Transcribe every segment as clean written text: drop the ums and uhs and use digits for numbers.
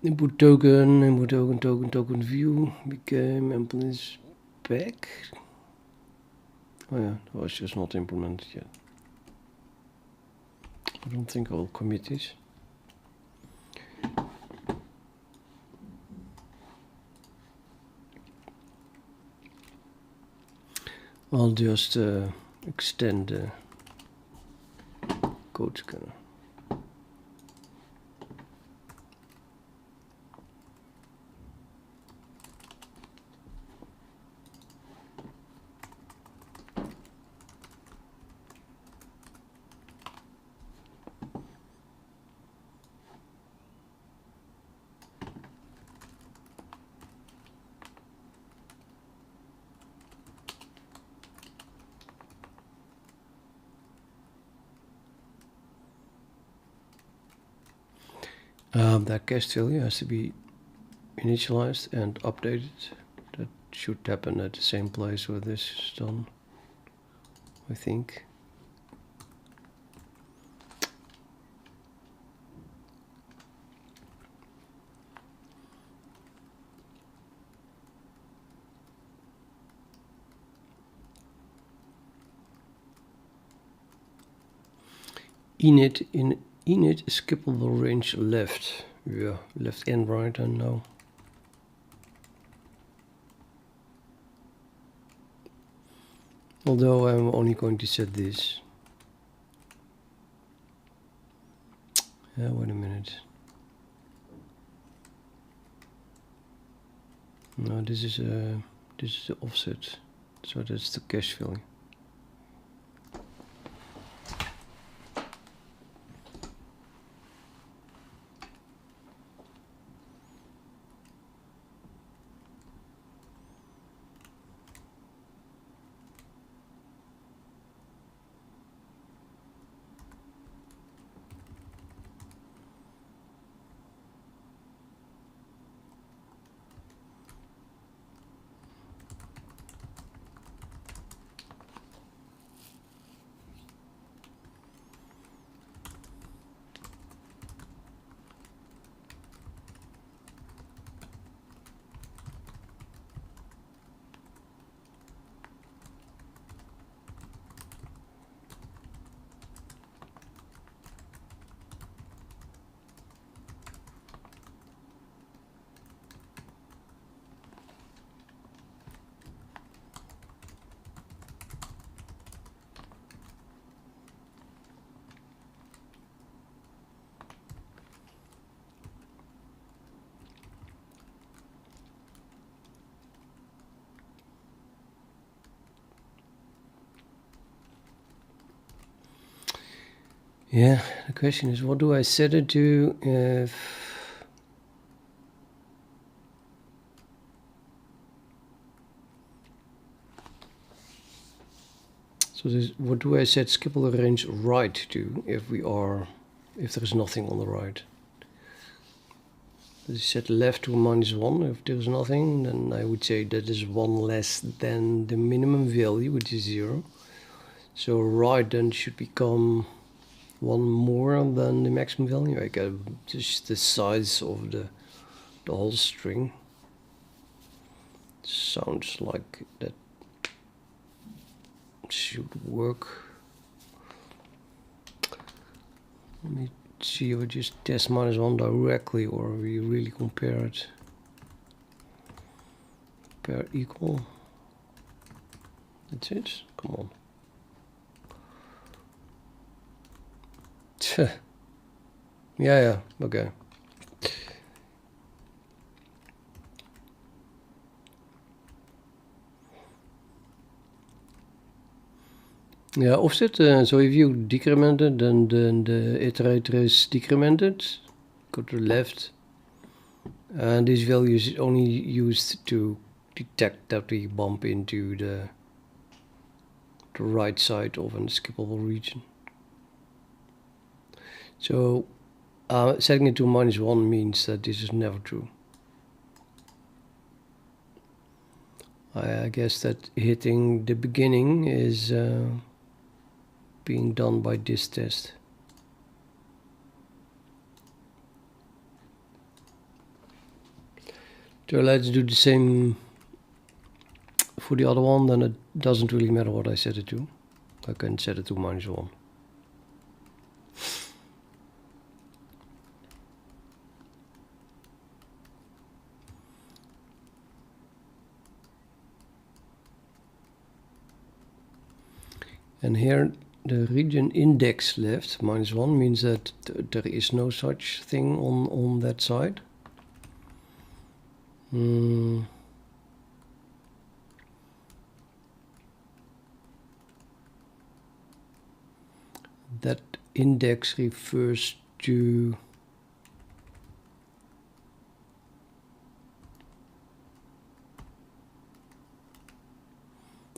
Input token view became employees back. Oh yeah, that was just not implemented yet. I don't think I'll commit this. I'll just extend the CodeScanner. That cast value has to be initialized and updated. That should happen at the same place where this is done, I think. Init skippable range left. Yeah, left and right, I know. Although I'm only going to set this. Yeah, wait a minute. No, this is the offset, so that's the cache value. Yeah, the question is, what do I set it to if... So this, what do I set skippable range right to if there is nothing on the right? Does it set left to -1 if there's nothing? Then I would say that is 1 less than the minimum value, which is 0. So right then should become 1 more than the maximum value. I get just the size of the whole string. Sounds like that should work. Let me see if we just test -1 directly, or we really compare it. Compare equal. That's it. Come on. Yeah, okay. Yeah, offset. So if you decrement it, then the iterator is decremented. Go to the left, and this value is only used to detect that we bump into the right side of an skippable region. So setting it to -1 means that this is never true. I guess that hitting the beginning is being done by this test. So let's do the same for the other one, then it doesn't really matter what I set it to. I can set it to -1. And here the region index left, -1, means that there is no such thing on that side. That index refers to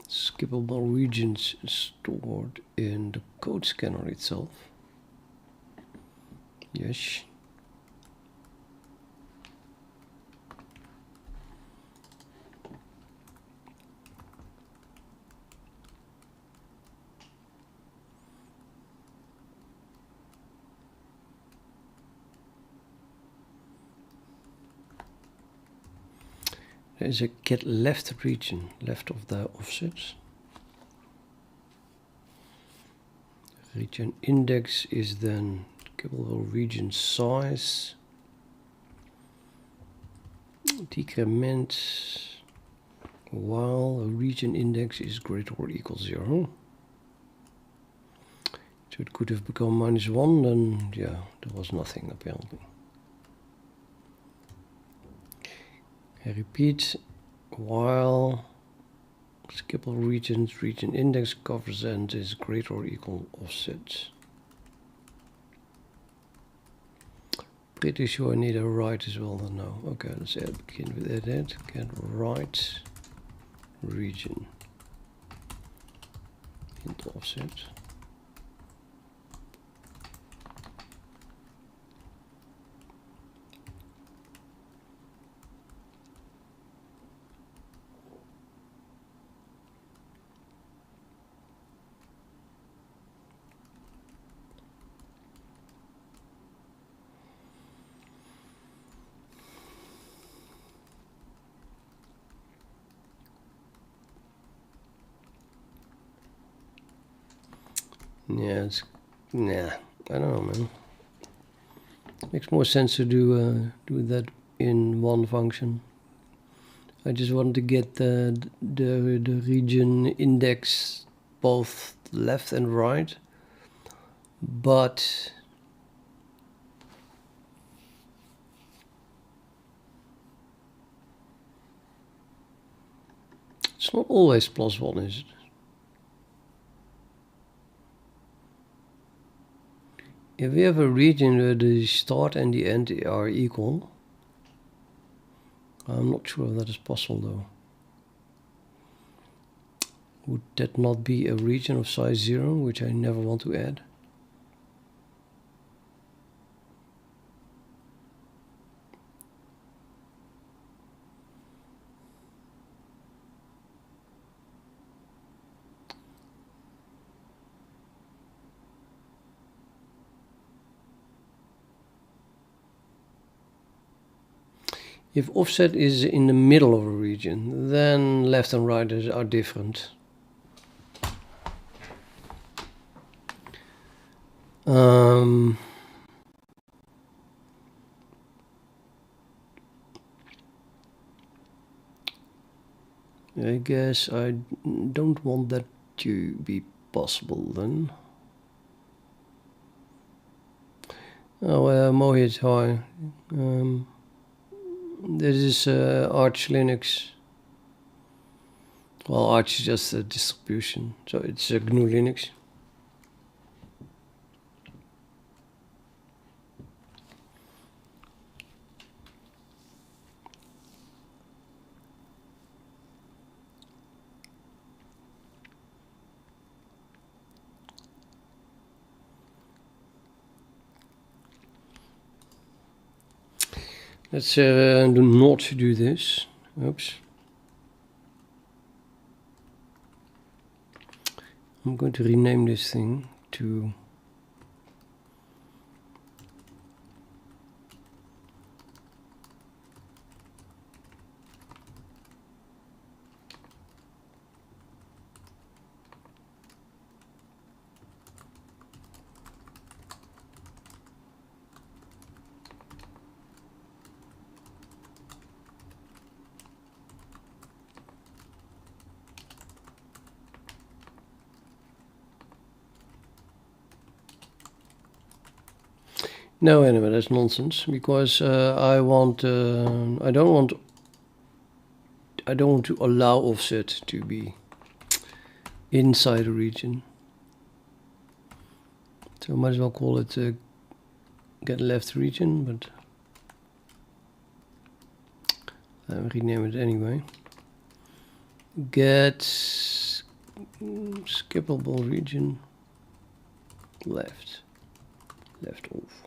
skippable regions stored in the CodeScanner itself. Yes. There is a get left region, left of the offsets. Region index is then skippable region size. Decrement while a region index is greater or equal 0. So it could have become -1, then yeah, there was nothing apparently. I repeat, while skippable region index covers and is greater or equal offset. Pretty sure I need a right as well then now. Okay, let's begin with edit, get right region into offset. Yeah, I don't know, man. It makes more sense to do that in one function. I just wanted to get the region index both left and right, but it's not always +1, is it? If we have a region where the start and the end are equal, I'm not sure if that is possible though. Would that not be a region of size 0, which I never want to add? If offset is in the middle of a region, then left and right are different. I guess I don't want that to be possible then. Oh, Mohit, hi. This is Arch Linux. Well, Arch is just a distribution, so it's a GNU Linux. Let's not do this. Oops. I'm going to rename this thing to No, anyway, that's nonsense because I don't want to allow offset to be inside a region. So I might as well call it get left region, but I'll rename it anyway. Get skippable region left off.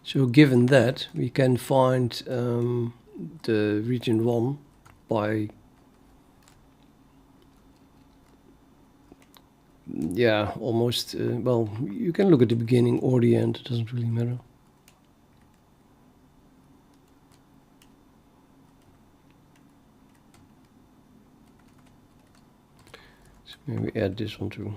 So given that, we can find the region 1 by, yeah, almost, well, you can look at the beginning or the end, it doesn't really matter. So maybe add this one too.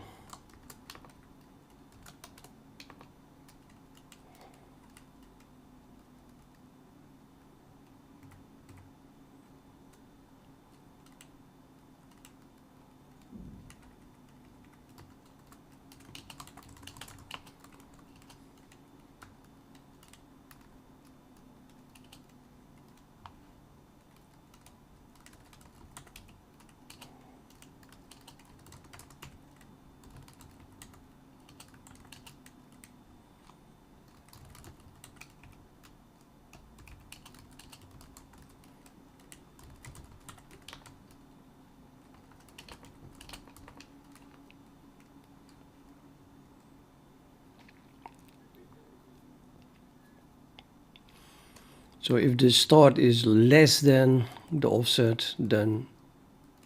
So if the start is less than the offset, then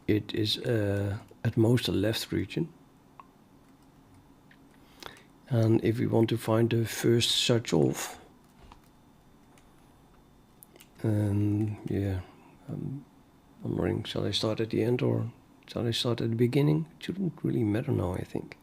it is at most a left region. And if we want to find the first such off, yeah, I'm wondering, shall I start at the end or shall I start at the beginning? It shouldn't really matter now, I think.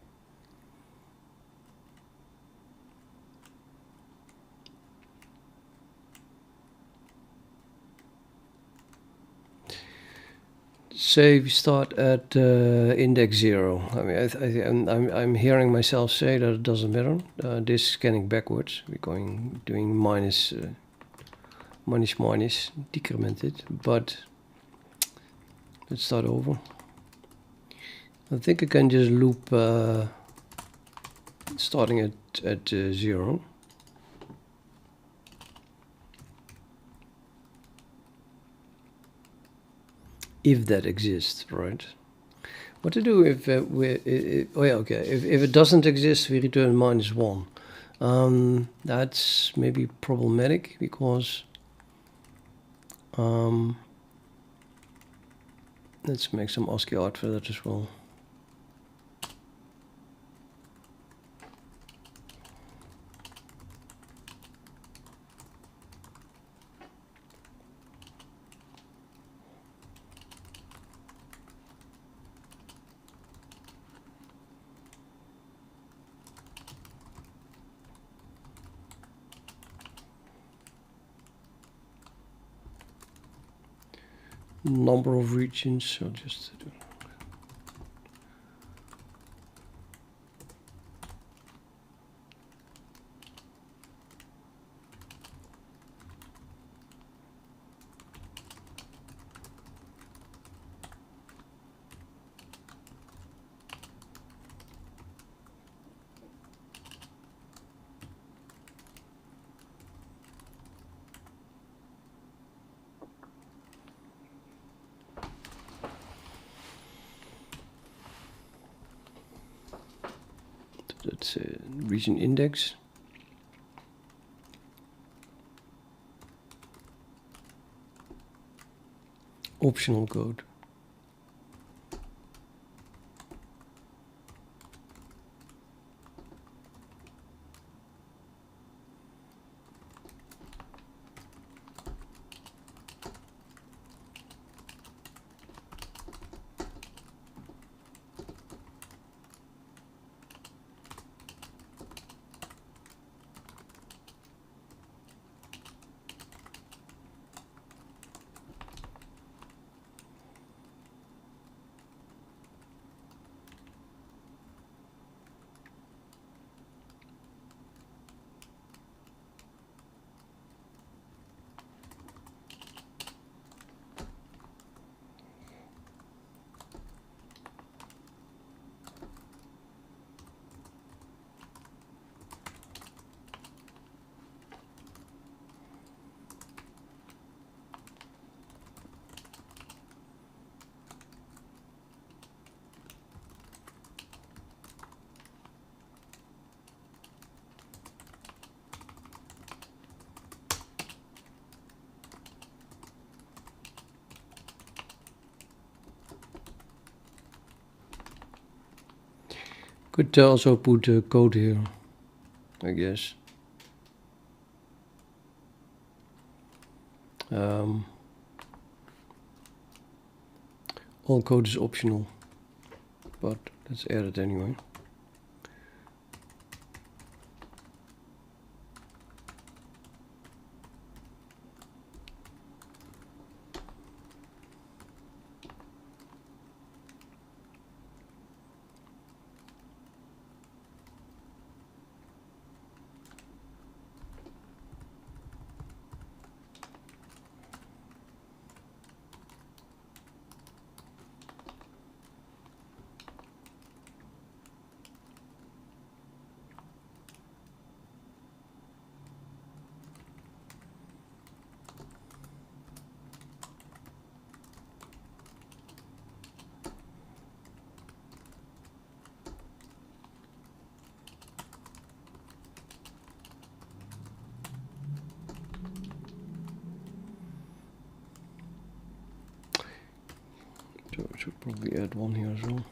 Say we start at index 0. I mean, I'm hearing myself say that it doesn't matter. This scanning backwards. We're doing minus, decremented. But let's start over. I think I can just loop starting at 0. If that exists, right? What to do if if it doesn't exist, we return -1. That's maybe problematic because let's make some ASCII art for that as well. Number of regions, so just do. That's region index. Optional code. Could also put code here, I guess. All code is optional, but let's add it anyway. So I should probably add one here as well.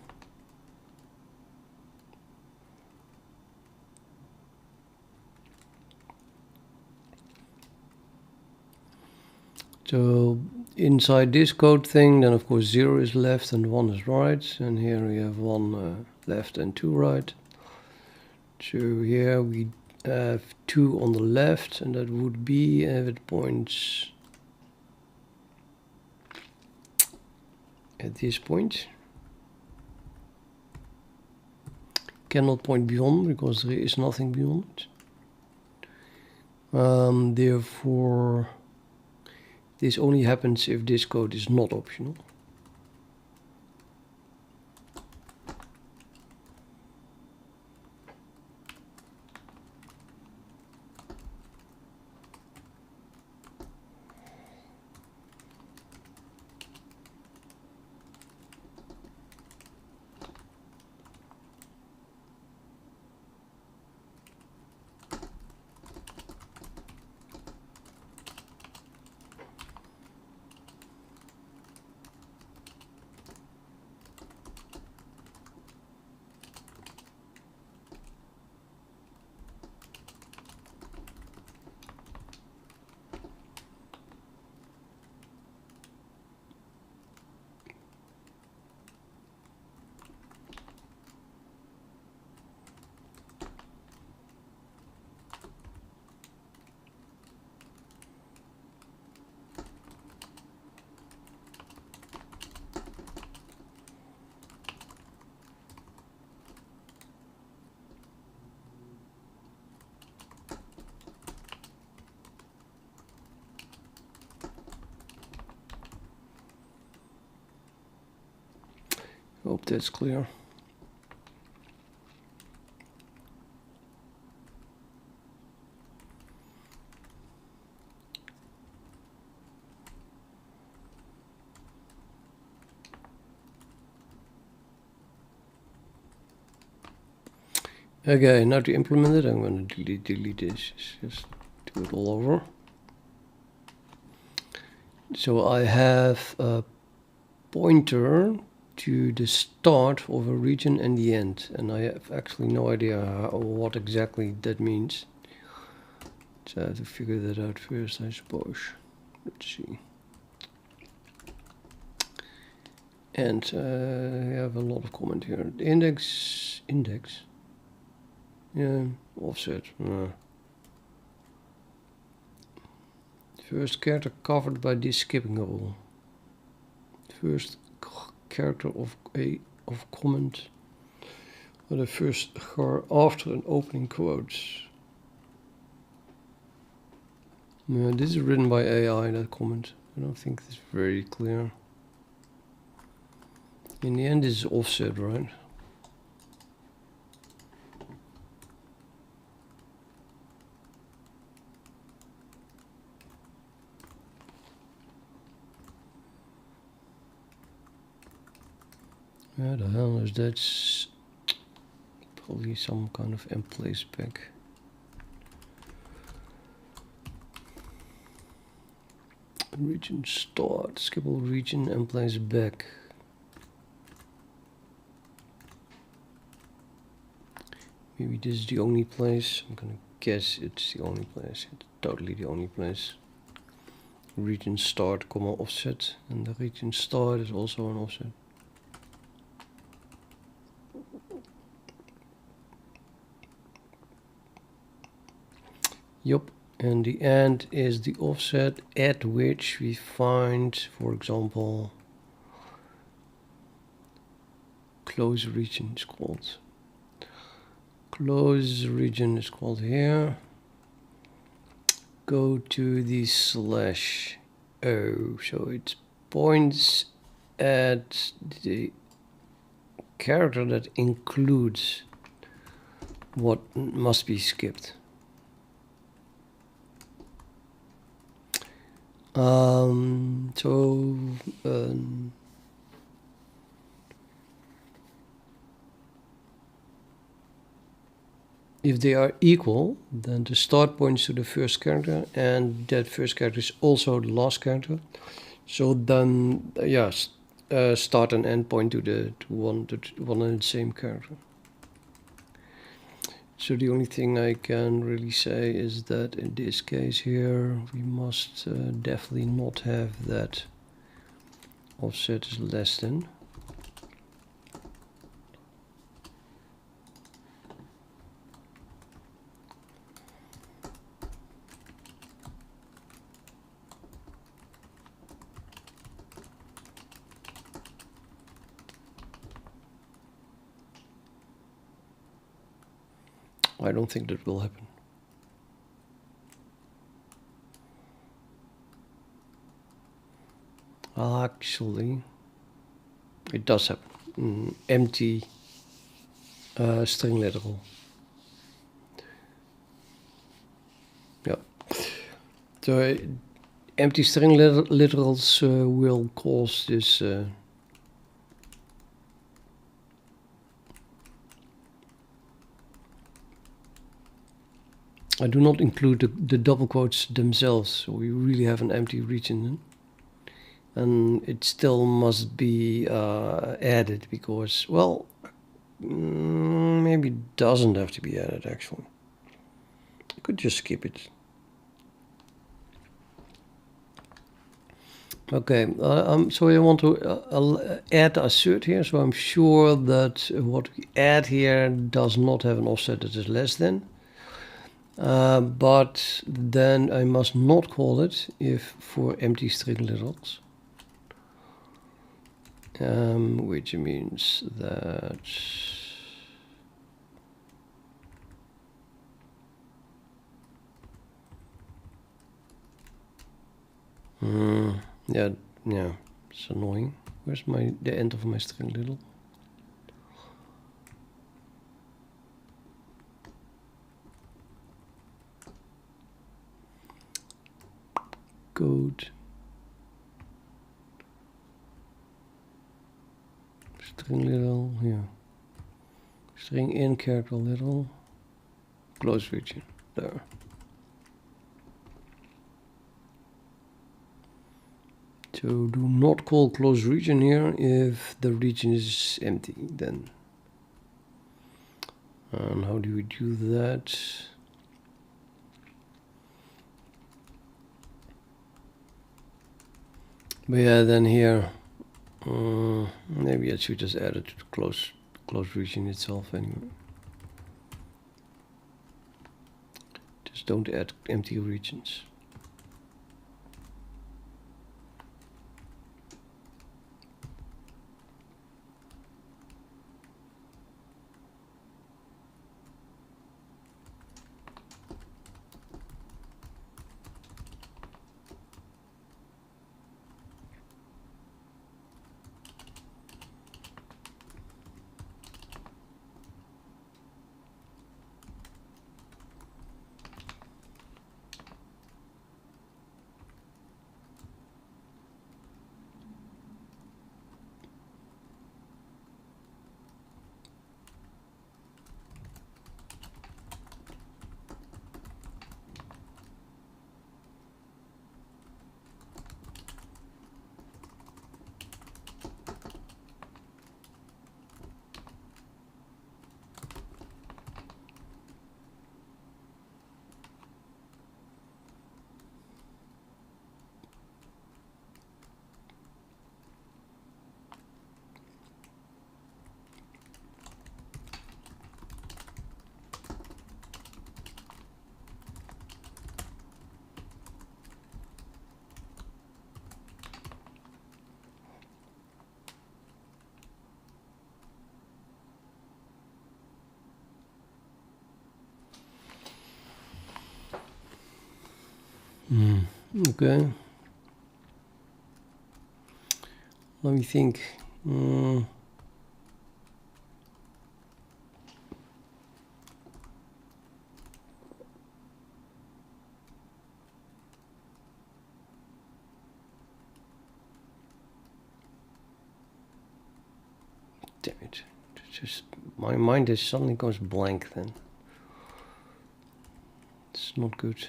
So inside this code thing, then of course 0 is left and 1 is right. And here we have 1 left and 2 right. So here we have 2 on the left, and that would be if it points at this point. Cannot point beyond because there is nothing beyond. Therefore, this only happens if this code is not optional. Hope that's clear. Okay, now to implement it, I'm going to delete this, just do it all over. So I have a pointer to the start of a region and the end, and I have actually no idea what exactly that means. So I have to figure that out first, I suppose. Let's see. And I have a lot of comment here. The index, yeah, offset. First character covered by this skipping rule. First character of comment, or the first after an opening quotes. No, this is written by AI, that comment. I don't think it's very clear. In the end, this is offset, right? Where the hell is that? Probably some kind of emplay spec. Region start, skippable region, emplays back. Maybe this is the only place. I'm gonna guess it's the only place. It's totally the only place. Region start, comma offset, and the region start is also an offset. Yup, and the end is the offset at which we find, for example, close region is called. Close region is called here. Go to the slash O, so it points at the character that includes what must be skipped. If they are equal, then the start points to the first character, and that first character is also the last character. So then, yes, start and end point to one and the same character. So the only thing I can really say is that in this case here we must definitely not have that offset is less than. I don't think that will happen. Actually, it does happen. Empty string literal. Yeah. So empty string literals will cause this. I do not include the double quotes themselves, so we really have an empty region then. And it still must be added because, well, maybe it doesn't have to be added actually. I could just skip it. Okay, so I want to add assert here, so I'm sure that what we add here does not have an offset that is less than. But then I must not call it if for empty string literals. Which means that yeah, it's annoying. Where's the end of my string little? Code string little, yeah. String in character little, close region, there. So do not call close region here if the region is empty then. And how do we do that? But yeah, then here, maybe I should just add it to the close region itself anyway. Just don't add empty regions. Okay. Let me think. Damn it. Just my mind is suddenly goes blank then. It's not good.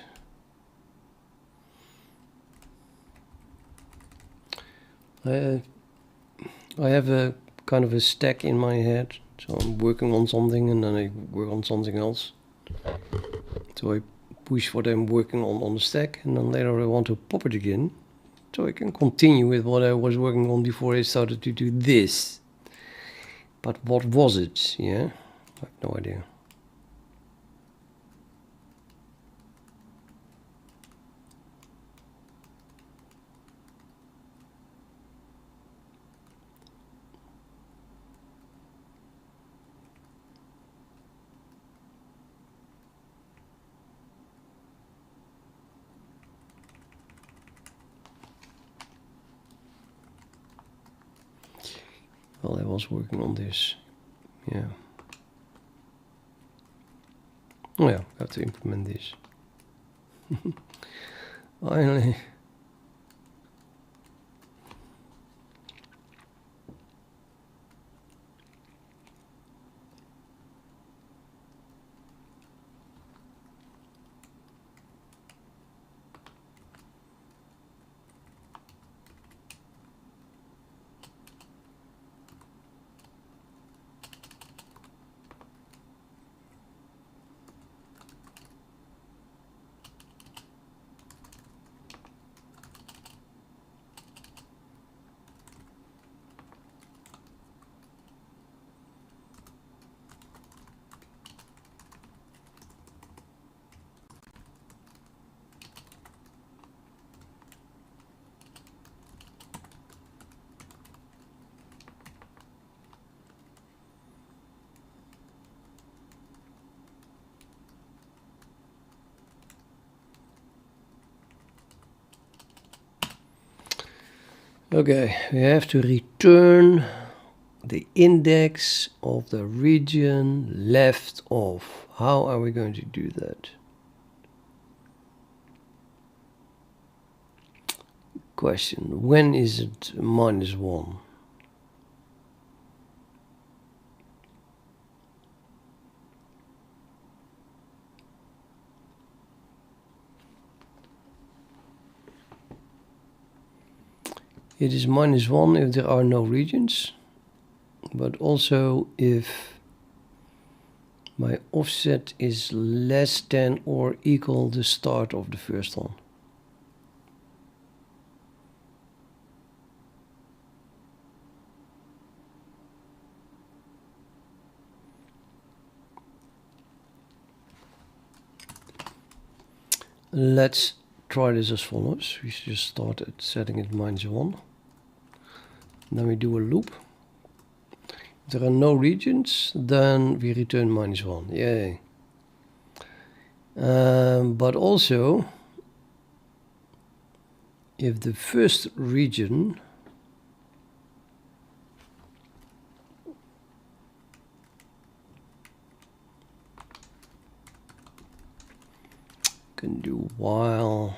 I have a kind of a stack in my head, so I'm working on something and then I work on something else. So I push what I'm working on the stack, and then later I want to pop it again, so I can continue with what I was working on before I started to do this. But what was it? Yeah, I have no idea. Well, I was working on this. Yeah. Oh yeah, I have to implement this. Finally. Okay, we have to return the index of the region left of. How are we going to do that? Question, when is it -1? It is -1 if there are no regions, but also if my offset is less than or equal the start of the first one. Let's try this as follows. We just start at setting it -1. Then we do a loop. If there are no regions, then we return -1. Yay. But also, if the first region can do while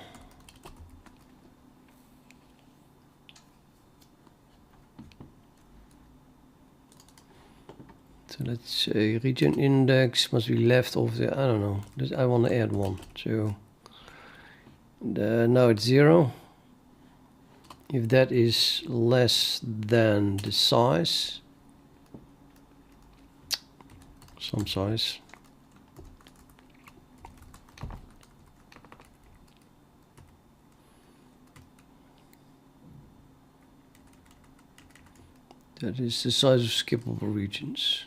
so let's say region index must be left of the, I don't know, I want to add one, so now it's 0. If that is less than the size, some size, that is the size of skippable regions.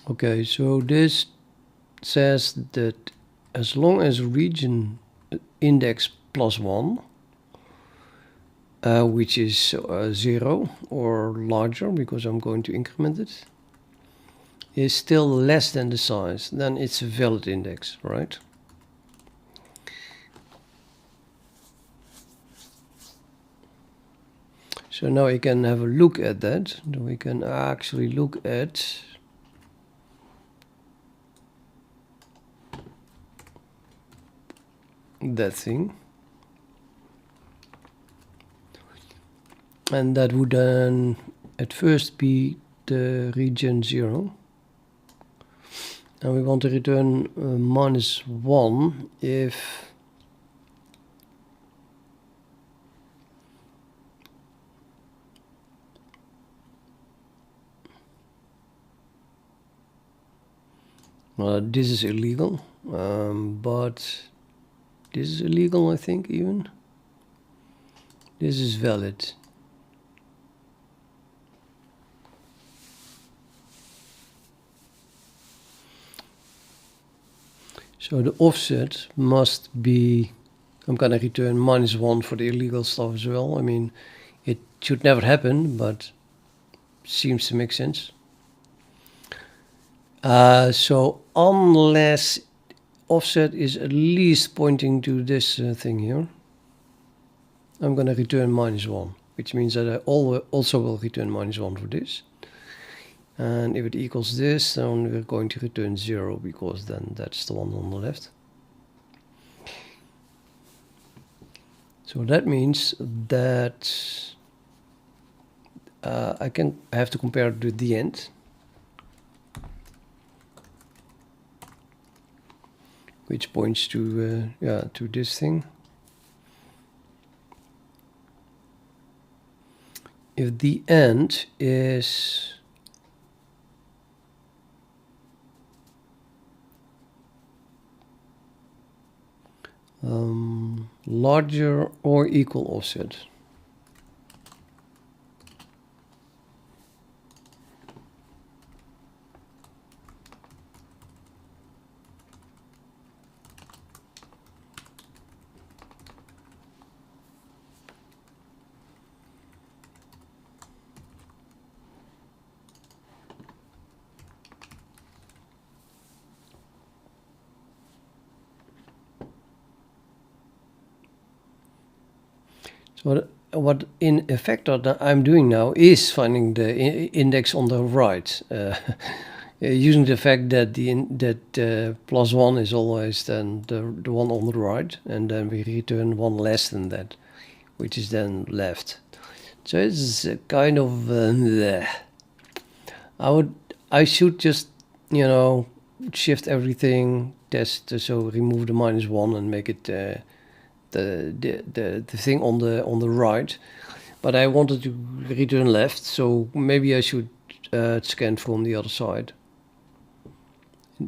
Okay, so this says that as long as region index +1, which is 0 or larger, because I'm going to increment it, is still less than the size, then it's a valid index, right? So now we can have a look at that. We can actually look at that thing. And that would then at first be the region 0. And we want to return -1 if this is illegal, but this is illegal, I think, even. This is valid. So the offset must be, I'm gonna return -1 for the illegal stuff as well. I mean, it should never happen, but seems to make sense. So unless offset is at least pointing to this thing here, I'm gonna return -1, which means that I also will return -1 for this. And if it equals this, then we're going to return 0, because then that's the one on the left. So that means that I have to compare it with the end. Which points to to this thing. If the end is larger or equal offset. So what in effect I'm doing now is finding the index on the right, using the fact that +1 is always then the one on the right, and then we return one less than that, which is then left. So it's a kind of I should just, you know, shift everything, test, so remove the -1 and make it the thing on the right, but I wanted to return left, so maybe I should scan from the other side.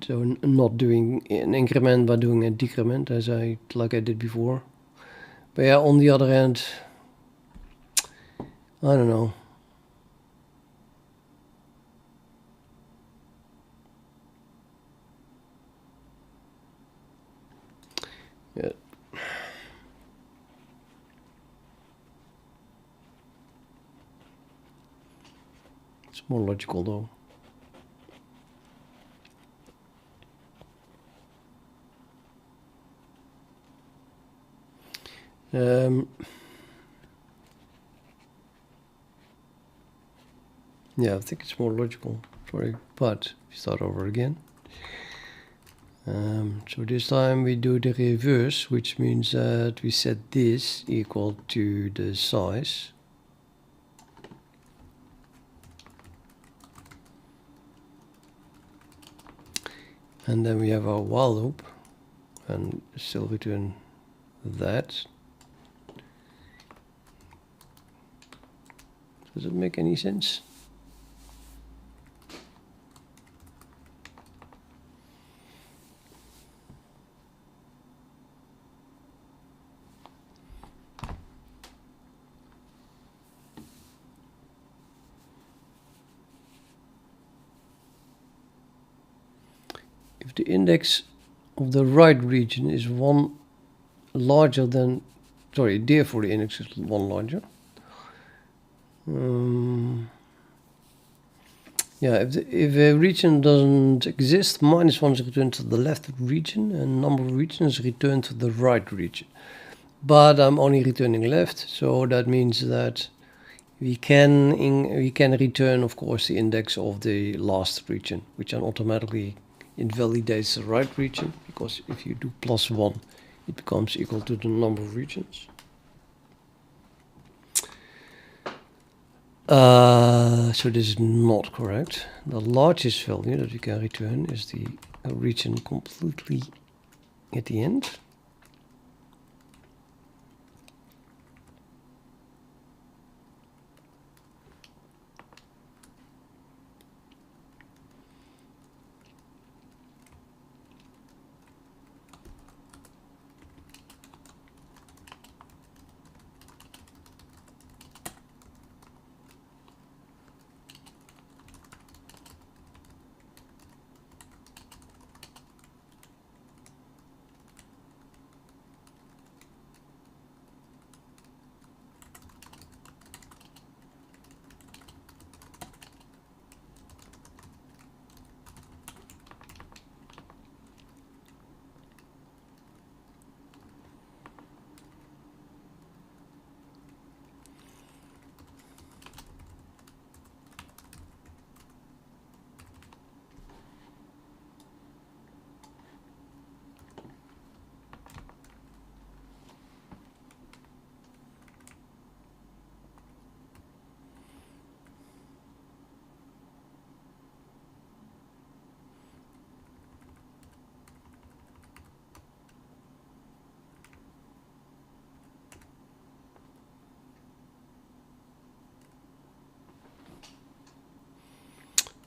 So not doing an increment, but doing a decrement like I did before. But yeah, on the other hand, I don't know. Yeah. It's more logical though. Yeah, I think it's more logical. Sorry, but start over again. So this time we do the reverse, which means that we set this equal to the size. And then we have our while loop and still return that. Does it make any sense? If the index of the right region is one larger than, sorry, therefore the index is one larger. Yeah, if a region doesn't exist, -1 is returned to the left region and number of regions is returned to the right region. But I'm only returning left, so that means that we can return, of course, the index of the last region, which then automatically invalidates the right region, because if you do +1, it becomes equal to the number of regions. So this is not correct. The largest value that we can return is the region completely at the end.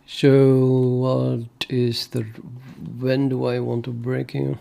So what is the, when do I want to break here?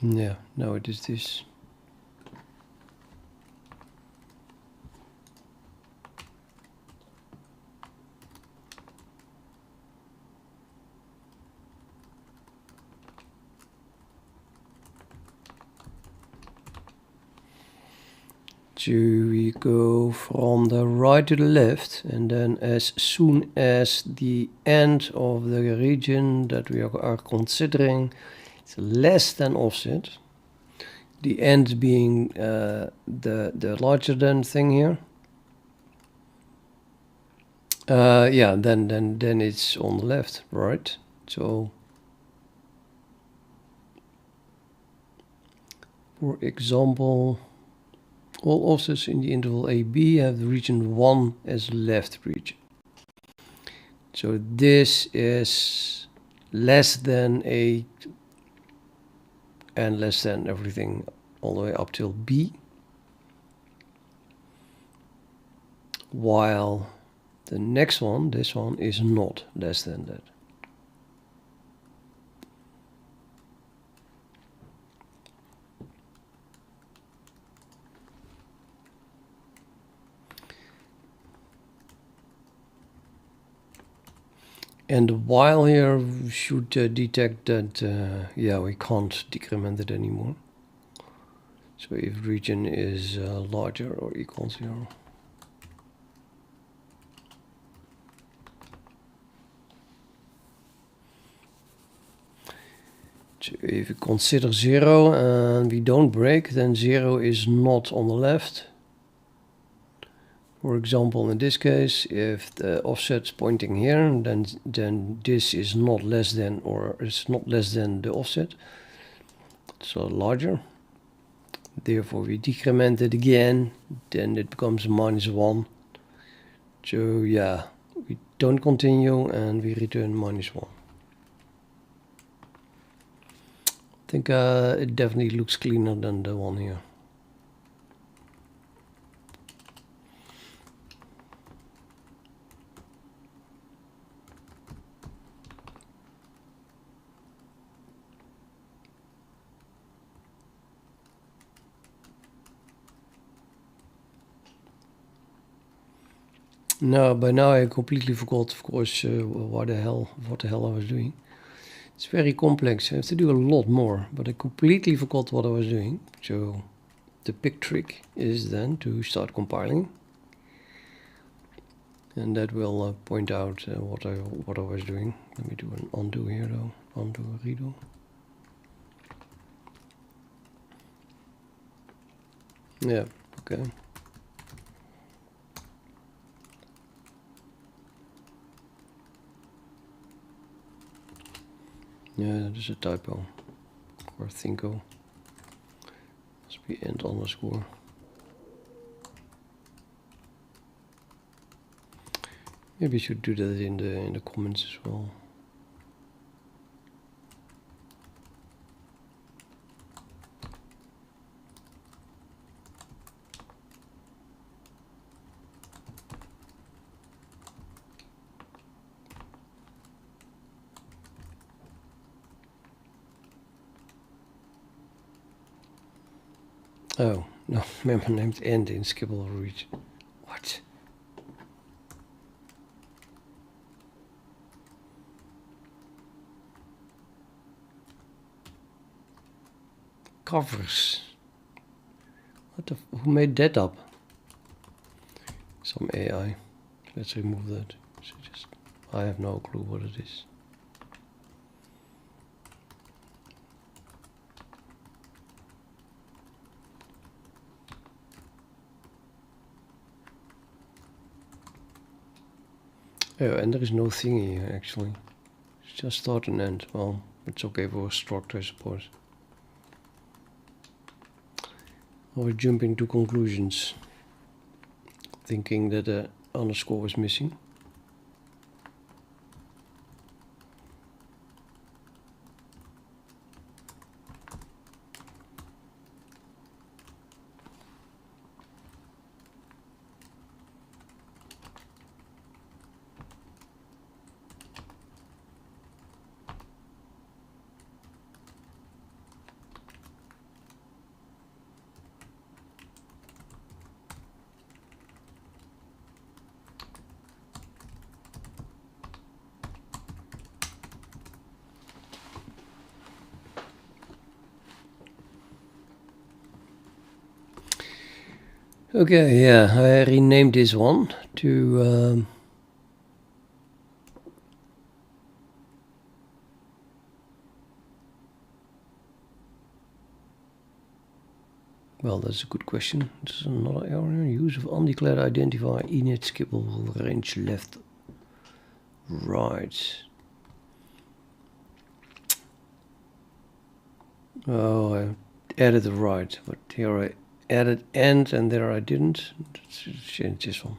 Yeah, no, it is this. So we go from the right to the left, and then as soon as the end of the region that we are considering is less than offset, the end being the larger than thing here, yeah, then it's on the left, right? So for example, all offsets in the interval AB have the region 1 as left region. So this is less than 8 and less than everything all the way up till B. While the next one, this one, is not less than that. And while here should detect that, yeah, we can't decrement it anymore. So if region is larger or equal to 0. So if we consider 0 and we don't break, then 0 is not on the left. For example, in this case, if the offset's pointing here, then this is not less than, or it's not less than the offset, so larger. Therefore, we decrement it again, then it becomes -1. So yeah, we don't continue, and we return -1. I think it definitely looks cleaner than the one here. No, by now I completely forgot, of course, what the hell I was doing. It's very complex. I have to do a lot more, but I completely forgot what I was doing. So the big trick is then to start compiling, and that will point out what I was doing. Let me do an undo here though. Undo, redo. Yeah. Okay. Yeah, there's a typo. Or thinko. Must be end underscore. Maybe I should do that in the comments as well. Oh, no, member named end in skippable region. What? Covers. What the who made that up? Some AI. Let's remove that. So just I have no clue what it is. Oh, and there is no thingy here actually. It's just start and end. Well, it's okay for a struct, I suppose. I was jumping to conclusions, thinking that the underscore was missing. Okay, yeah, I renamed this one to well, that's a good question. This is another error. Use of undeclared identifier init skippable range left, right. Oh, I added the right, but here I added end and there I didn't. Let's change this one.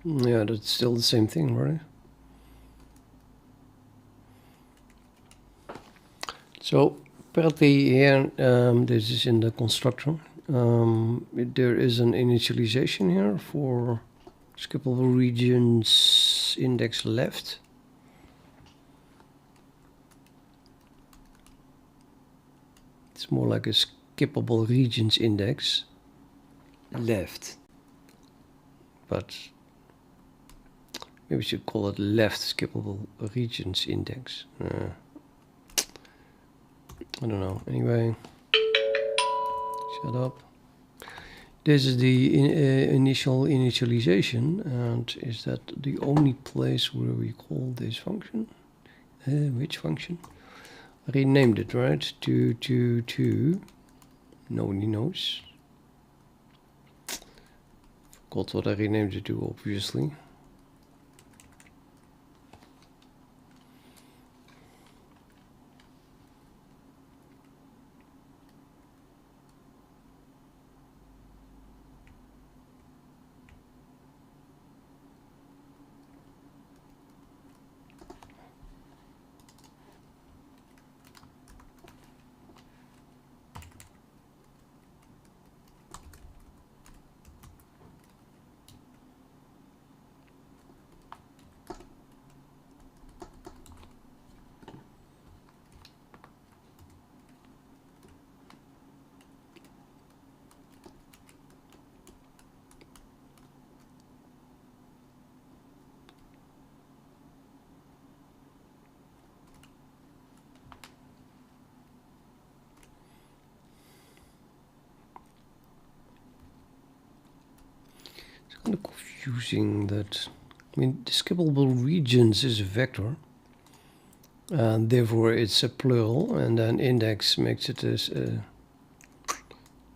Yeah, that's still the same thing, right? So apparently here, this is in the constructor. There is an initialization here for skippable regions index left. It's more like a skippable regions index left. But Maybe we should call it left skippable regions index. I don't know. Anyway, shut up. This is the initial initialization, and is that the only place where we call this function? Which function? I renamed it, right? To. Nobody knows. Forgot what I renamed it to, obviously. Kind of confusing that. I mean, the skippable regions is a vector, and therefore it's a plural, and then index makes it as a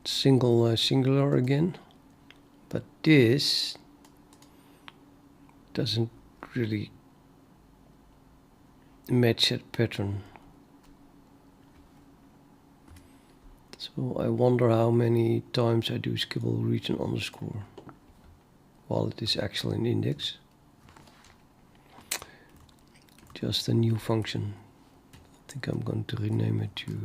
singular again. But this doesn't really match that pattern. So I wonder how many times I do skippable region underscore while it is actually an index. Just a new function. I think I'm going to rename it to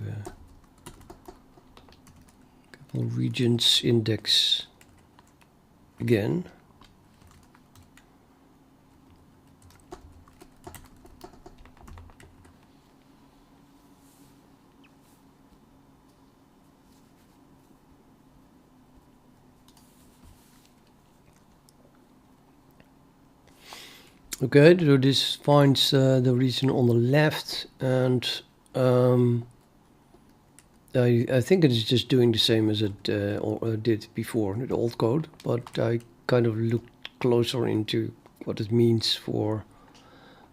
skippable regions index again. Okay, so this finds the region on the left, and I think it is just doing the same as it did before, the old code, but I kind of looked closer into what it means for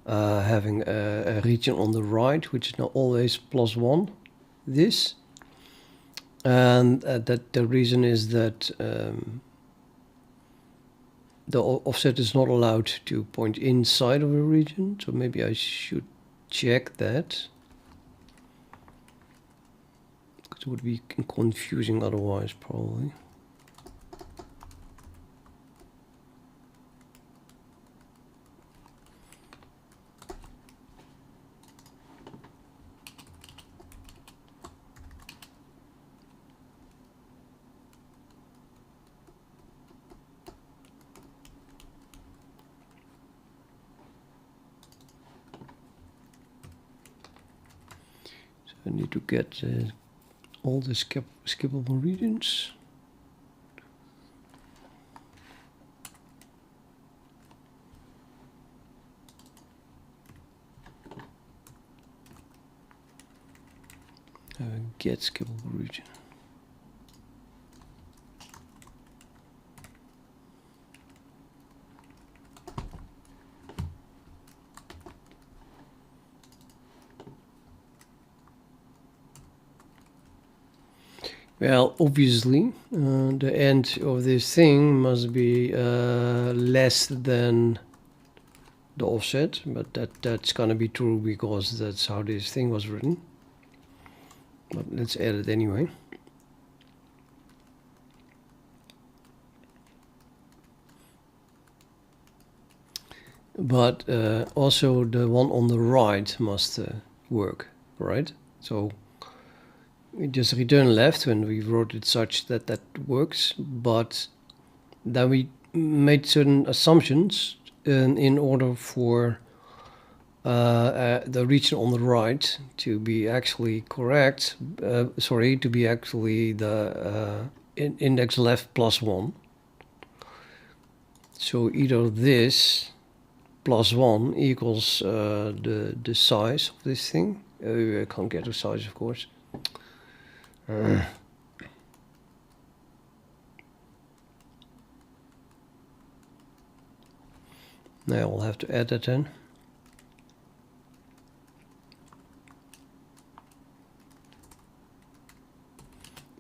having a region on the right, which is now always +1, this. And that the reason is that the offset is not allowed to point inside of a region, so maybe I should check that. Because it would be confusing otherwise, probably. I need to get all the skippable regions. Get skippable region. Well, obviously, the end of this thing must be less than the offset, but that's gonna be true because that's how this thing was written. But let's add it anyway. But also the one on the right must work, right? So we just return left when we wrote it such that that works, but then we made certain assumptions in order for the region on the right to be actually correct, to be actually the index left +1. So either this +1 equals the size of this thing. I can't get the size, of course. Now I'll have to add that then.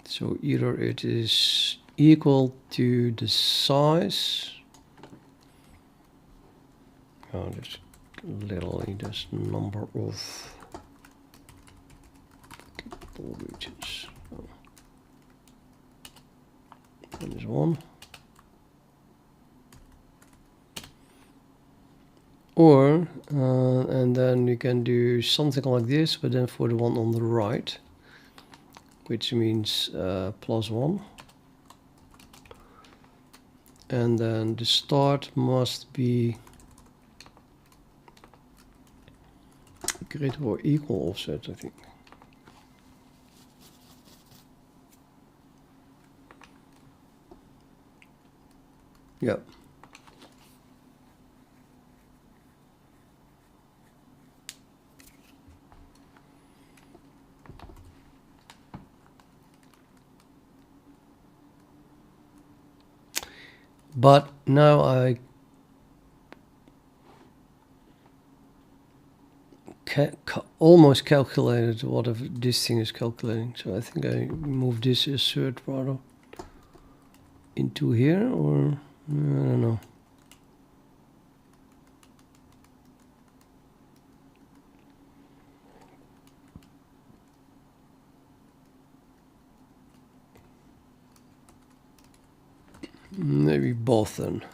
So either it is equal to the size. Oh, there's literally this number of regions. Oh. That is 1. Or, and then you can do something like this, but then for the one on the right, which means +1. And then the start must be greater or equal offset, I think. Yeah. But now I almost calculated what if this thing is calculating. So I think I move this assert rather into here, or I don't know. Maybe both then.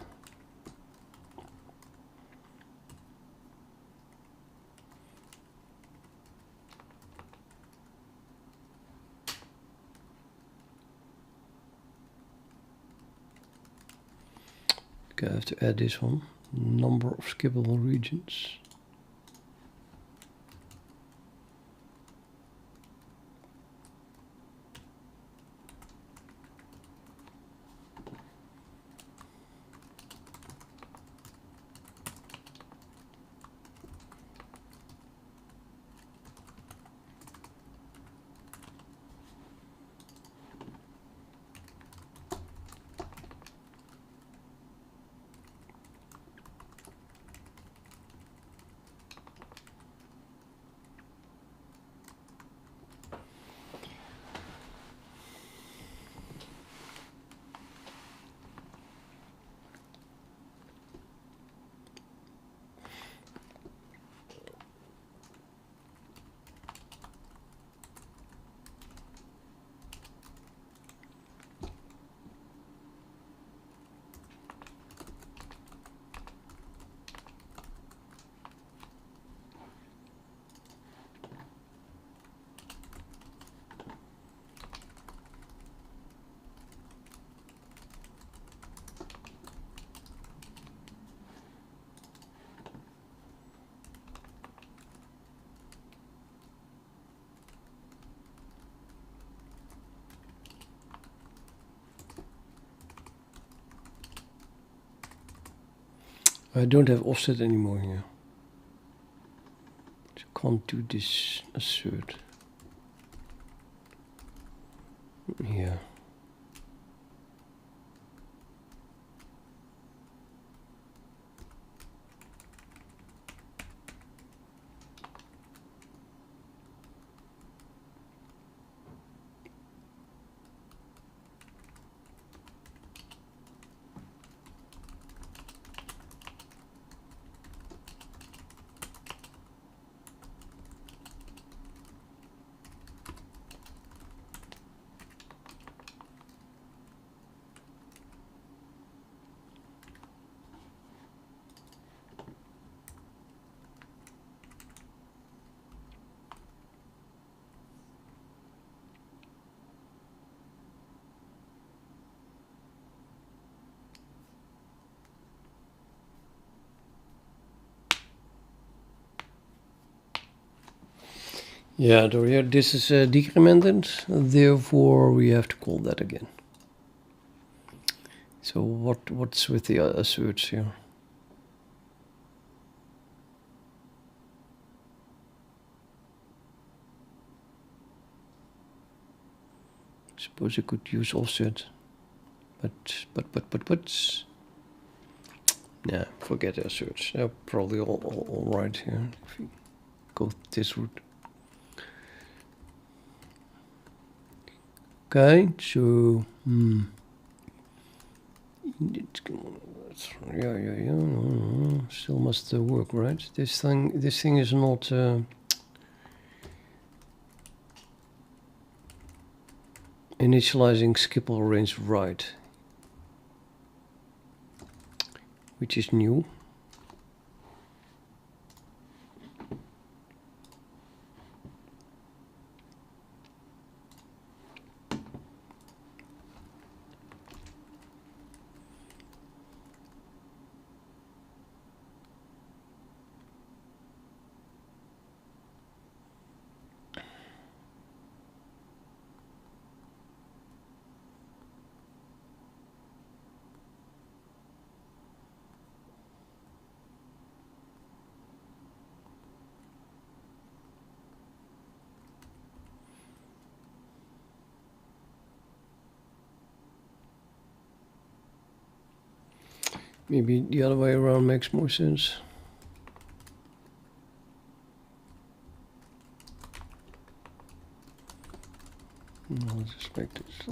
Okay, I have to add this one. Number of skippable regions. I don't have offset anymore here. So I can't do this assert here. Yeah, Doria, this is decremented, therefore we have to call that again. So what's with the asserts here? Suppose I could use offset, but yeah, forget asserts. They're probably all right here if you go this route. Okay, so yeah. Still must work, right? This thing is not. Initializing skipper range right, which is new. Maybe the other way around makes more sense. I'll just make this.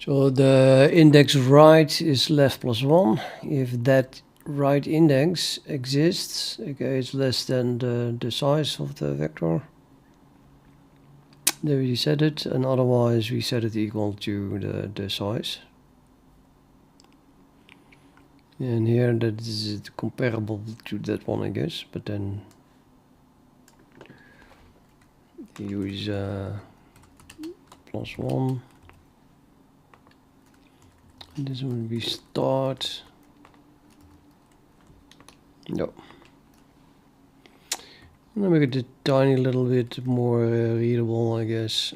So the index right is left plus 1. If that right index exists, okay, it's less than the size of the vector. There we set it, and otherwise we set it equal to the size. And here that is comparable to that one, I guess, but then use plus 1. This would be start. No. Let me make it a tiny little bit more readable, I guess.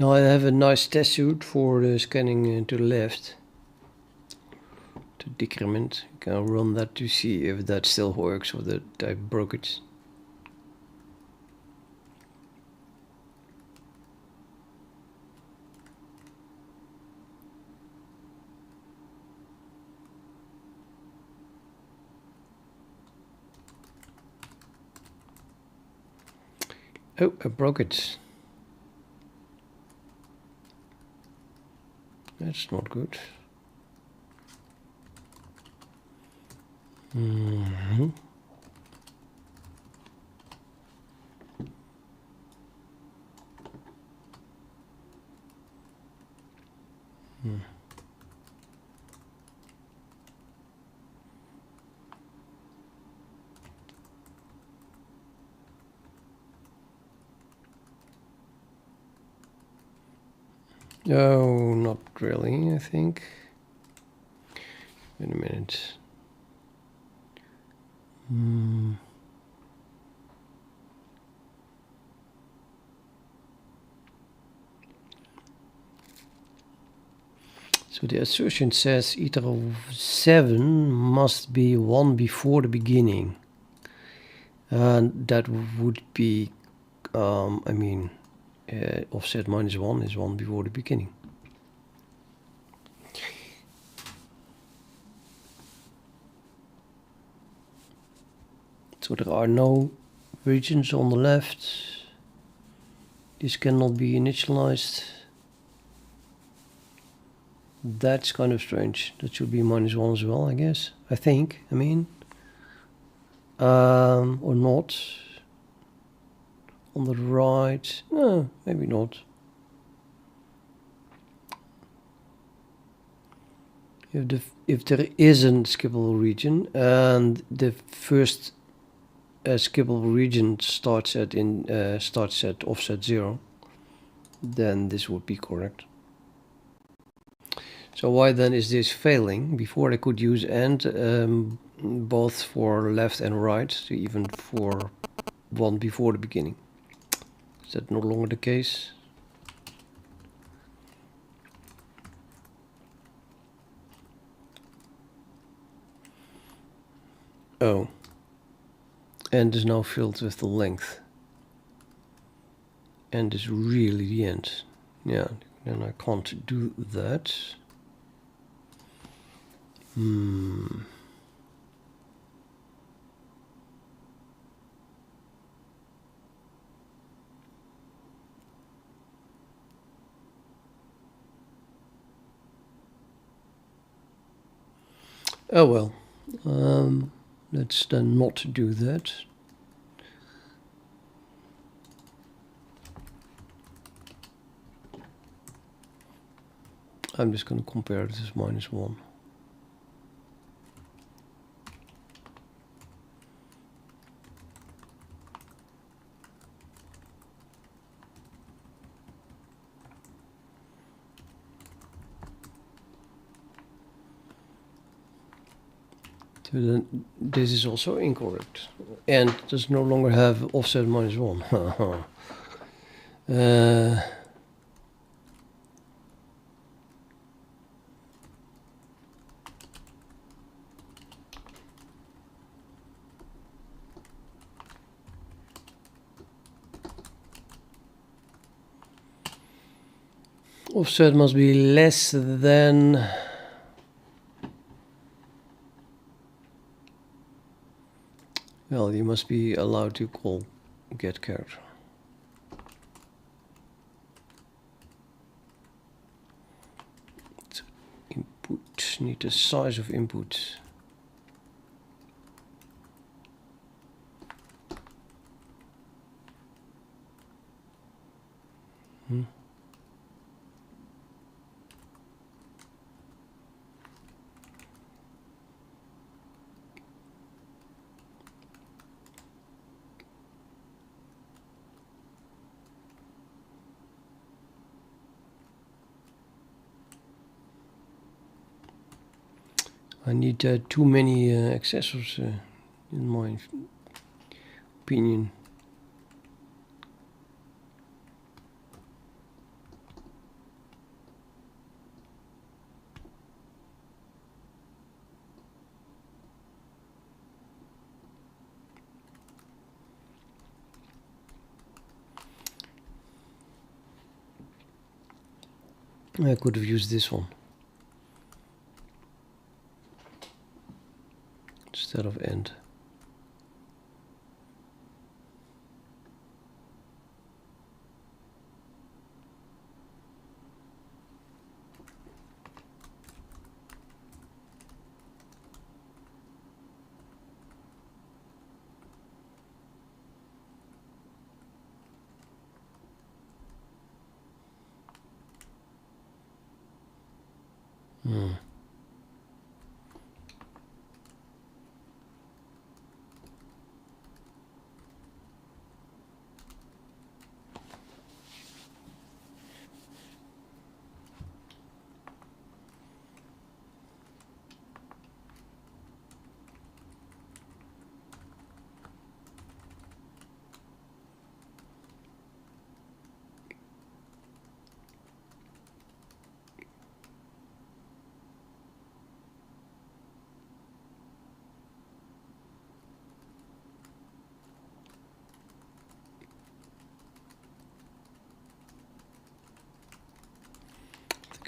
Now I have a nice test suite for the scanning to the left. To decrement, you can run that to see if that still works or that I broke it. Oh, I broke it. That's not good. Mm-hmm. No, not really, I think. Wait a minute. So the assertion says iter of 7 must be 1 before the beginning. And that would be, I mean, offset minus 1 is 1 before the beginning. So there are no regions on the left. This cannot be initialized. That's kind of strange. That should be minus 1 as well, I guess. I think, I mean. Or not. On the right. No, maybe not. If there isn't skippable region and the first skippable region starts at offset 0, then this would be correct. So why then is this failing? Before I could use AND both for left and right, even for 1 before the beginning. Is that no longer the case? Oh. AND is now filled with the length. AND is really the end. Yeah, then I can't do that. Oh well, let's then not do that. I'm just going to compare this as minus 1. So then this is also incorrect. And does no longer have offset minus 1. Offset must be less than well, you must be allowed to call get character. So input, need the size of input. I need too many accessors in my opinion. I could have used this one instead of end.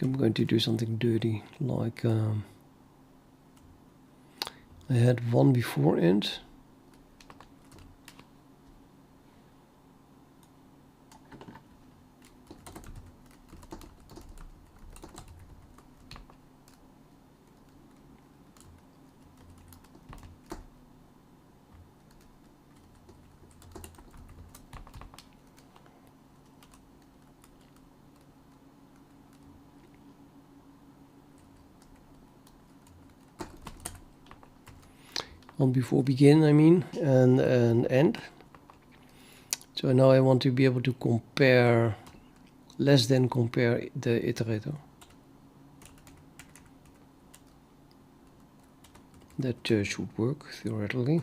I'm going to do something dirty, like I had one before end. On before begin, I mean, and end. So now I want to be able to compare, less than compare the iterator. That should work theoretically.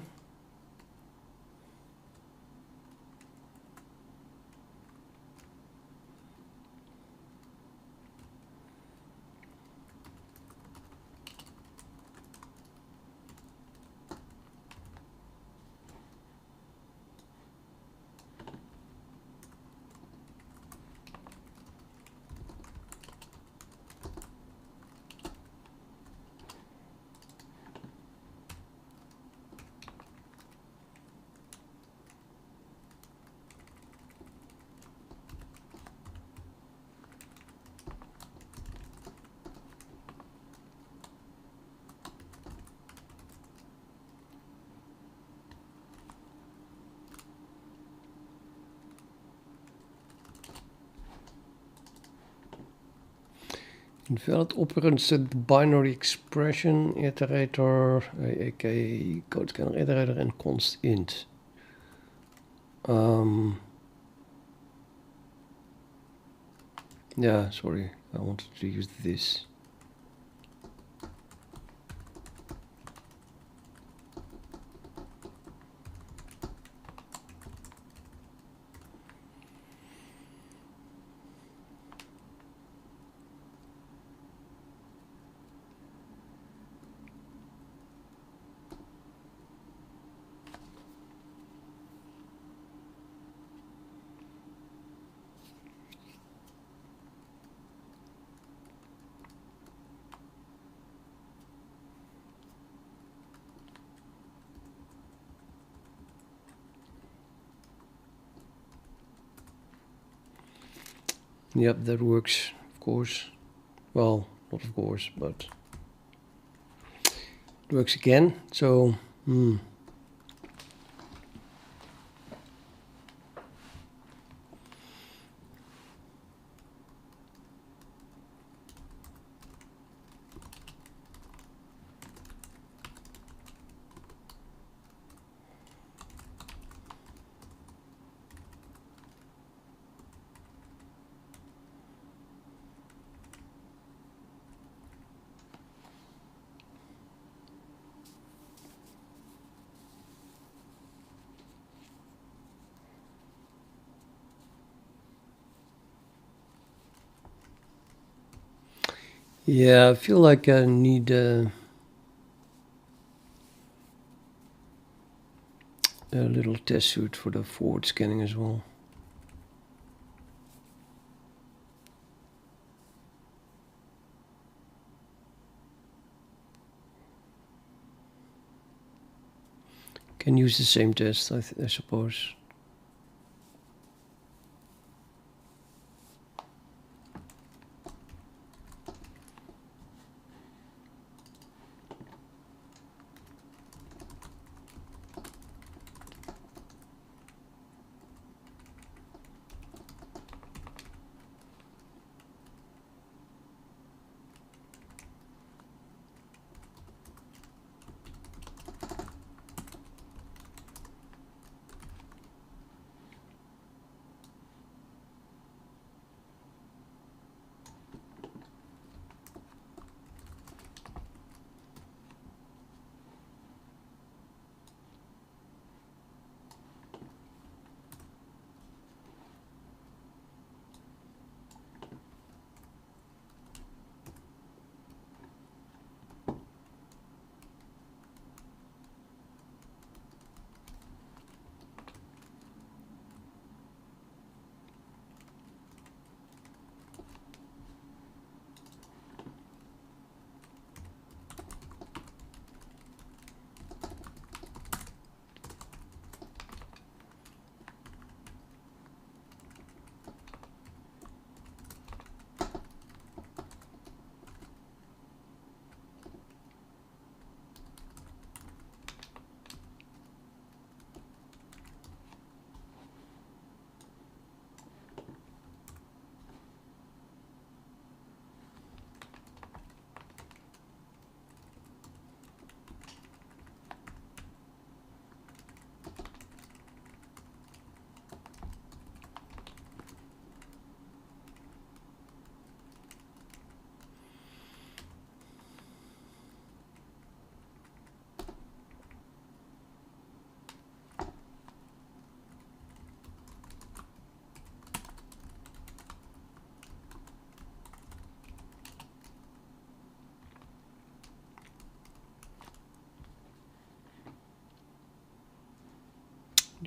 Invalid operand set the binary expression iterator, aka CodeScanner iterator and const int. Yeah, sorry, I wanted to use this. Yep, that works, of course. Well, not of course, but it works again. So, yeah, I feel like I need a little test suite for the forward scanning as well. Can use the same test, I suppose.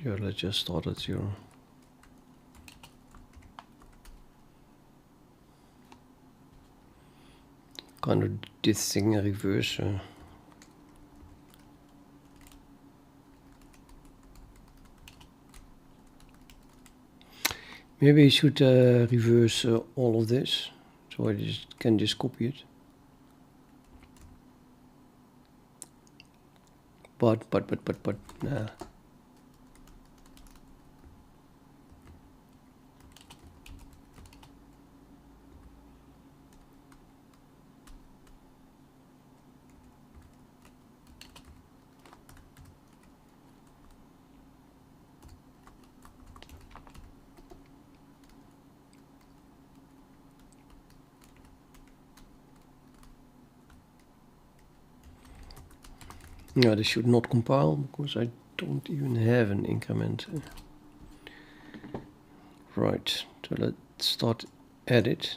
Yeah, let's just start at 0. Kind of this thing in reverse. Maybe I should reverse all of this, so I can just copy it. But, nah. Yeah, this should not compile because I don't even have an increment. Right, so let's start edit.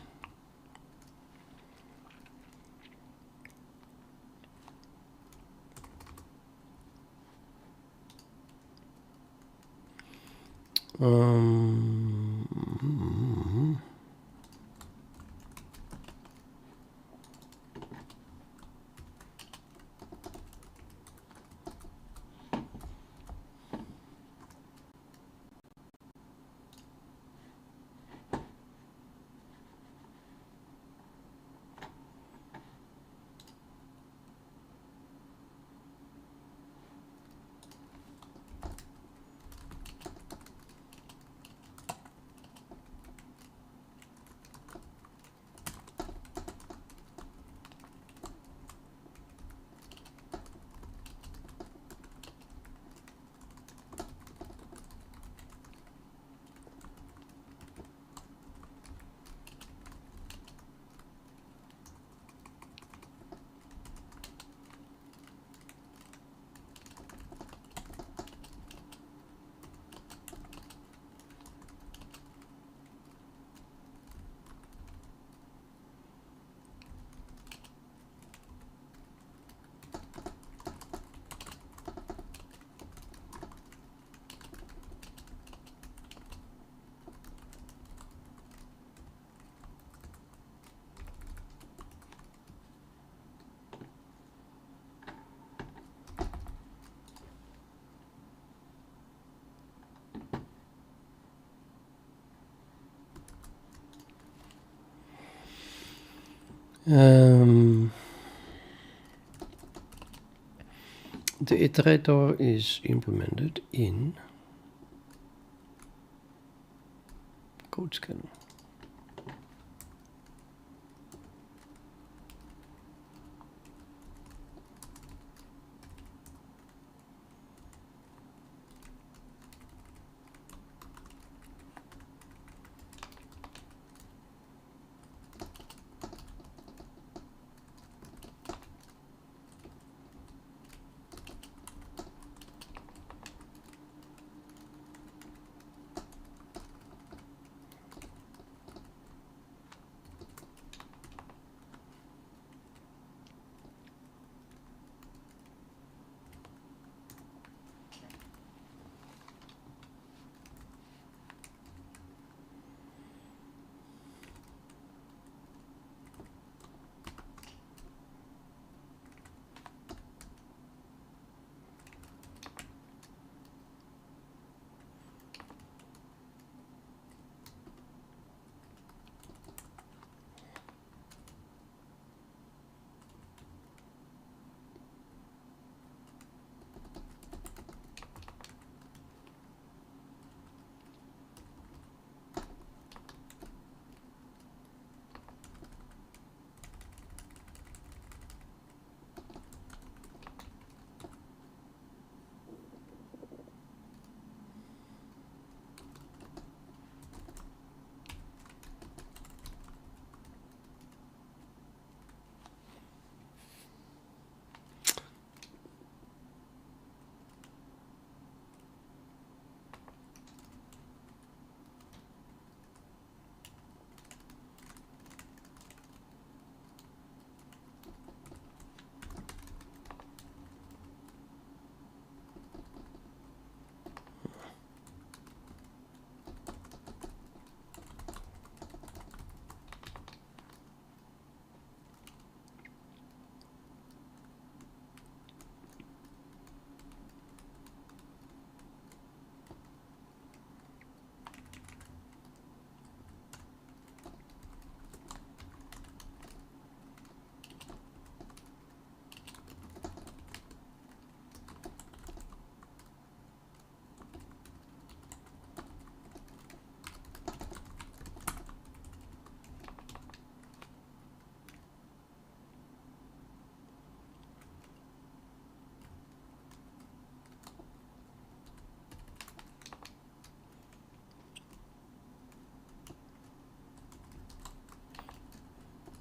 The iterator is implemented in CodeScanner.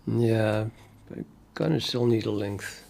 Yeah, I kind of still need a length.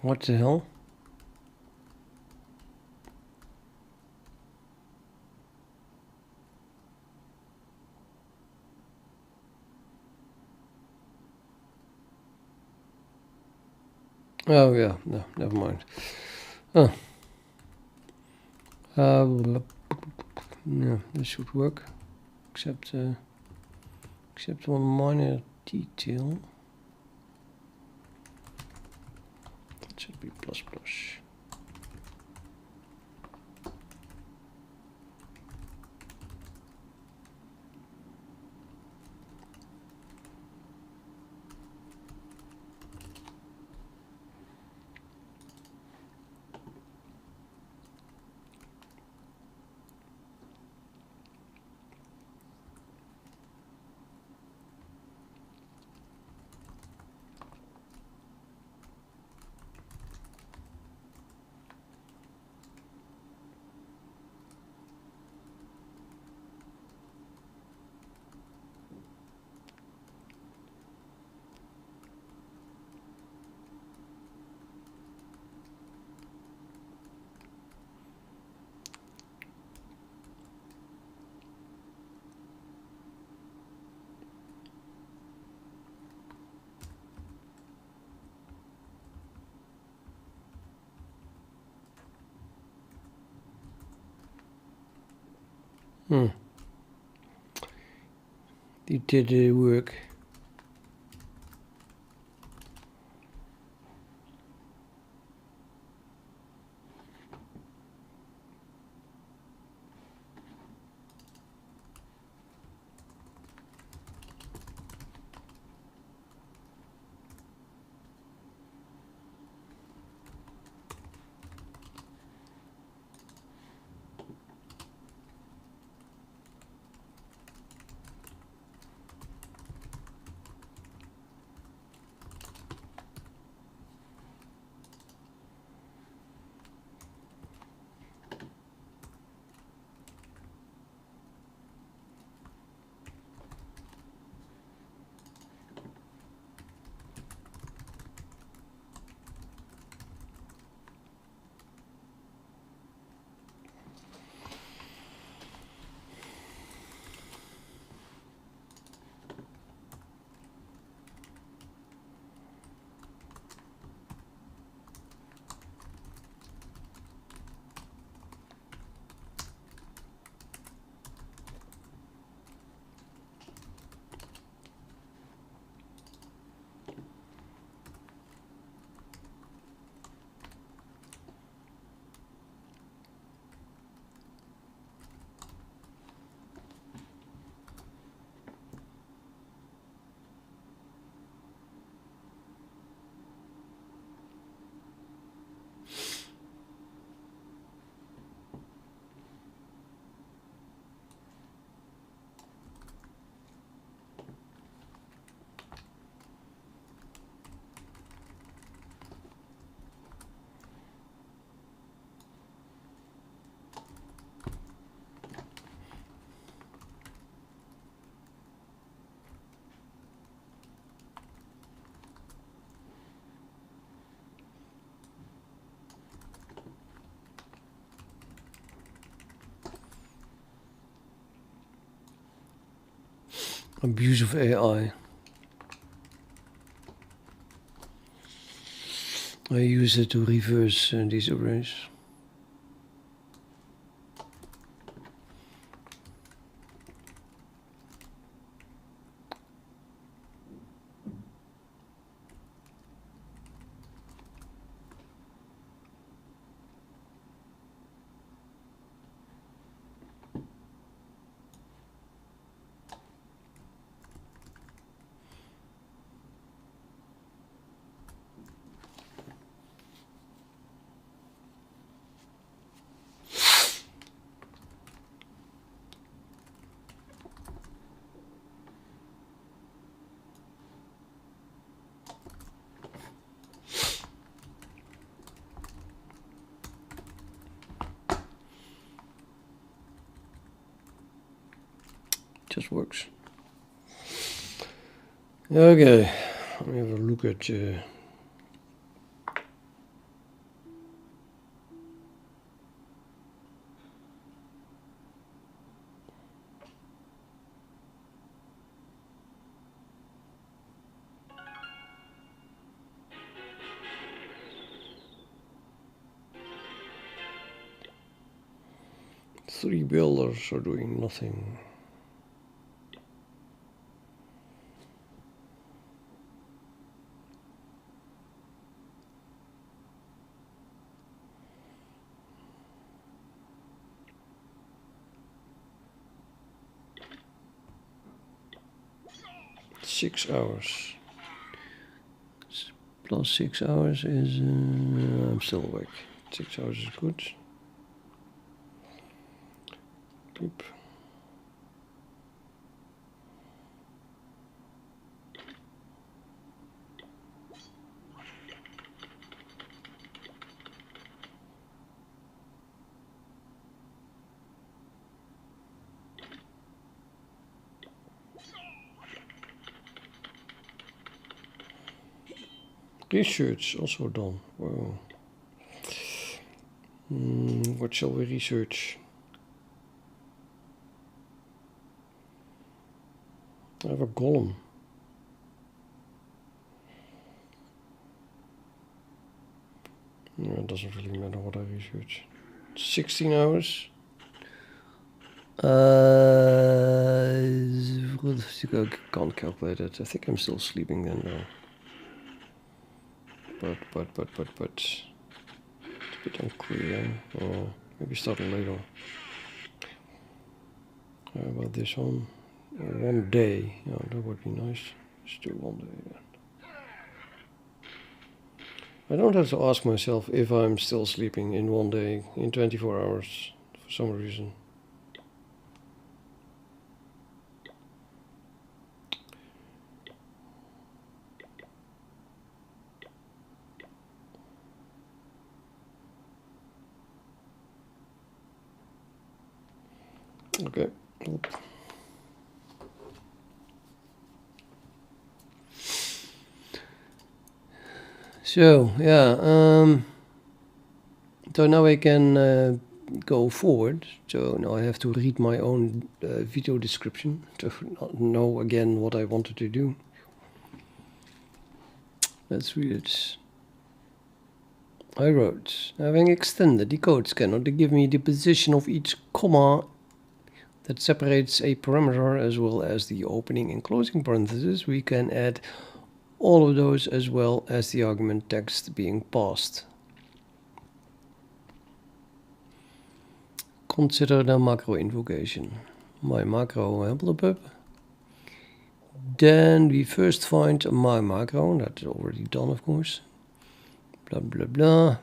What the hell? Oh yeah, no, never mind. Oh. Yeah, this should work. Except one minor detail. It should be plus plus. It did work. Abuse of AI. I use it to reverse these arrays. Just works. Okay, let me have a look at 3 builders are doing nothing. Six hours. Plus 6 hours is... I'm still awake. 6 hours is good. Beep. Research also done. Wow. What shall we research? I have a golem. No, it doesn't really matter what I research. 16 hours. I can't calculate it. I think I'm still sleeping then though. But it's a bit unclear. Maybe starting later. How about this one? 1 day. Yeah, that would be nice. Let's do 1 day then. I don't have to ask myself if I'm still sleeping in 1 day, in 24 hours, for some reason. Okay. So yeah, so now I can go forward. So now I have to read my own video description to know again what I wanted to do. Let's read it. I wrote, having extended the code scanner to give me the position of each comma that separates a parameter as well as the opening and closing parentheses, we can add all of those as well as the argument text being passed. Consider the macro invocation. My macro help. Then we first find my macro, that's already done of course. Blah blah blah.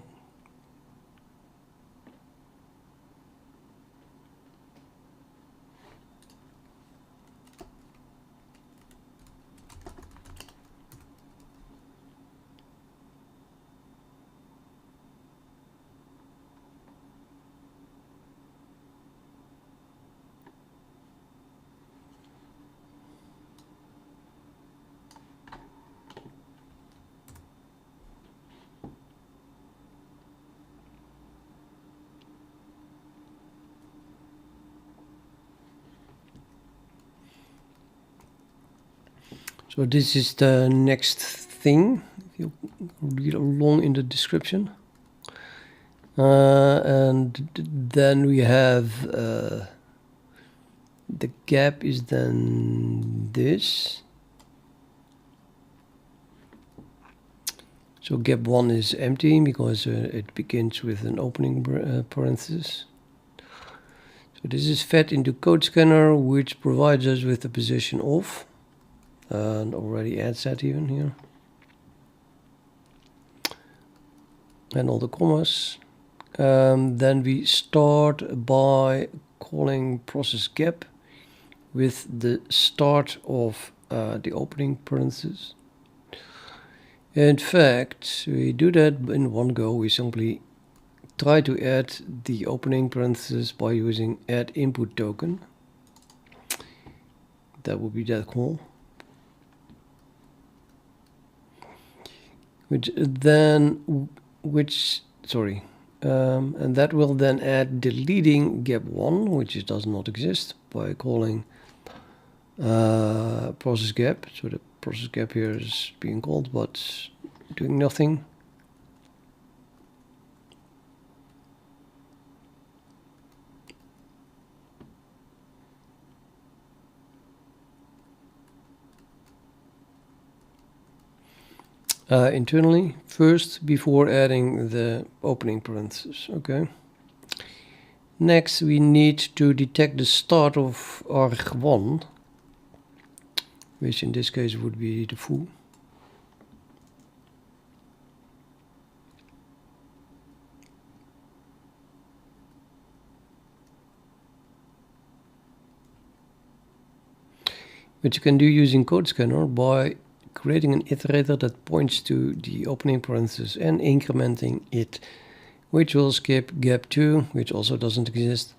So this is the next thing, if you read along in the description. And then we have the gap is then this. So gap 1 is empty because it begins with an opening parenthesis. So this is fed into CodeScanner, which provides us with the position of, and already adds that even here, and all the commas. Then we start by calling process gap with the start of the opening parenthesis. In fact, we do that in one go. We simply try to add the opening parenthesis by using add input token. That would be that call. And that will then add deleting gap 1, which does not exist, by calling process gap. So the process gap here is being called but doing nothing. internally first before adding the opening parenthesis. Okay. Next, we need to detect the start of arg1, which in this case would be the foo. Which you can do using CodeScanner by creating an iterator that points to the opening parenthesis and incrementing it, which will skip gap 2, which also doesn't exist,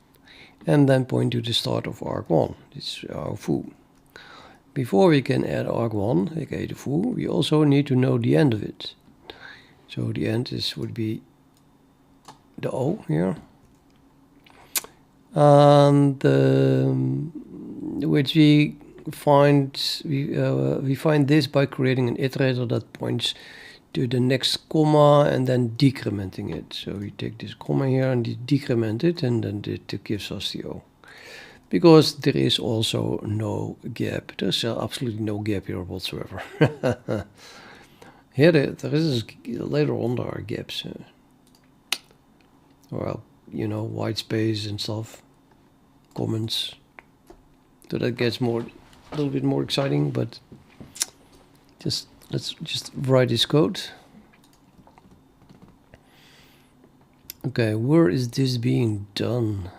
and then point to the start of arg1. This is our foo. Before we can add arg1, aka the foo, we also need to know the end of it. So the end would be the O here, and which we find this by creating an iterator that points to the next comma and then decrementing it. So we take this comma here and decrement it, and then it gives us the O. Because there is also no gap. There's absolutely no gap here whatsoever. Here there is later on there are gaps. Well, you know, white space and stuff, comments. So that gets a little bit more exciting, but let's just write this code. Okay, where is this being done?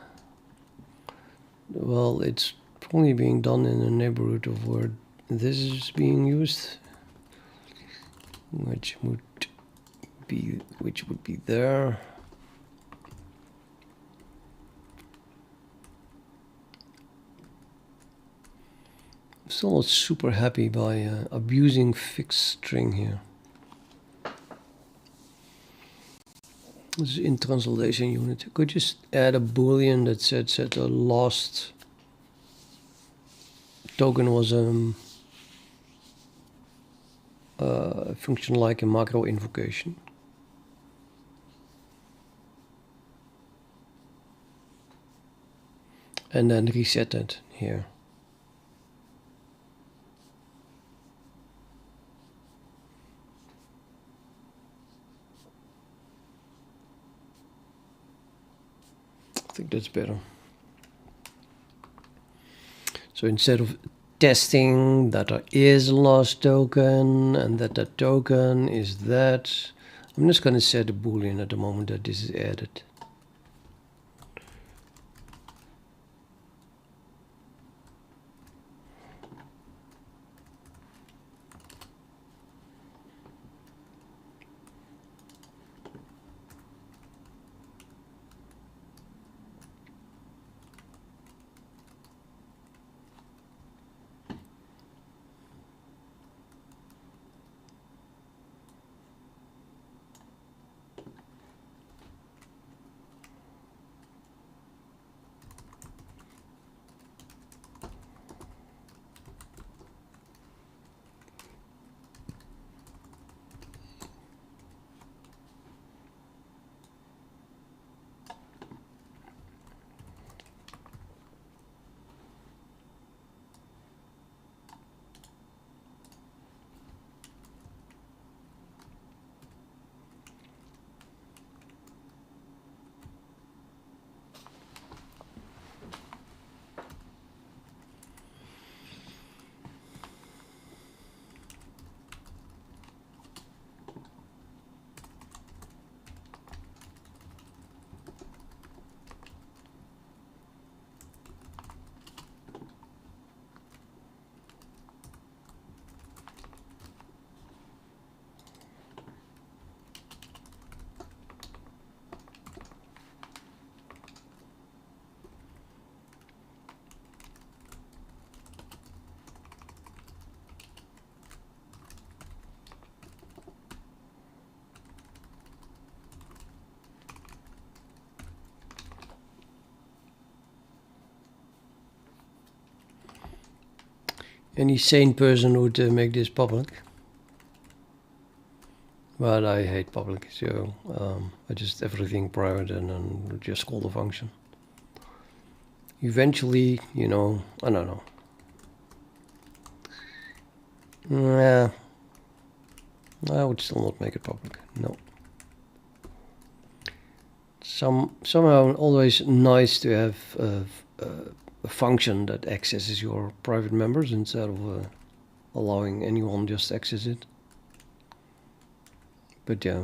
Well, it's probably being done in the neighborhood of where this is being used, which would be there. I'm still not super happy by abusing fixed string here. This is in translation unit. I could just add a boolean that said the last token was a function like a macro invocation. And then reset it here. I think that's better. So instead of testing that there is a last token and that token is that, I'm just going to set a boolean at the moment that this is added. Any sane person would make this public. But I hate public, so I just everything private and then just call the function. Eventually, you know, I don't know. Yeah, I would still not make it public. No. Somehow always nice to have a function that accesses your private members instead of allowing anyone just access it. But yeah.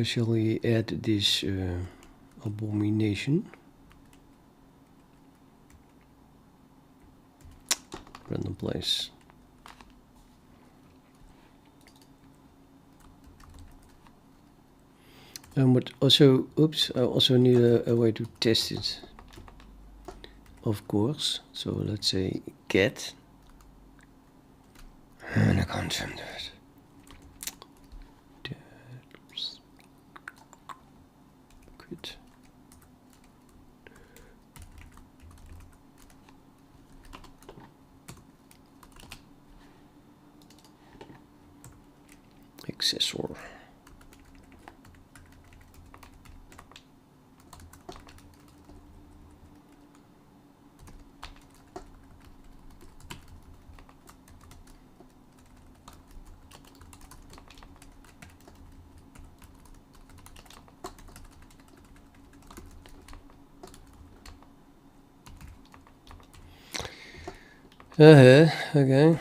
Shall we add this abomination? Random place. But also, oops, I also need a way to test it. Of course. So let's say get. And I can't send it. Quit. Accessor. Okay.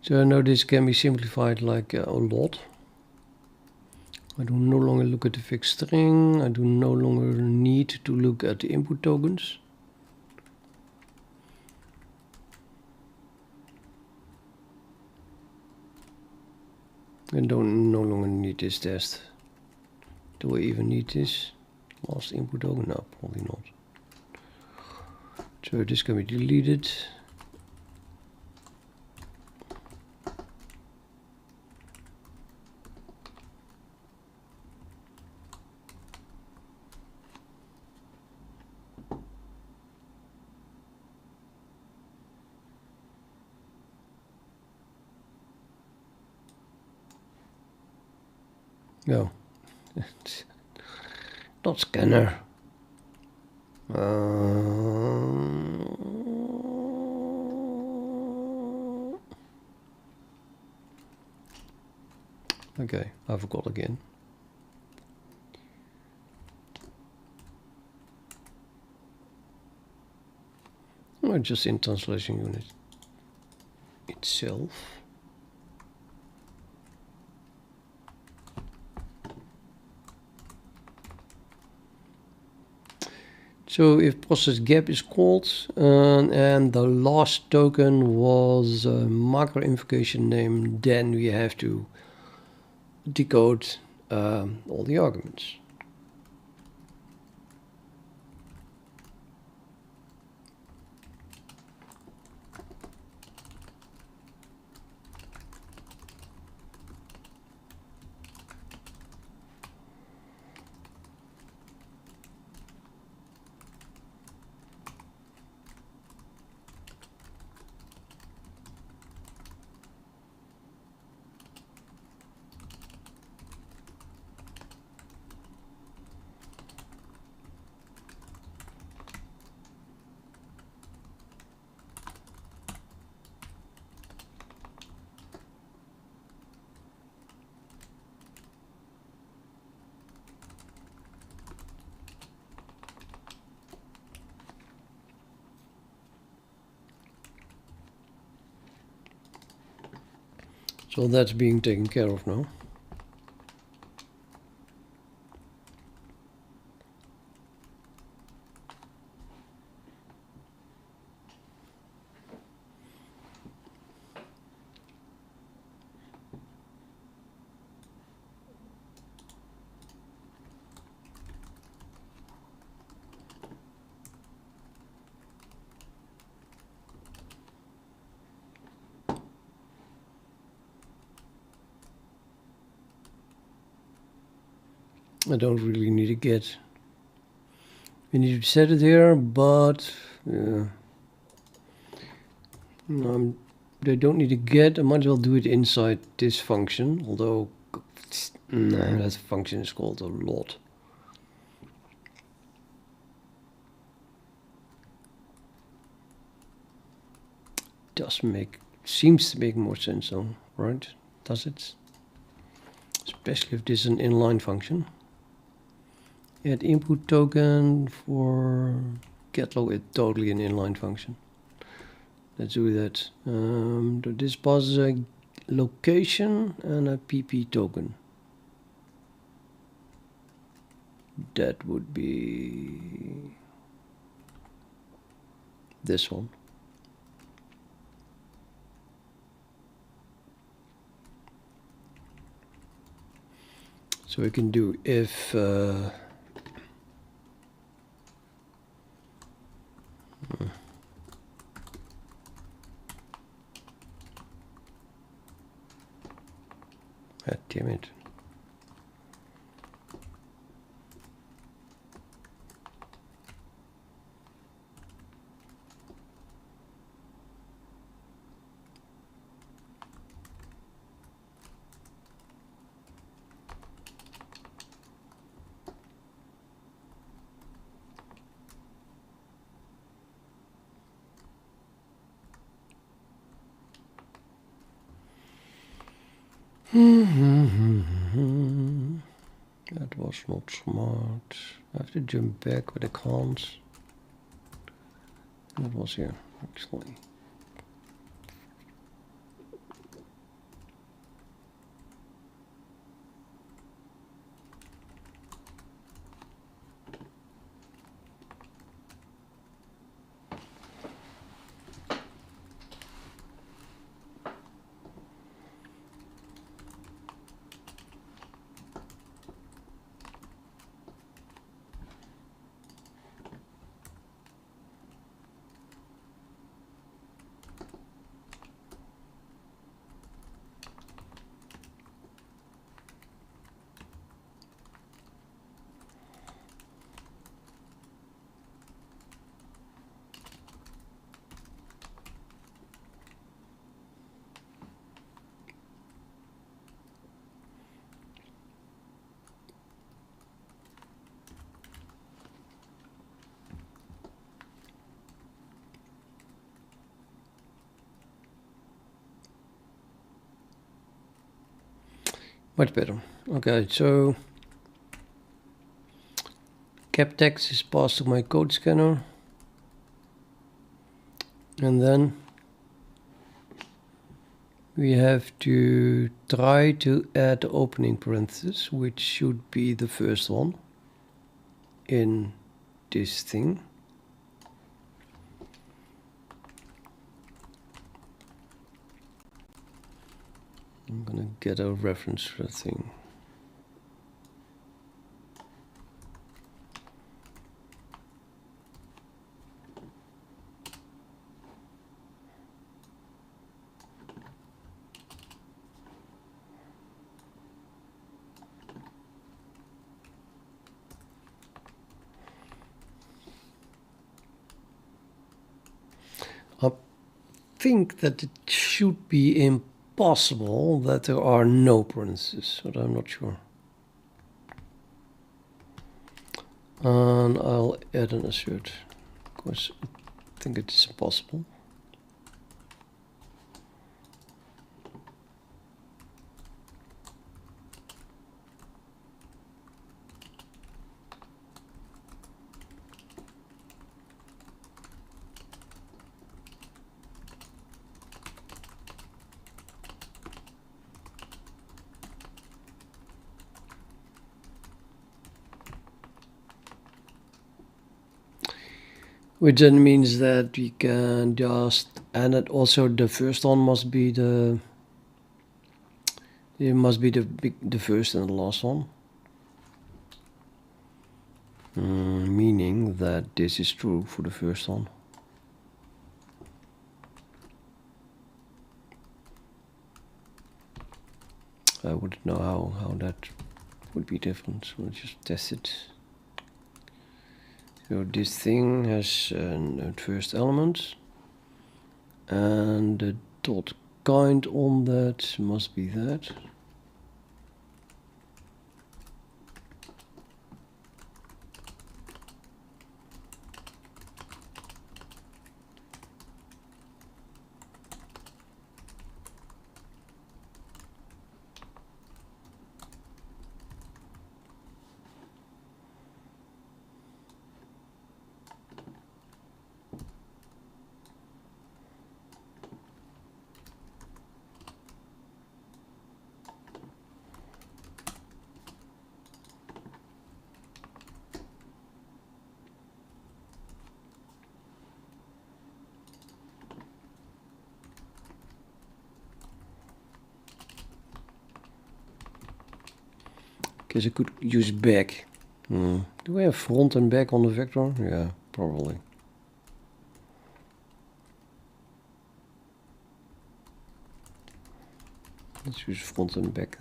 So now this can be simplified like a lot. I do no longer look at the fixed string. I do no longer need to look at the input tokens. I don't no longer need this test. Do I even need this last input token? No, probably not. So this can be deleted. No, not scanner. Okay, I forgot again. Oh, just in translation unit itself. So if process gap is called and the last token was a macro invocation name, then we have to decode all the arguments. So that's being taken care of now. I don't really need a get. We need to set it here, but they don't need a get. I might as well do it inside this function, although that function is called a lot. Seems to make more sense though, right? Does it? Especially if this is an inline function. Add input token for getlog is totally an inline function. Let's do that. This passes a location and a pp token. That would be this one. So we can do if God damn it. That was not smart. I have to jump back, but I can't. That was here, actually. Much better. Okay, so cap text is passed to my CodeScanner, and then we have to try to add the opening parenthesis, which should be the first one in this thing. I'm gonna get a reference for that thing. I think that it should be impossible that there are no parentheses, but I'm not sure. And I'll add an assert, because I think it is impossible. Which then means that we can just, and it also the first one must be the, it must be the first and the last one. Meaning that this is true for the first one. I wouldn't know how that would be different. We'll just test it. So this thing has a first element, and the dot kind on that must be that. Guess I could use back. Do I have front and back on the vector? Yeah, probably. Let's use front and back.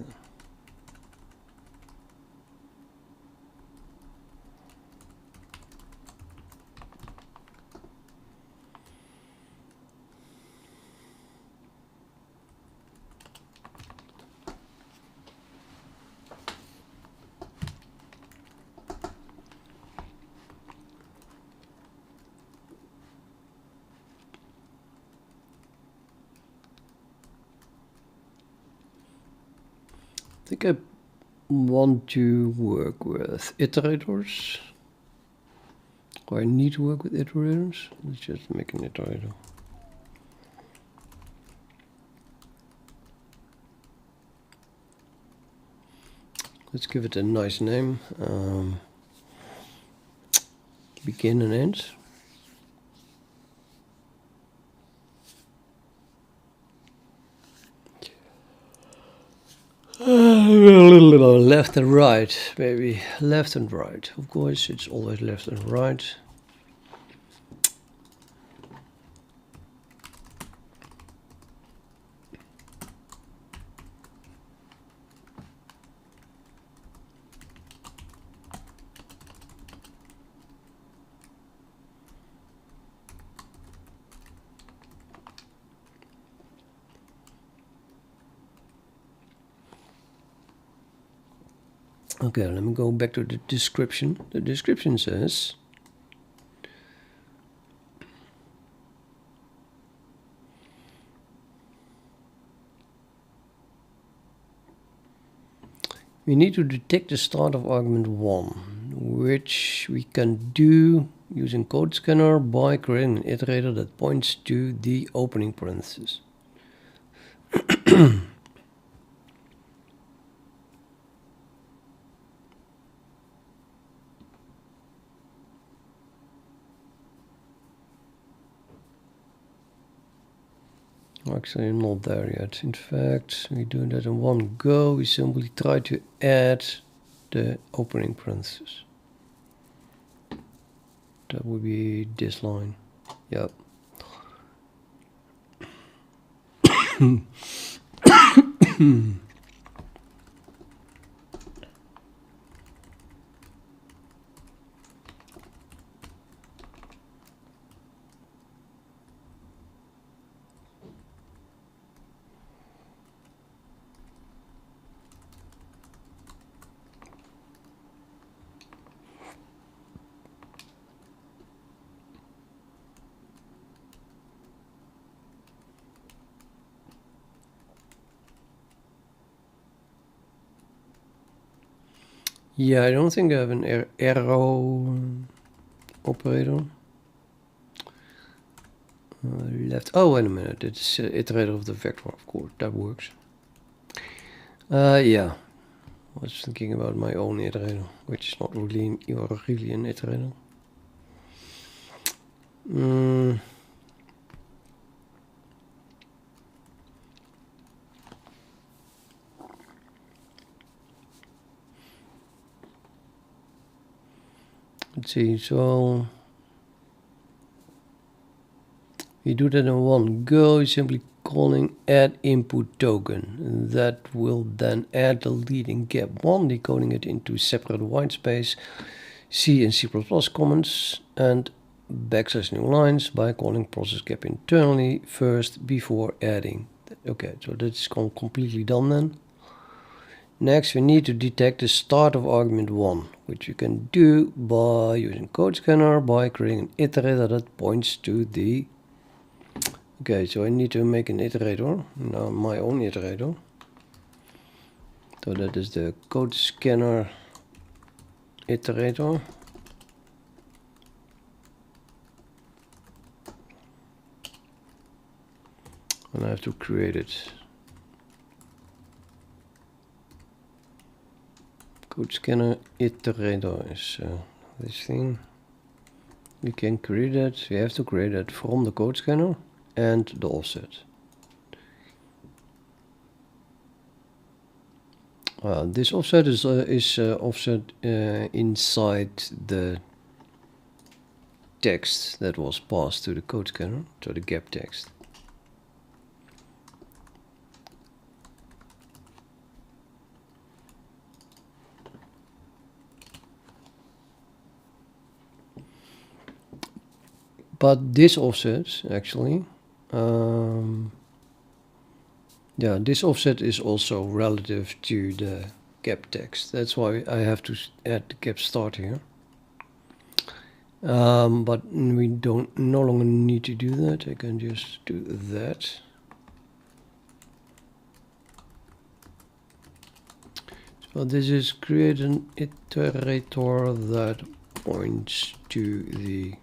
I think I want to work with iterators. Or I need to work with iterators. Let's just make an iterator. Let's give it a nice name. Begin and end. Left and right, maybe. Left and right. Of course, it's always left and right. Okay, let me go back to the description. The description says we need to detect the start of argument 1, which we can do using CodeScanner by creating an iterator that points to the opening parenthesis. Actually, I'm not there yet. In fact, we do that in one go. We simply try to add the opening parenthesis. That would be this line. Yep. Yeah, I don't think I have an arrow operator. Left. Oh, wait a minute. It's iterator of the vector, of course. That works. Yeah. I was thinking about my own iterator, which is not really an iterator. Let's see, so You do that in one go, simply calling add input token. That will then add the leading gap 1, decoding it into separate whitespace, C and C++ comments, and backslash new lines by calling process gap internally first before adding. Okay, so that's completely done then. Next, we need to detect the start of argument 1, which you can do by using CodeScanner by creating an iterator that points to the... Okay, so I need to make an iterator, now my own iterator. So that is the CodeScanner iterator. And I have to create it. CodeScanner iterator is this thing. We can create it. We have to create it from the CodeScanner and the offset. This offset is offset inside the text that was passed to the CodeScanner, so the gap text. But this offset actually, yeah, this offset is also relative to the gap text. That's why I have to add the gap start here. But we no longer need to do that. I can just do that. So this is create an iterator that points to the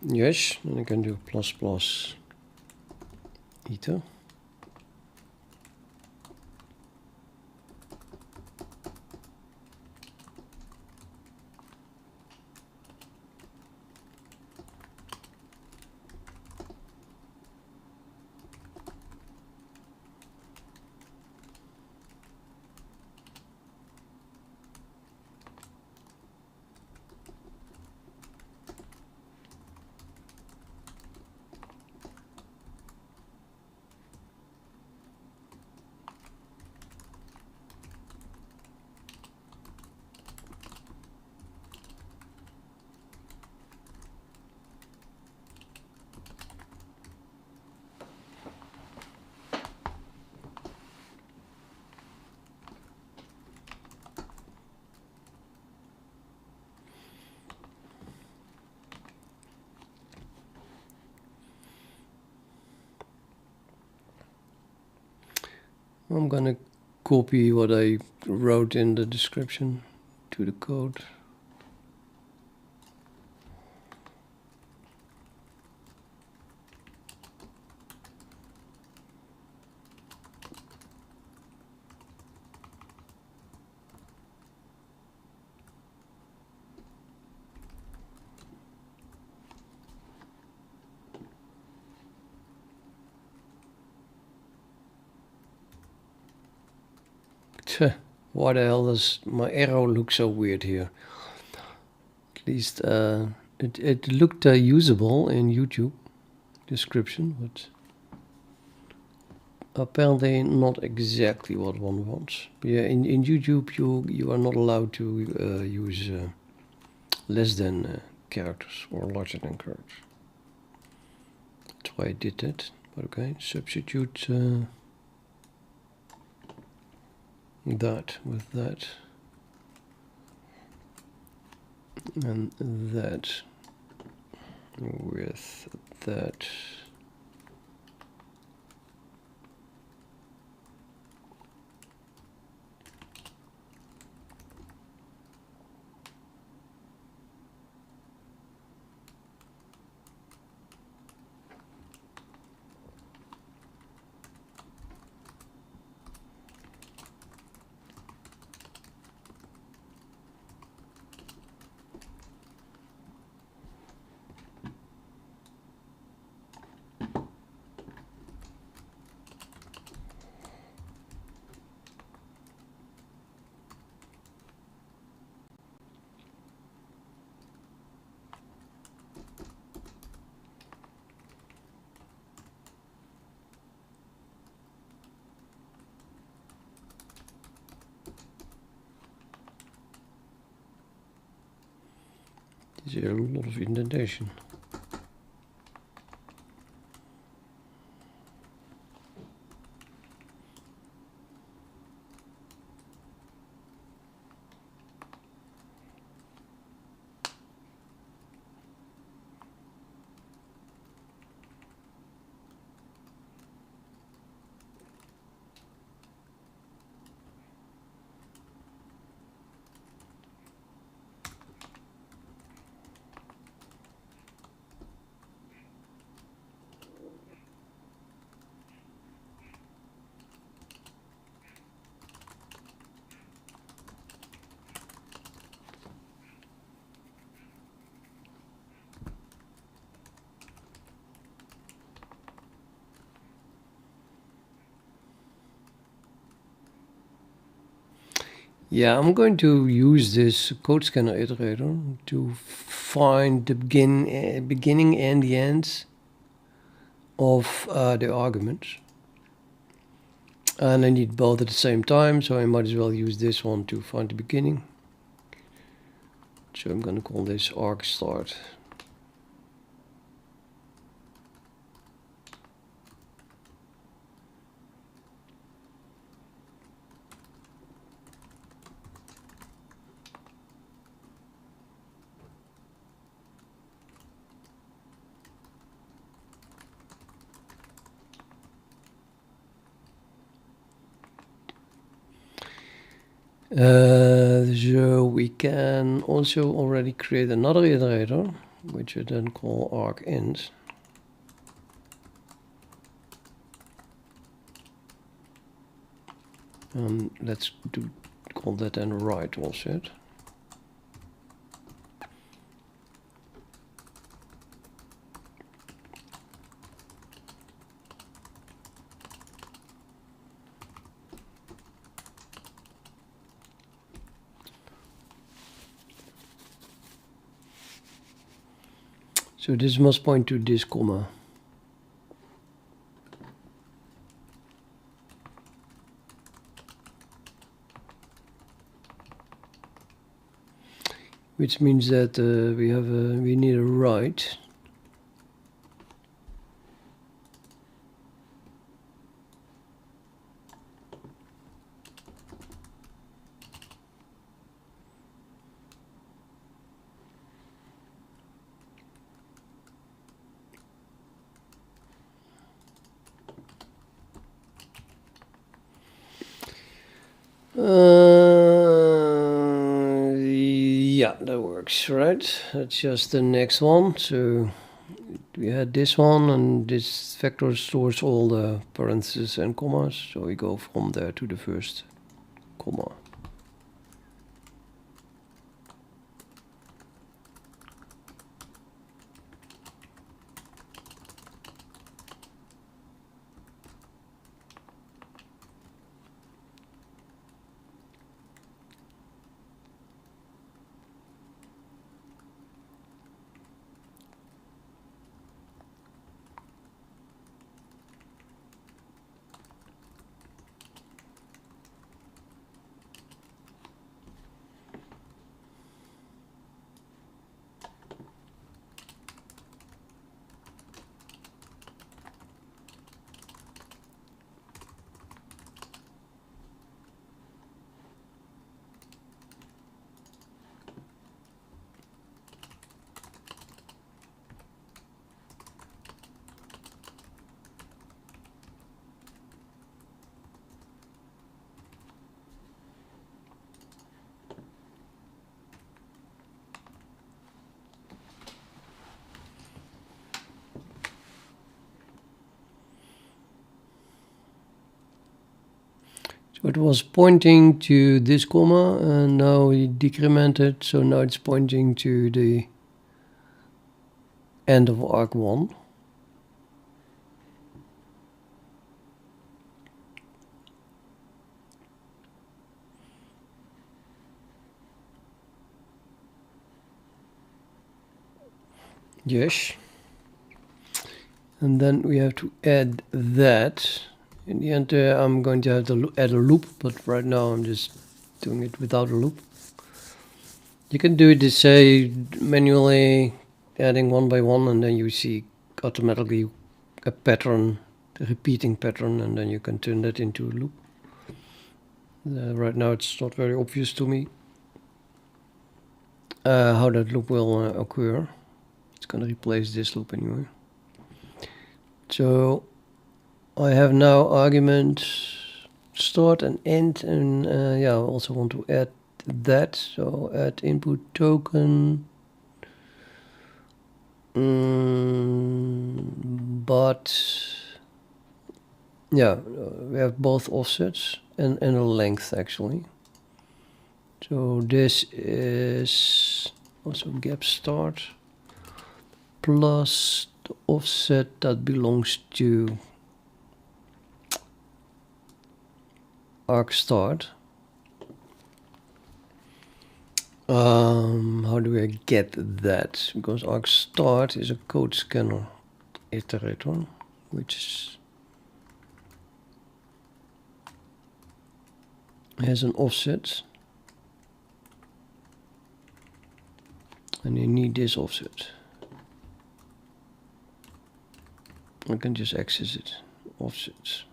yes, and I can do plus plus iter. I'm gonna copy what I wrote in the description to the code. Why the hell does my arrow look so weird here? At least it looked usable in YouTube description, but apparently not exactly what one wants. But yeah, in YouTube you are not allowed to use less than characters or larger than characters. That's why I did that. But okay, substitute that with that and that with that. There's a lot of indentation. Yeah, I'm going to use this CodeScanner iterator to find the beginning and the ends of the arguments. And I need both at the same time, so I might as well use this one to find the beginning. So I'm going to call this arg start. So we can also already create another iterator, which we then call argInt. Let's call that then write also. So this must point to this comma. Which means that we need a write. Yeah, that works, right? That's just the next one. So we had this one, and this vector stores all the parentheses and commas. So we go from there to the first comma. So it was pointing to this comma, and now we decremented, so now it's pointing to the end of arg1. Yes. And then we have to add that. In the end, I'm going to have to add a loop, but right now I'm just doing it without a loop. You can do it, say, manually adding one by one, and then you see automatically a pattern, a repeating pattern, and then you can turn that into a loop. Right now it's not very obvious to me how that loop will occur. It's going to replace this loop anyway. So I have now argument start and end, and yeah, I also want to add that. So add input token. But yeah, we have both offsets and a length actually. So this is also gap start plus the offset that belongs to arc start. How do I get that? Because arc start is a CodeScanner iterator, which has an offset, and you need this offset. I can just access it, offsets.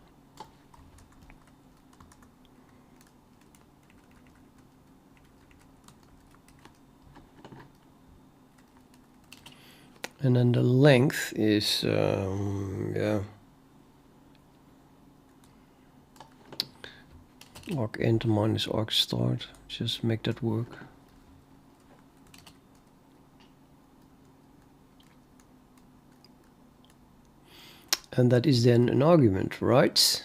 And then the length is, yeah, arc end minus arc start. Just make that work. And that is then an argument, right?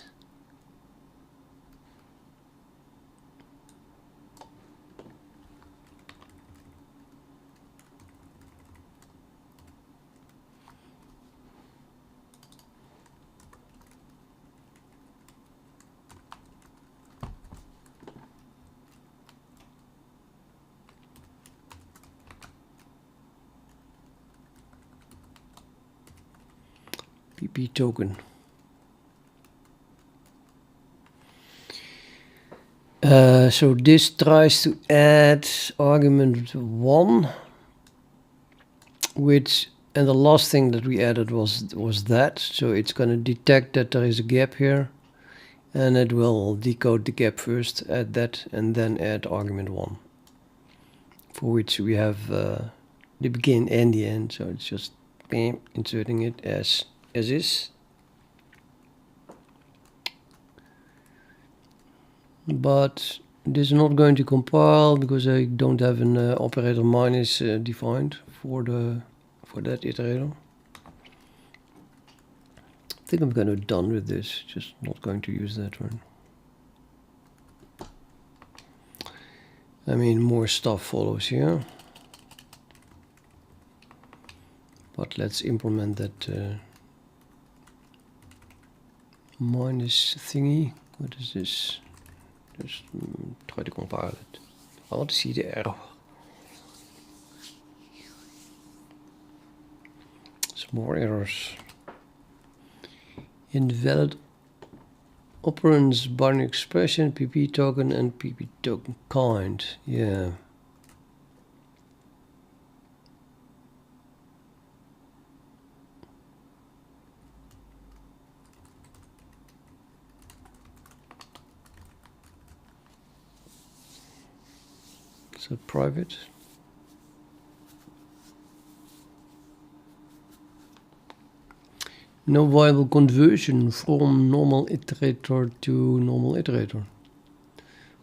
PP token. So this tries to add argument 1, which, and the last thing that we added was that. So it's going to detect that there is a gap here, and it will decode the gap first, add that, and then add argument 1, for which we have the begin and the end. So it's just bam, inserting it as is. But this is not going to compile because I don't have an operator minus defined for that iterator. I think I'm kind of done with this, just not going to use that one. I mean, more stuff follows here, but let's implement that minus thingy. What is this? Just try to compile it. I want to see the error. Some more errors. Invalid operands, binary expression, PP token, and PP token kind. Yeah. So private. No viable conversion from normal iterator to normal iterator.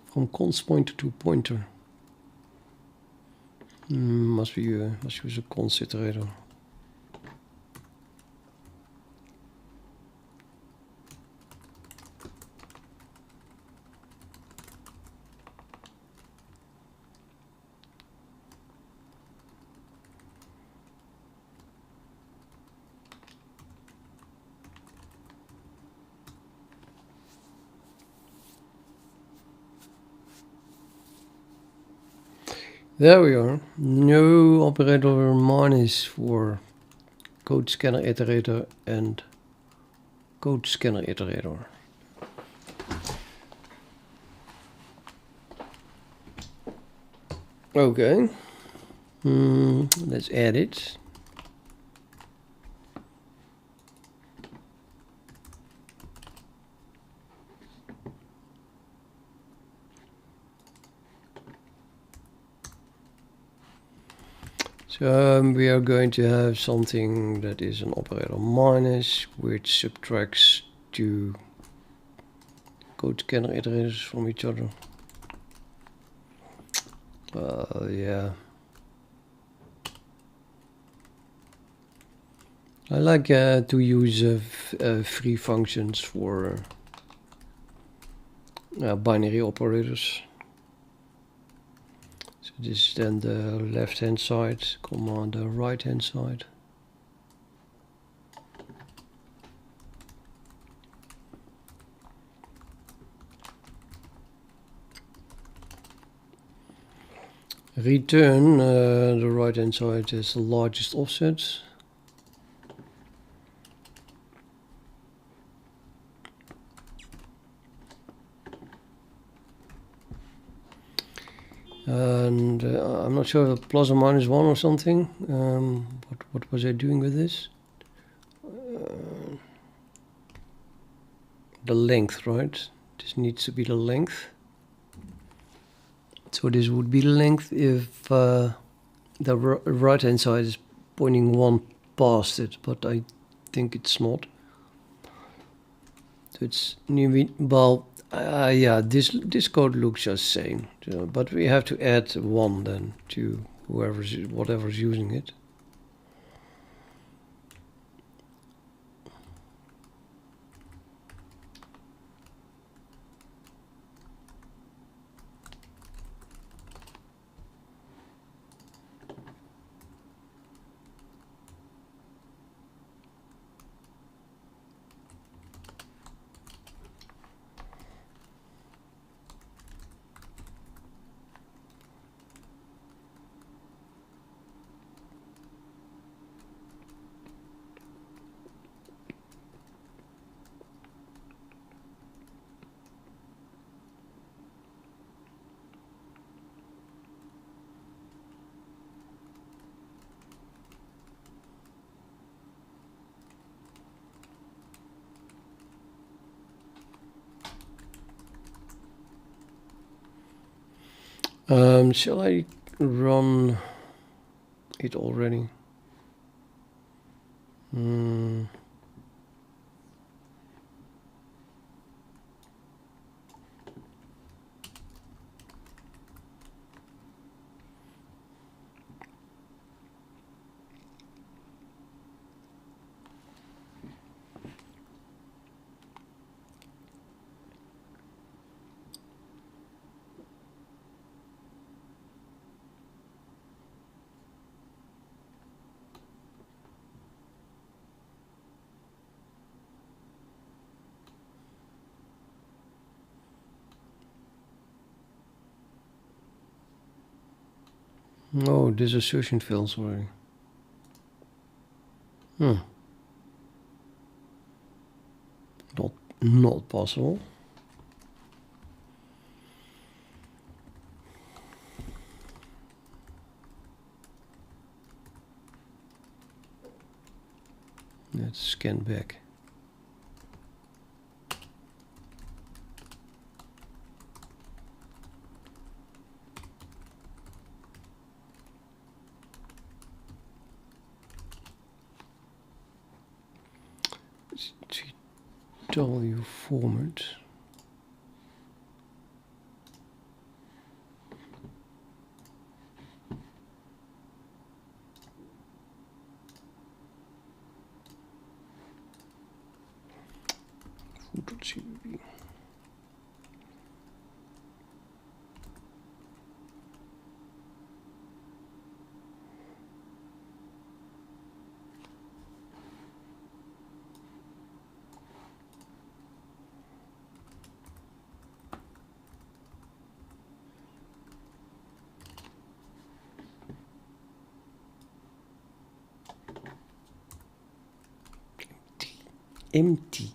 From const pointer to pointer. Must use a const iterator. There we are. No operator minus for CodeScanner iterator and CodeScanner iterator. Okay. Let's add it. So we are going to have something that is an operator minus, which subtracts two CodeScanner iterators from each other. Yeah. I like to use free functions for binary operators. So this is then the left hand side, comma the right hand side. Return the right hand side is the largest offset. And I'm not sure if plus or minus 1 or something. What was I doing with this? The length, right? This needs to be the length. So this would be the length if the right hand side is pointing 1 past it, but I think it's not. So it's new. Well, yeah, this code looks just same, so, but we have to add 1 then to whatever's using it. Shall I run it already? No, this assertion fails already. Not possible. Let's scan back. GW format. CDB. Empty.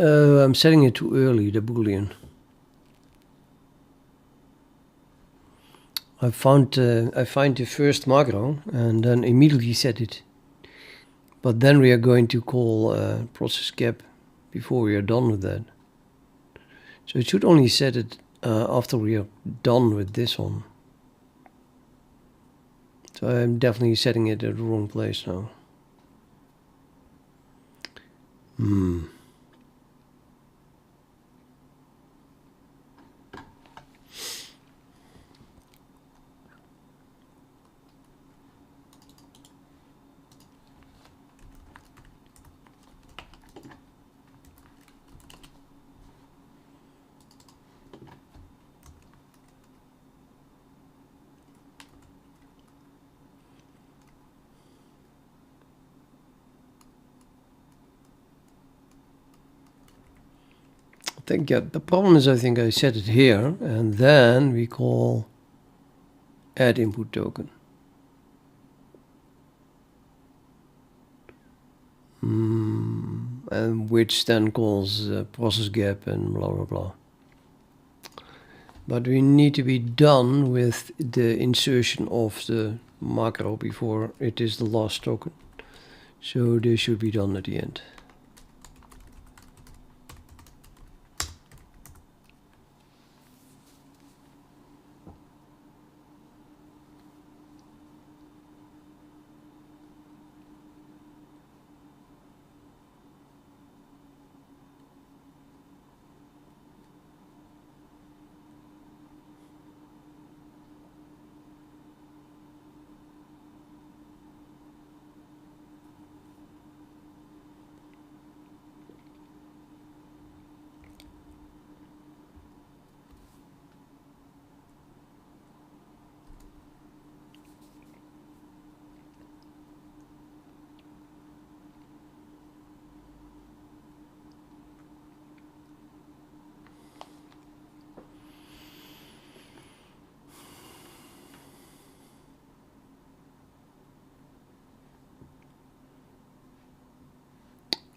I'm setting it too early, the boolean. I find the first macro and then immediately set it. But then we are going to call process gap before we are done with that. So it should only set it after we are done with this one. So I'm definitely setting it at the wrong place now. I think, yeah, the problem is I think I set it here and then we call add input token. And which then calls process gap and blah blah blah. But we need to be done with the insertion of the macro before it is the last token. So this should be done at the end.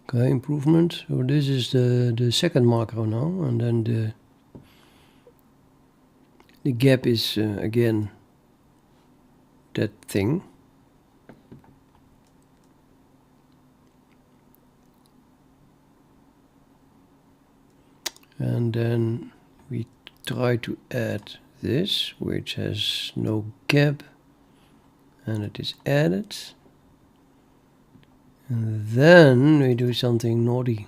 Okay, improvement. So this is the second macro now, and then the gap is again that thing. And then we try to add this, which has no gap, and it is added. And then we do something naughty.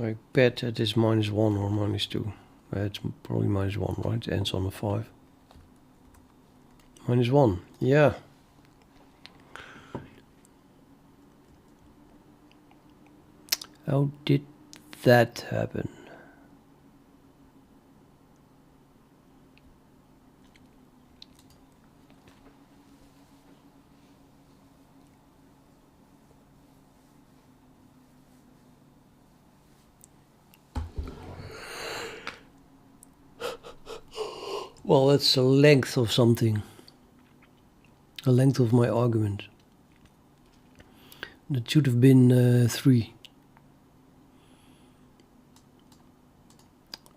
I bet it is -1 or -2. It's probably -1, right? It ends on a 5. -1, yeah. How did that happen? Well, that's the length of something. The length of my argument. That should have been 3.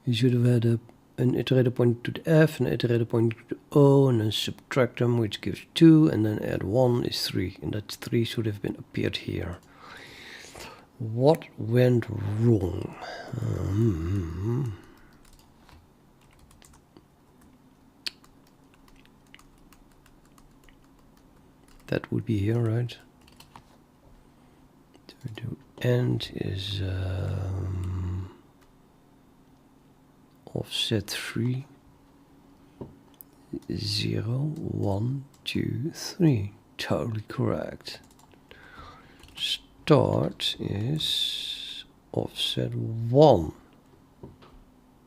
You should have had an iterator pointing to the F, an iterator pointing to the O, and then subtract them, which gives 2, and then add 1 is 3. And that 3 should have been appeared here. What went wrong? That would be here, right? To end is offset 3, 0, 1, 2, 3. Totally correct. Start is offset 1.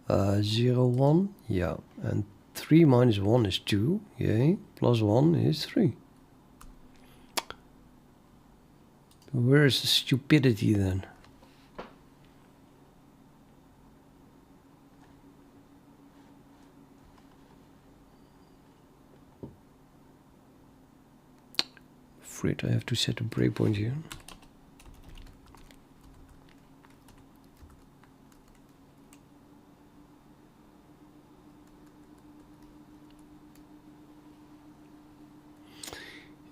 0, 1, yeah. And 3 minus 1 is 2, yay. Plus 1 is 3. Where is the stupidity then? afraid I have to set a breakpoint here.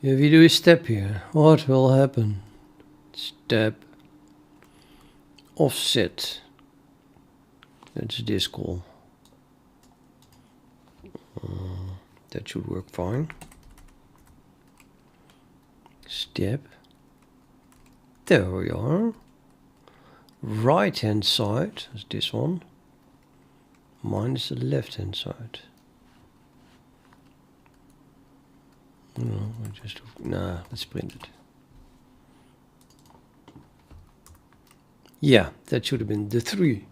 If we do a step here, what will happen? Step offset. That's this call. That should work fine. Step. There we are. Right hand side is this one. Mine is the left hand side. No, let's print it. Yeah, that should have been the 3.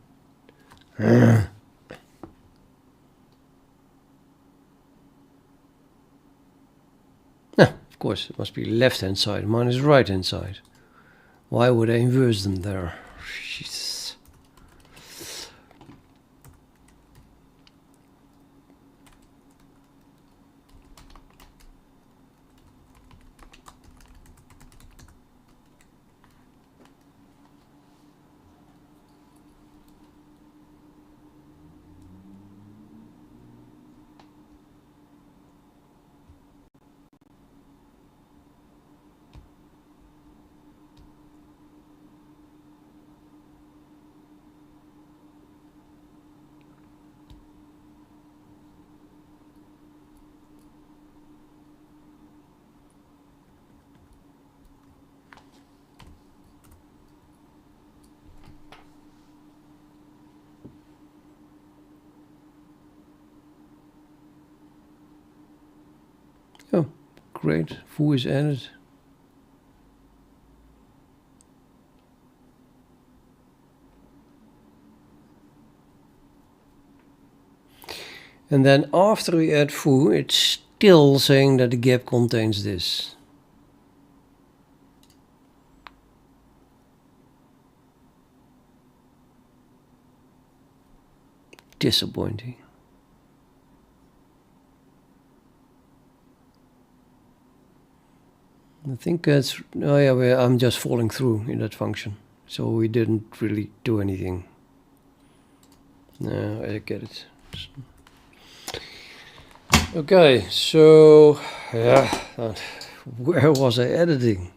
Of course, it must be left hand side. Mine is right hand side. Why would I inverse them there? Jeez. Oh, great. Foo is added. And then after we add foo, it's still saying that the gap contains this. Disappointing. I think that's, oh yeah, I'm just falling through in that function. So we didn't really do anything. No, I get it. Okay, so yeah, where was I editing?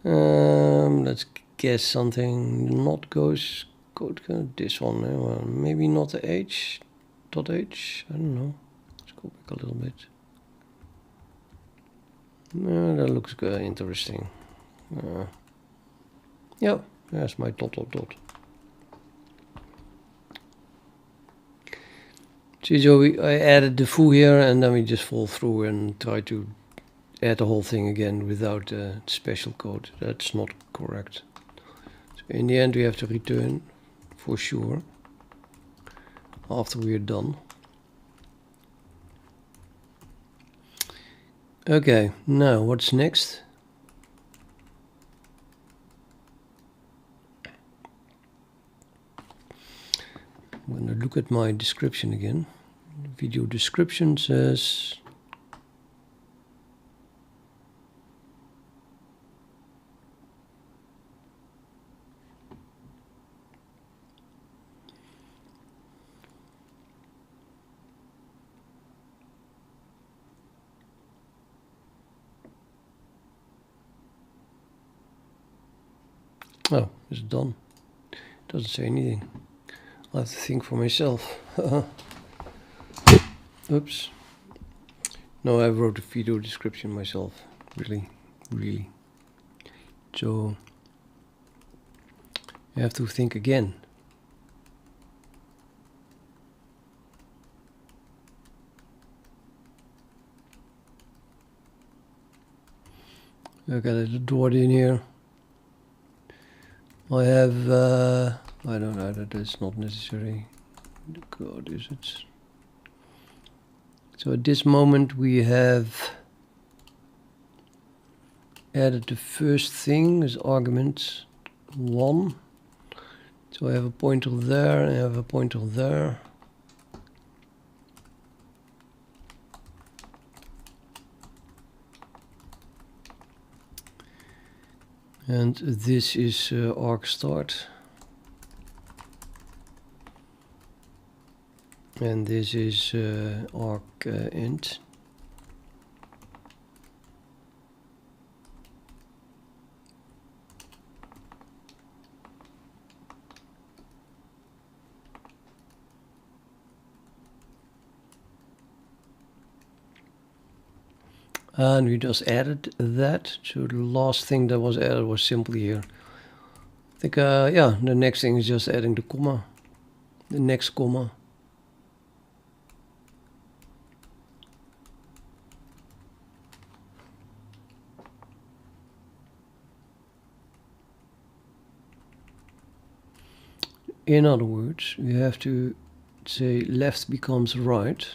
Let's guess something. Not goes code this one. Well, maybe not the h dot h. I don't know. Let's go back a little bit. That looks good, interesting. Yeah, there's my dot dot dot. See, so I added the foo here, and then we just fall through and try to add the whole thing again without special code. That's not correct. So in the end, we have to return for sure after we are done. Okay, now what's next? I'm going to look at my description again. Video description says oh, it's done. Doesn't say anything. I'll have to think for myself. Oops. No, I wrote the video description myself. Really. So I have to think again. Okay, let's draw it in here. I have, I don't know, that is not necessary. The code is it. So at this moment we have added the first thing as argument 1. So I have a pointer there and I have a pointer there. And this is arg start. And this is arg end. And we just added that. So the last thing that was added was simply here. I think, yeah, the next thing is just adding the comma. The next comma. In other words, we have to say left becomes right.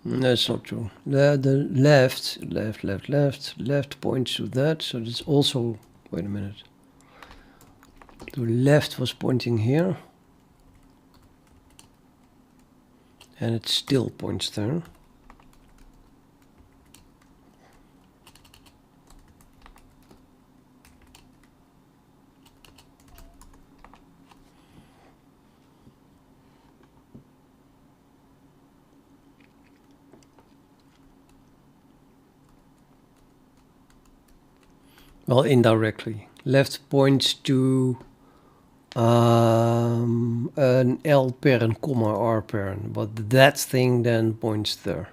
That's not true. The left points to that, so that's also, wait a minute. The left was pointing here. And it still points there. Well, indirectly. Left points to an L parent, comma R parent, but that thing then points there.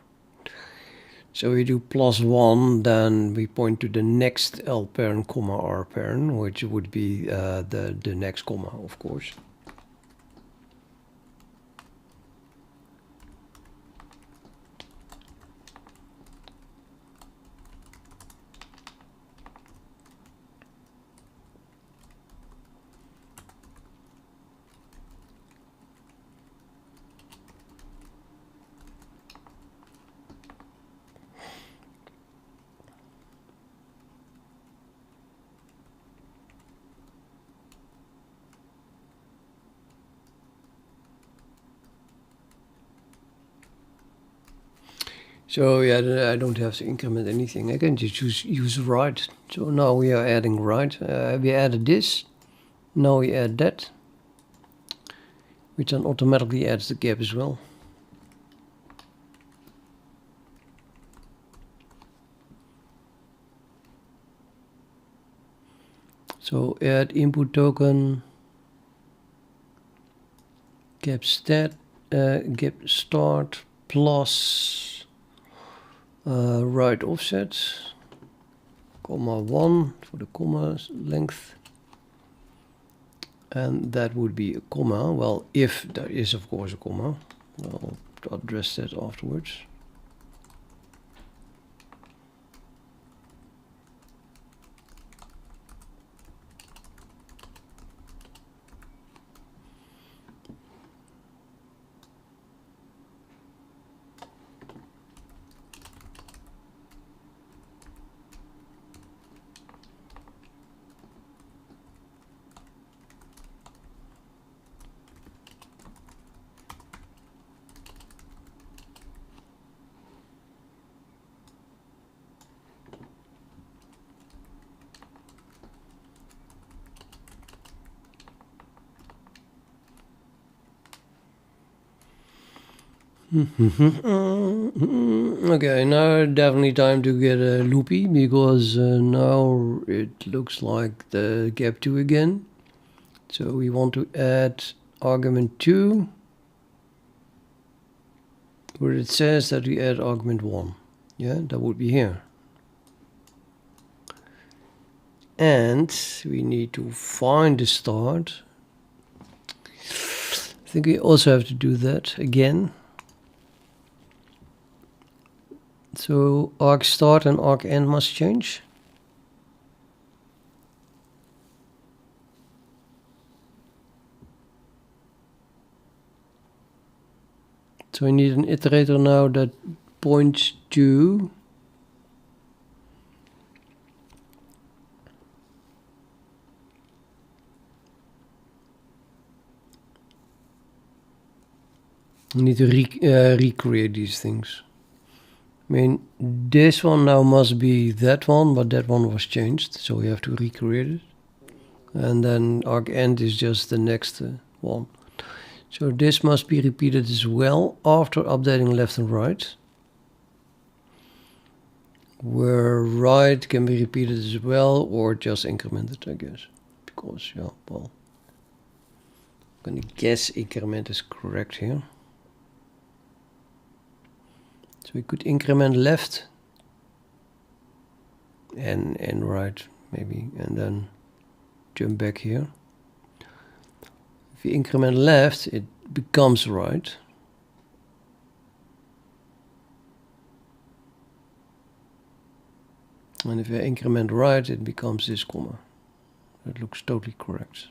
So we do +1, then we point to the next L parent, comma R parent, which would be the next comma, of course. So yeah, I don't have to increment anything. I can just use right. So now we are adding right. We added this. Now we add that, which then automatically adds the gap as well. So add input token, gap start plus right offset, comma 1 for the comma length. And that would be a comma. Well, if there is of course a comma, I'll address that afterwards. Okay, now definitely time to get a loopy, because now it looks like the gap 2 again. So we want to add argument 2, where it says that we add argument 1. Yeah, that would be here. And we need to find the start. think we also have to do that again. So arg start and arg end must change. So we need an iterator now that points to we need to recreate these things. I mean, this one now must be that one, but that one was changed, so we have to recreate it. And then arg end is just the next one. So this must be repeated as well after updating left and right. Where right can be repeated as well, or just incremented, I guess. Because, yeah, well, I'm gonna guess increment is correct here. So we could increment left and right, maybe, and then jump back here. If you increment left, it becomes right. And if you increment right, it becomes this comma. That looks totally correct.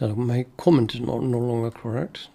Now my comment is no longer correct.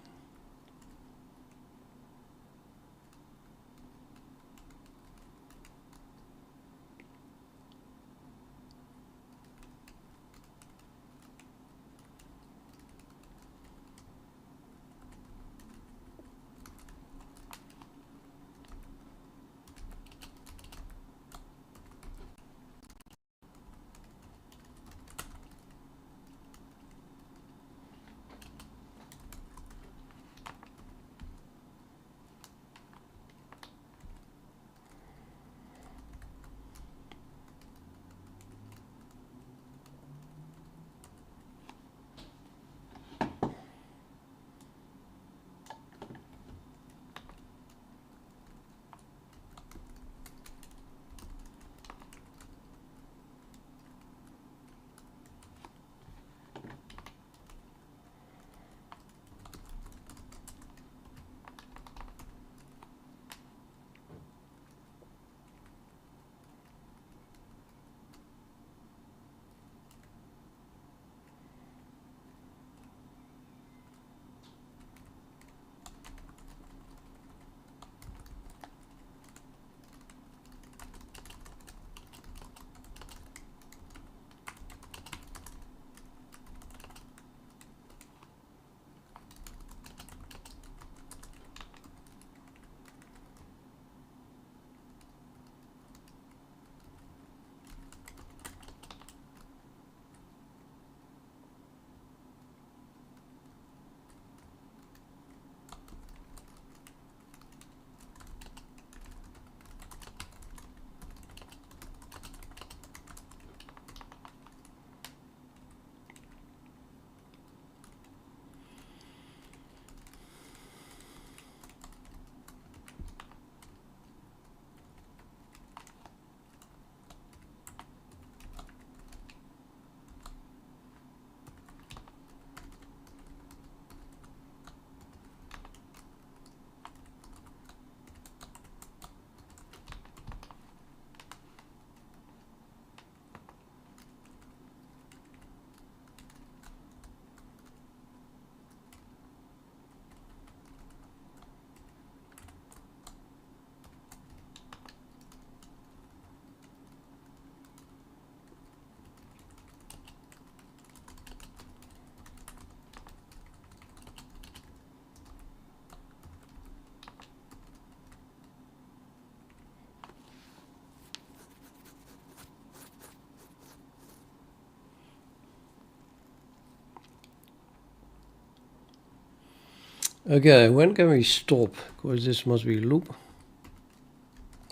Okay, when can we stop? Because this must be a loop.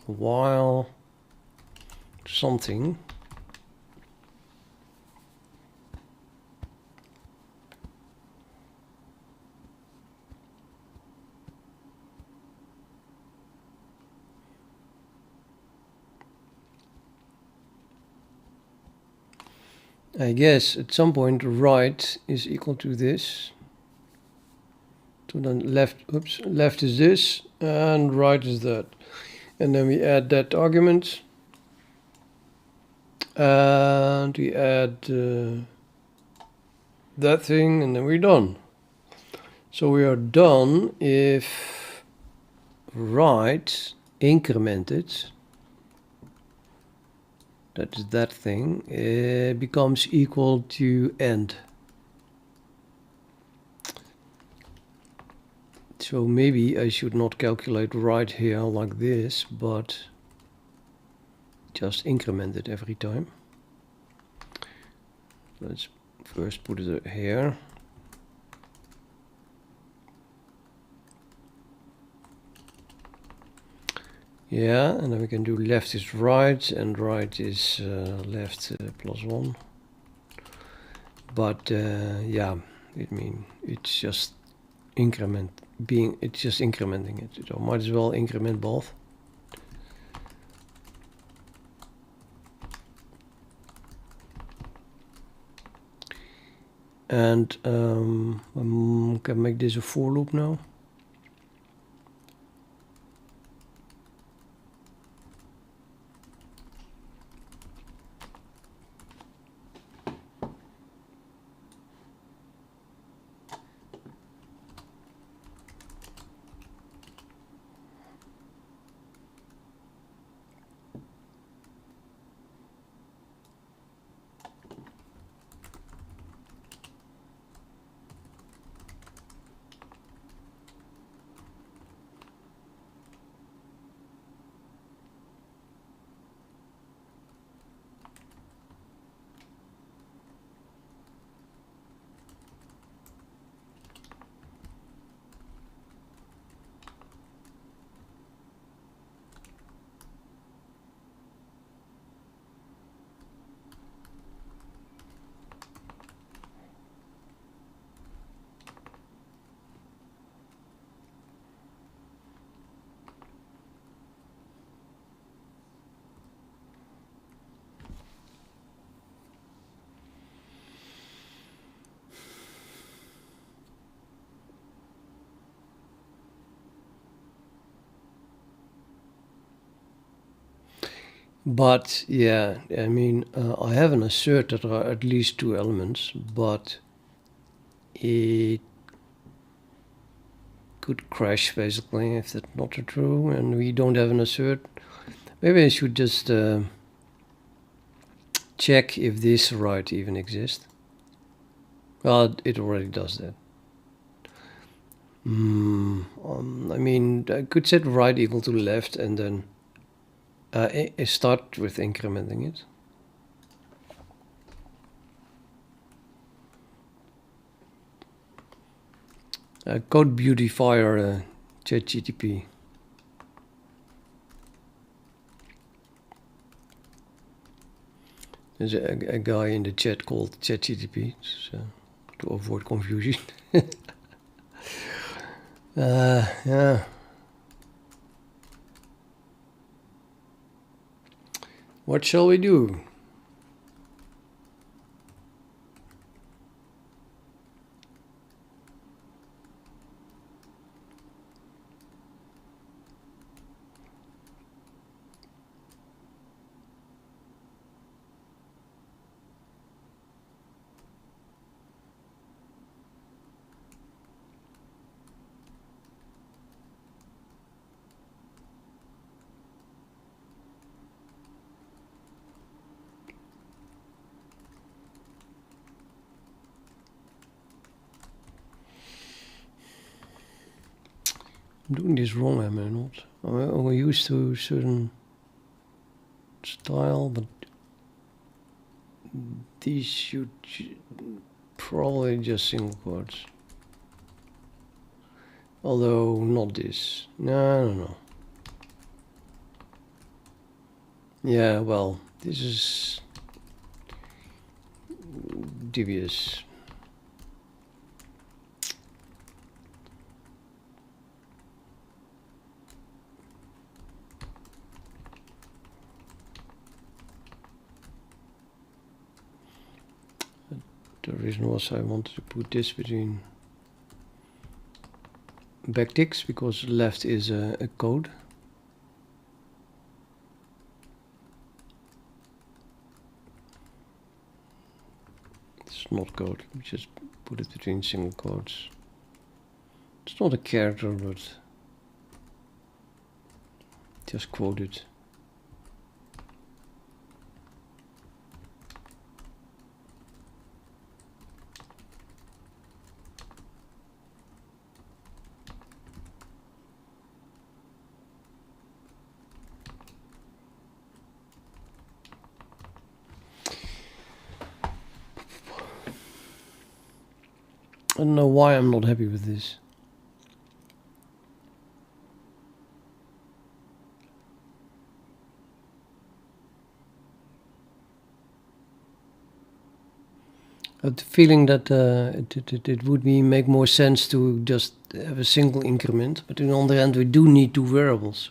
While something. I guess at some point right is equal to this. So then left, oops, left is this and right is that. And then we add that argument. And we add that thing and then we're done. So we are done if right incremented, that is that thing, becomes equal to end. So maybe I should not calculate right here like this, but just increment it every time. Let's first put it here. Yeah, and then we can do left is right and right is left plus 1. But yeah, it's just it's just incrementing it. So might as well increment both. And can make this a for loop now. But yeah, I mean, I have an assert that there are at least 2 elements, but it could crash basically if that's not true, and we don't have an assert. Maybe I should just check if this right even exists. Well, it already does that. I mean, I could set right equal to left and then start with incrementing it. Code beautifier ChatGTP. There's a guy in the chat called ChatGTP, so, to avoid confusion. Yeah. What shall we do? I'm doing this wrong, am I not? I'm used to a certain style, but these should probably just single quotes. Although not this. No. Yeah, well, this is dubious. The reason was I wanted to put this between backticks because left is a code. It's not code, we just put it between single quotes. It's not a character, but just quote it. I don't know why I'm not happy with this. I have the feeling that it would make more sense to just have a single increment, but on the other hand we do need two variables.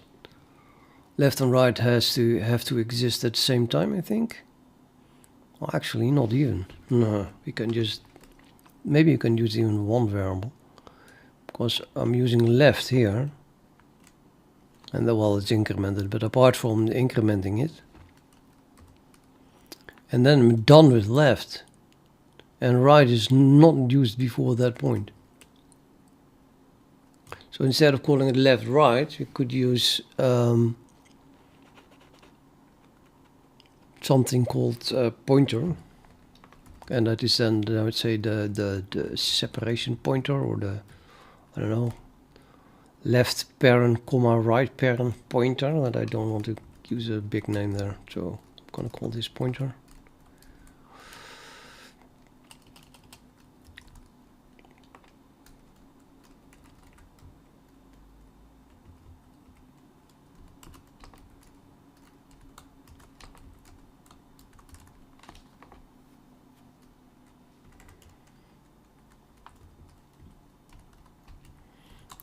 Left and right have to exist at the same time, I think. Well, actually, not even. No, we can just... Maybe you can use even one variable. Because I'm using left here. And then, well, it's incremented, but apart from incrementing it. And then I'm done with left. And right is not used before that point. So instead of calling it left, right, we could use something called pointer. And that is then, I would say, the separation pointer, or the, I don't know, left parent comma right parent pointer. And I don't want to use a big name there, so I'm gonna call this pointer.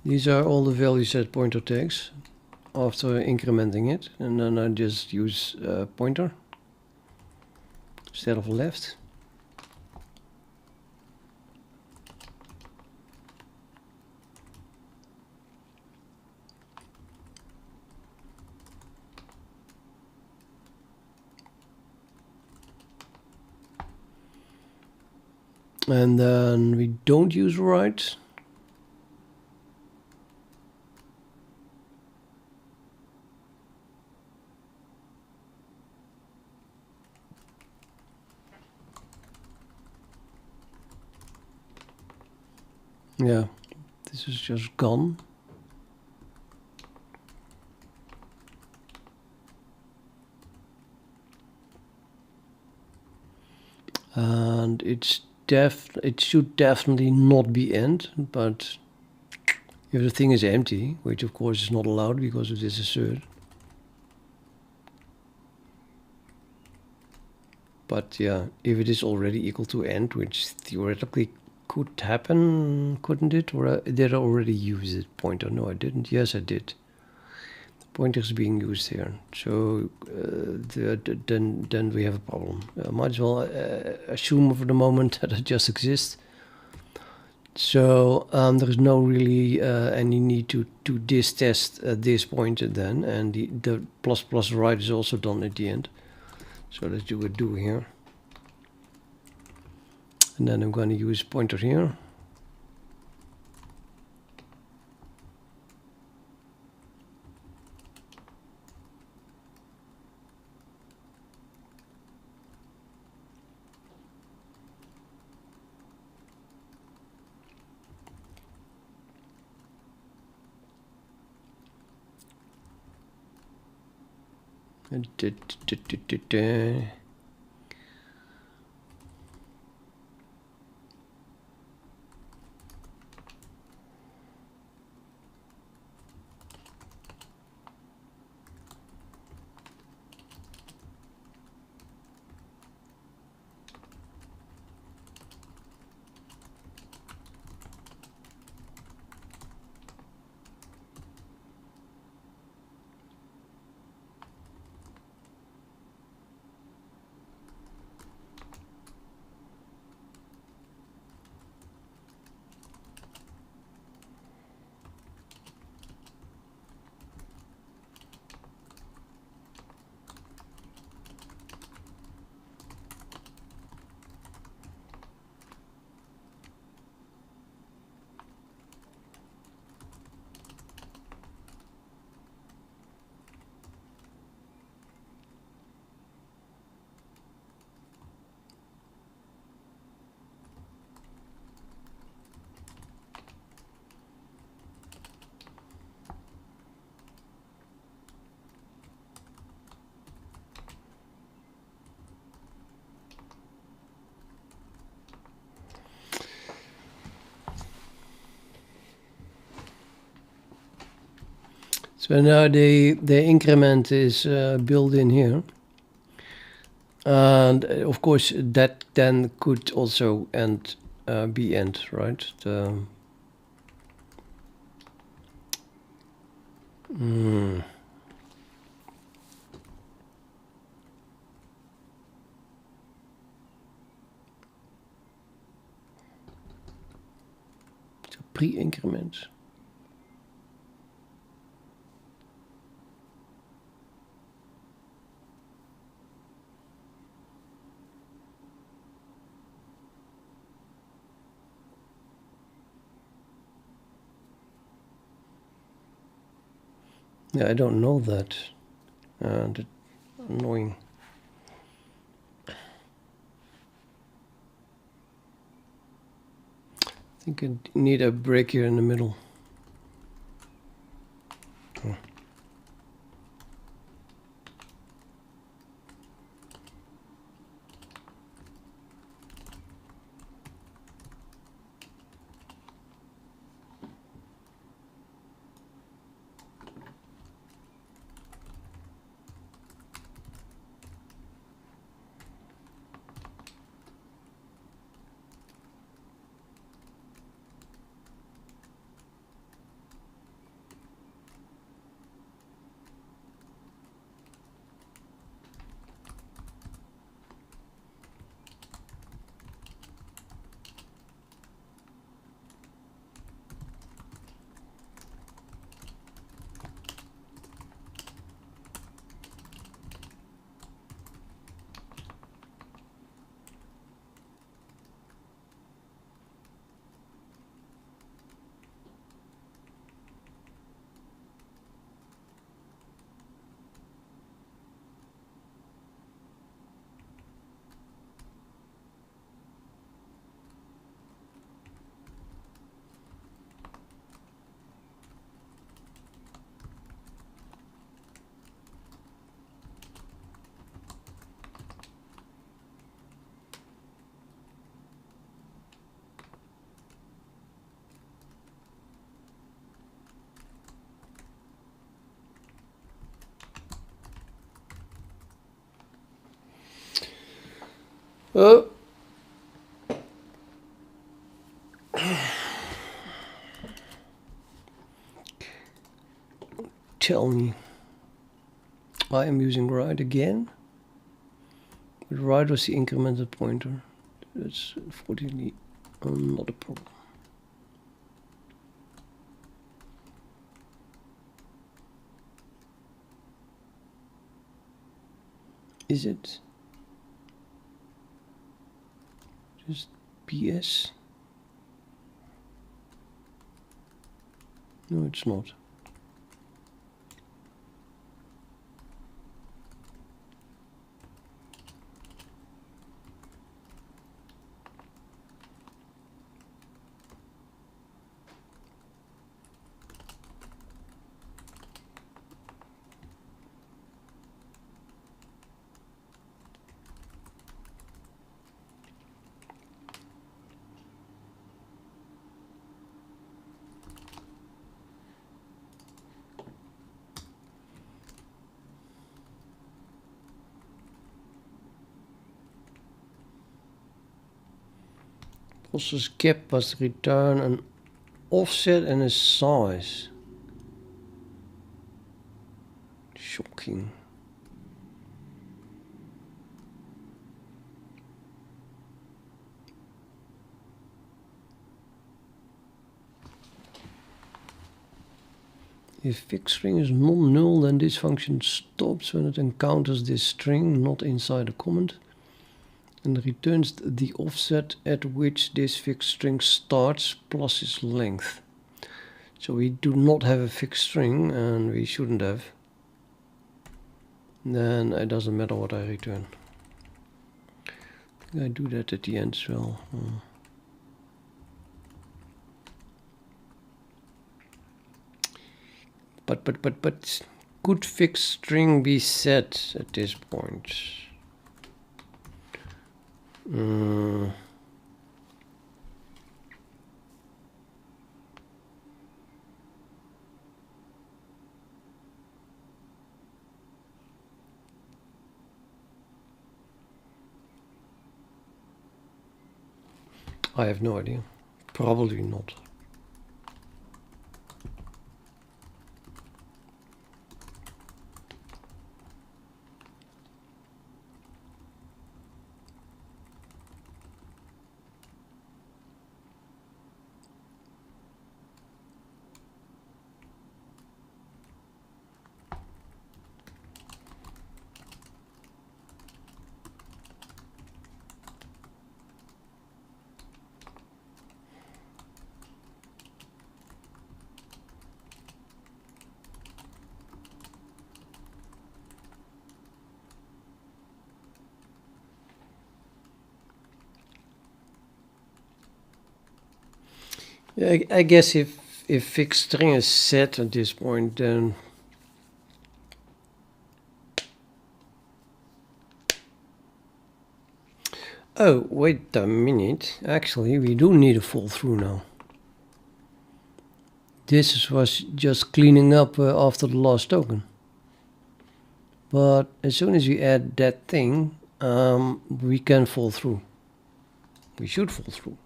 These are all the values that pointer takes after incrementing it, and then I just use pointer instead of left. And then we don't use right. Yeah, this is just gone. And it should definitely not be end, but if the thing is empty, which of course is not allowed because of this assert. But yeah, if it is already equal to end, which theoretically could happen, couldn't it? Or did I already use it? Pointer? No, I didn't. Yes, I did. The pointer is being used here, so then we have a problem. Might as well assume for the moment that it just exists. So there is no really any need to this test at this point then, and the plus plus right is also done at the end. So let's do a do here. And then I'm going to use pointer here. So now the increment is built in here. And of course that then could also be end, right? So pre-increment. Yeah, I don't know that. That's annoying. I think I need a break here in the middle. Oh. Oh. Tell me. I am using right again. But right was the incremented pointer. That's fortunately not a problem. Is it just PS? No, it's not. Process gap must return an offset and a size. Shocking. If fixed string is non-null, then this function stops when it encounters this string not inside a comment and returns the offset at which this fixed string starts plus its length. So we do not have a fixed string, and we shouldn't have. Then it doesn't matter what I return. I think I do that at the end as well. But could fixed string be set at this point? I have no idea. Probably not. Yeah, I guess if fixed string is set at this point, then oh, wait a minute. Actually, we do need a fall through now. This was just cleaning up after the last token. But as soon as we add that thing, we can fall through. We should fall through.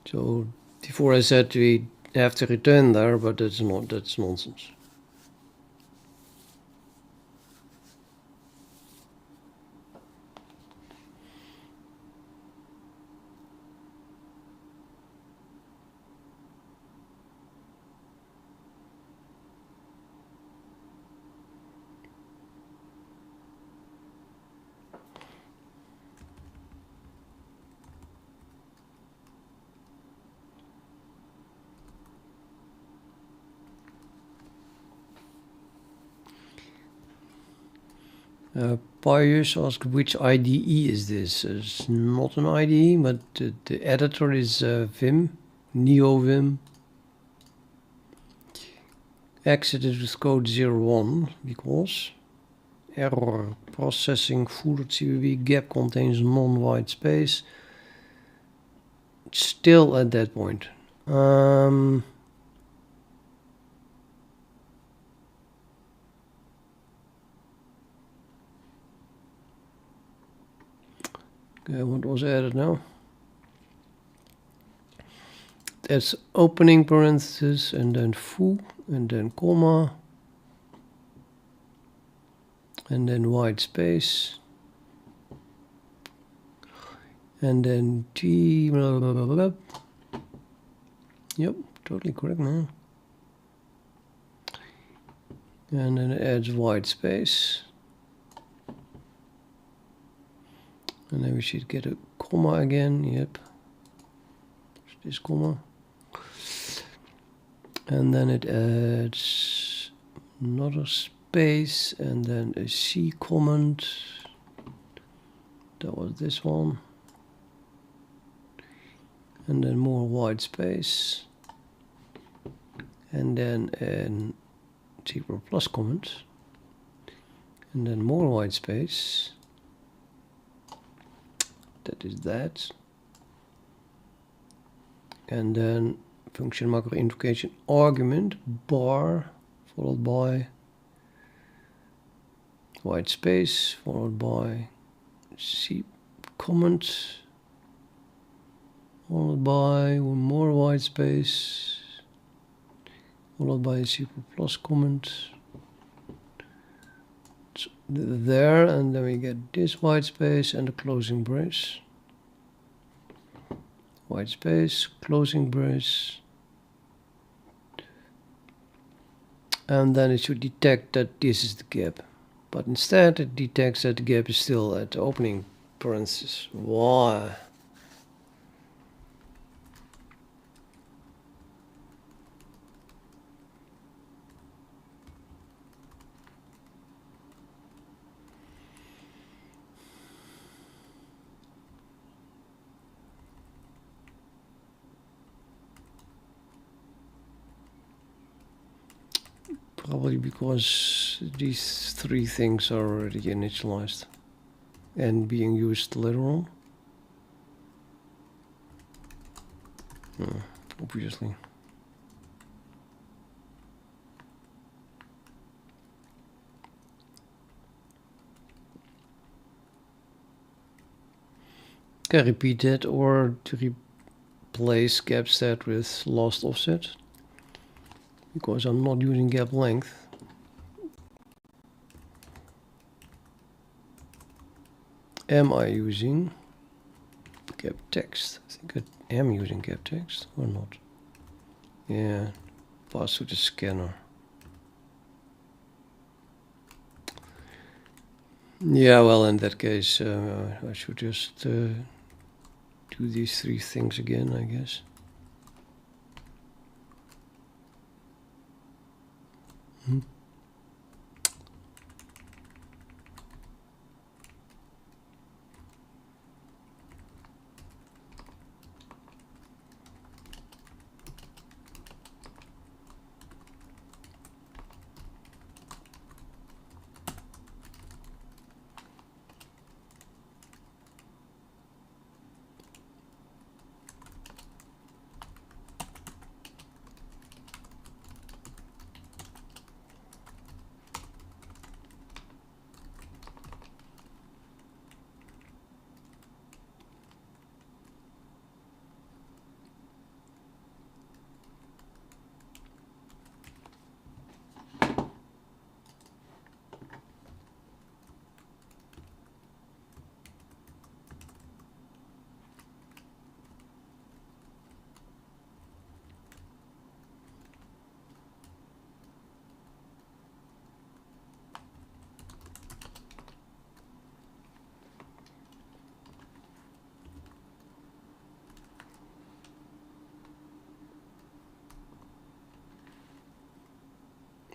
So before I said we have to return there, but that's nonsense. Pius asked which IDE is this? It's not an IDE, but the editor is Vim, NeoVim. Exited with code 01 because error processing foo.cbb gap contains non-white space. Still at that point. Okay, what was added now? That's opening parenthesis and then foo and then comma and then white space and then t blah, blah, blah, blah. Yep, totally correct, man. And then it adds white space. And then we should get a comma again, yep. This comma. And then it adds another space and then a C comment. That was this one. And then more white space. And then an zero plus comment. And then more white space. That is that. And then function macro invocation argument bar followed by white space followed by C comment followed by one more white space followed by a C plus comment. So there, and then we get this white space and a closing brace. White space, closing brace. And then it should detect that this is the gap. But instead it detects that the gap is still at the opening parenthesis. Why? Probably because these three things are already initialized and being used later on. Obviously. Can I repeat that, or to replace gap stat with last offset? Because I'm not using gap length. Am I using gap text? I think I am using gap text or not. Yeah, pass to the scanner. Yeah, well, in that case, I should just do these three things again, I guess.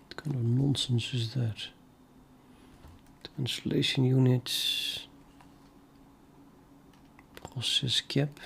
What kind of nonsense is that? Translation units, process cap.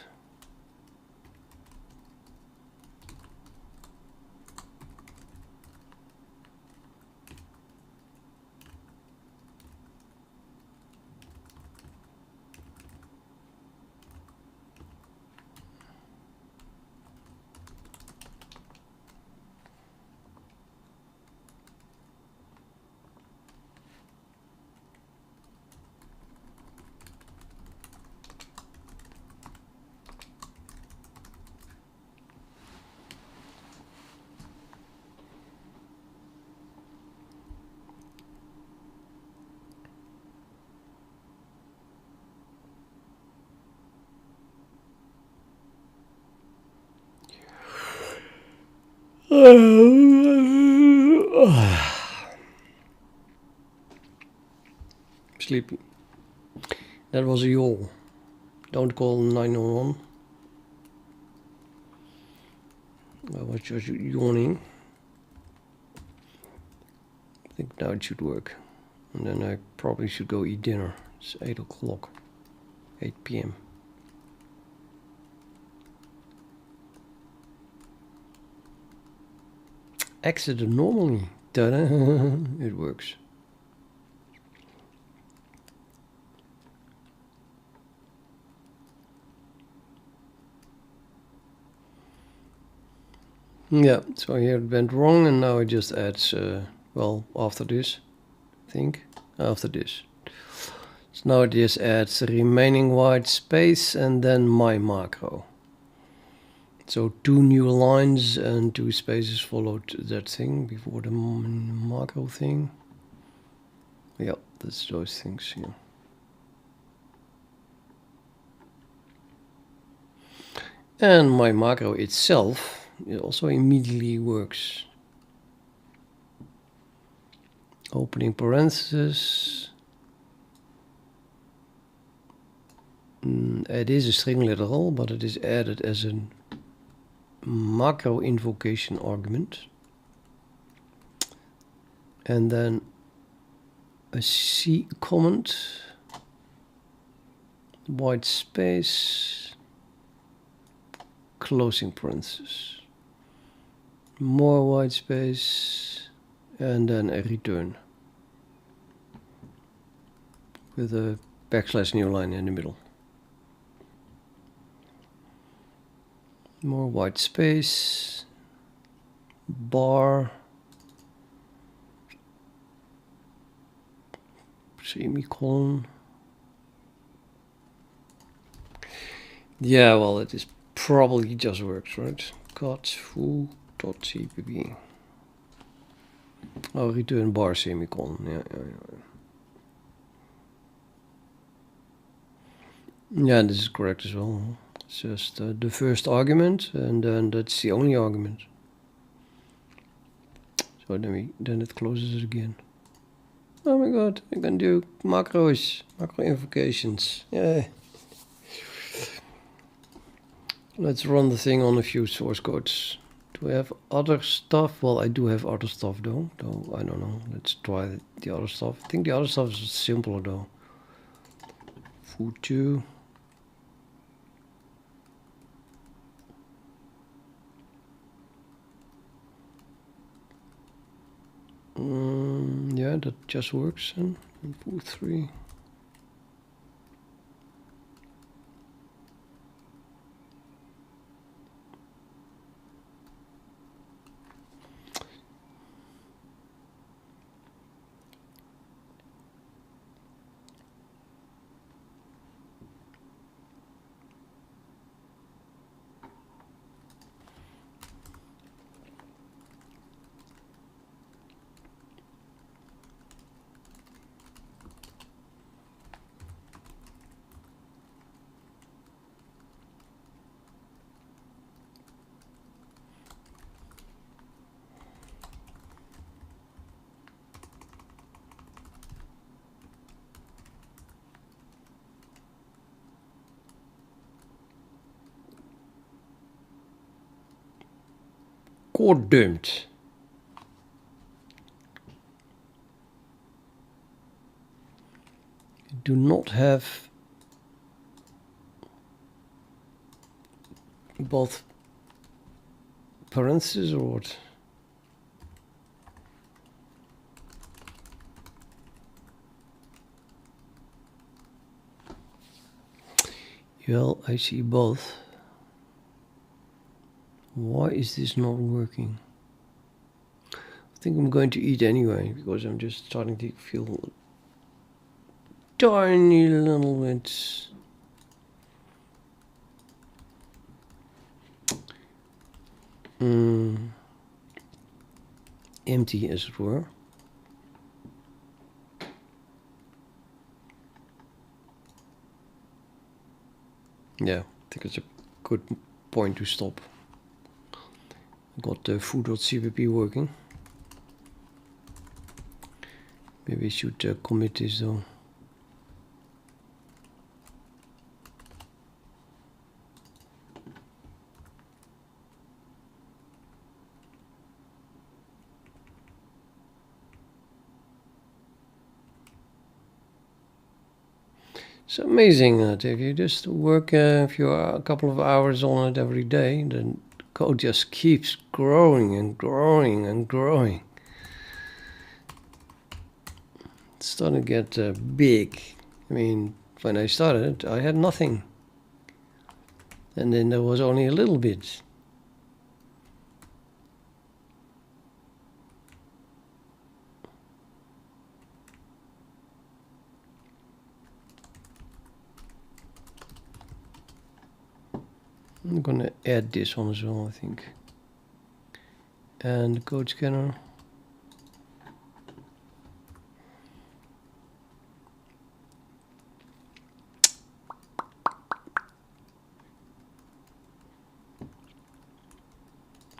Sleepy. That was a yawl. Don't call 911. I was just yawning. I think now it should work. And then I probably should go eat dinner. It's 8 o'clock. 8 p.m. Exit normally. Ta-da! It works. Yeah, so here it went wrong, and now it just adds, well, after this, I think, after this. So now it just adds the remaining white space and then my macro. So 2 new lines and 2 spaces followed that thing before the macro thing. Yeah, that's those things here. And my macro itself, it also immediately works. Opening parenthesis. It is a string literal, but it is added as a macro invocation argument. And then a C comment, white space, closing parenthesis, more white space, and then a return with a backslash new line in the middle. More white space, bar, semicolon. Yeah, well, it is probably just works, right? Cut foo.cpp. Oh, return bar semicolon. Yeah. Yeah, this is correct as well. It's just the first argument, and then that's the only argument. So then it closes it again. Oh my god, I can do macros, macro invocations. Yeah. Let's run the thing on a few source codes. Do we have other stuff? Well, I do have other stuff though I don't know. Let's try the other stuff. I think the other stuff is simpler though. Foo2. Yeah, that just works. And foo3. Code dumped. Do not have both parentheses or what? Well, I see both. Why is this not working? I think I'm going to eat anyway, because I'm just starting to feel tiny little bit empty, as it were. Yeah, I think it's a good point to stop. Got the foo.cpp working. Maybe I should commit this though. It's amazing that if you just work a couple of hours on it every day, then code just keeps growing and growing and growing. It's starting to get big. I mean, when I started, I had nothing. And then there was only a little bit. I'm gonna add this one as well, I think. And the CodeScanner.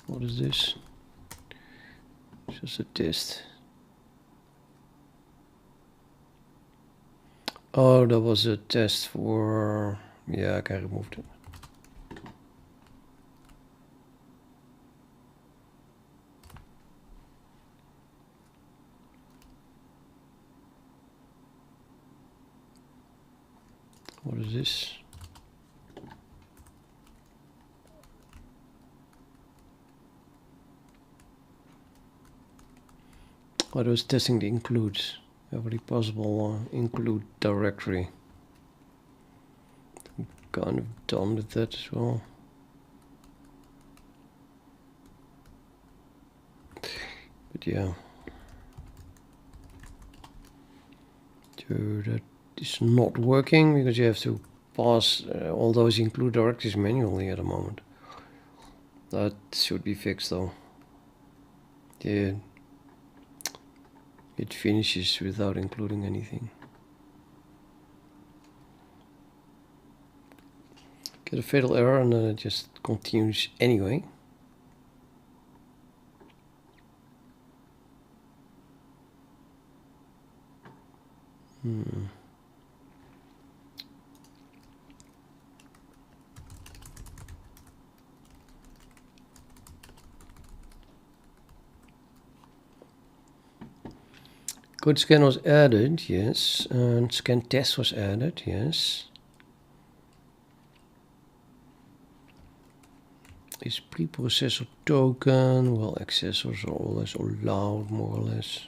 What is this? Just a test. Oh, that was a test for... Yeah, I can remove it. What is this? I was testing the includes. Every possible include directory. I'm kind of done with that as well. But yeah. So that is not working because you have to pass all those include directives manually at the moment. That should be fixed though. Yeah, it finishes without including anything. Get a fatal error and then it just continues anyway. CodeScanner was added, yes, and scan test was added, yes. Is preprocessor token, well, accessors are always allowed more or less.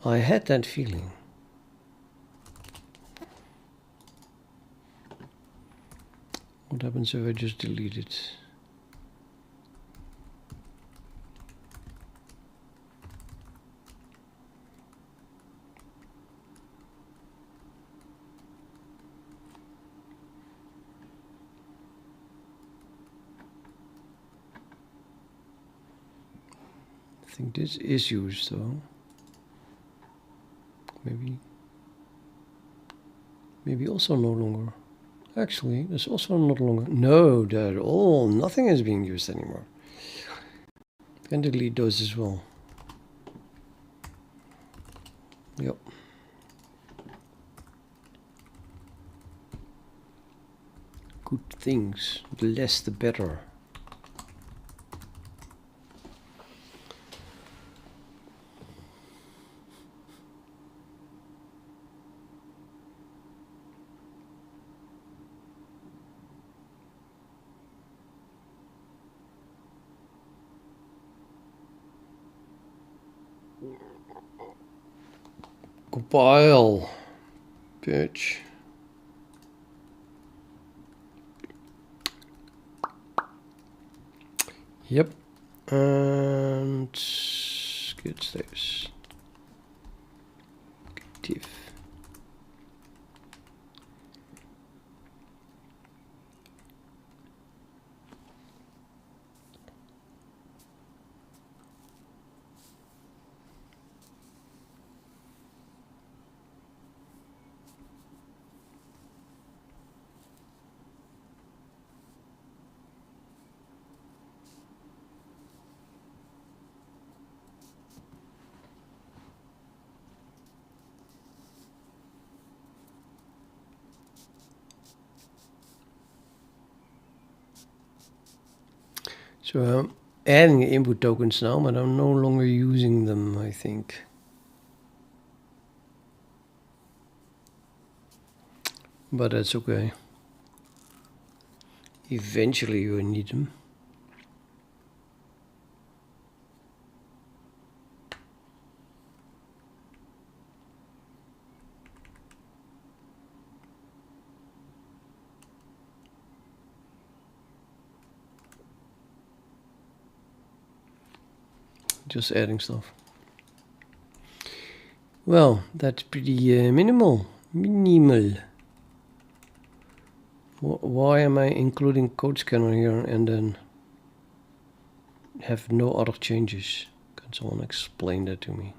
I had that feeling. What happens if I just delete it? I think this is used though. Maybe also no longer. Actually, there's also not longer. No, they're all, nothing is being used anymore. Can delete those as well. Yep. Good things. The less the better. Compile, bitch. Yep, and good status. Active. So I'm adding input tokens now, but I'm no longer using them, I think. But that's okay. Eventually you will need them. Just adding stuff. Well, that's pretty minimal. Why am I including CodeScanner here and then have no other changes? Can someone explain that to me?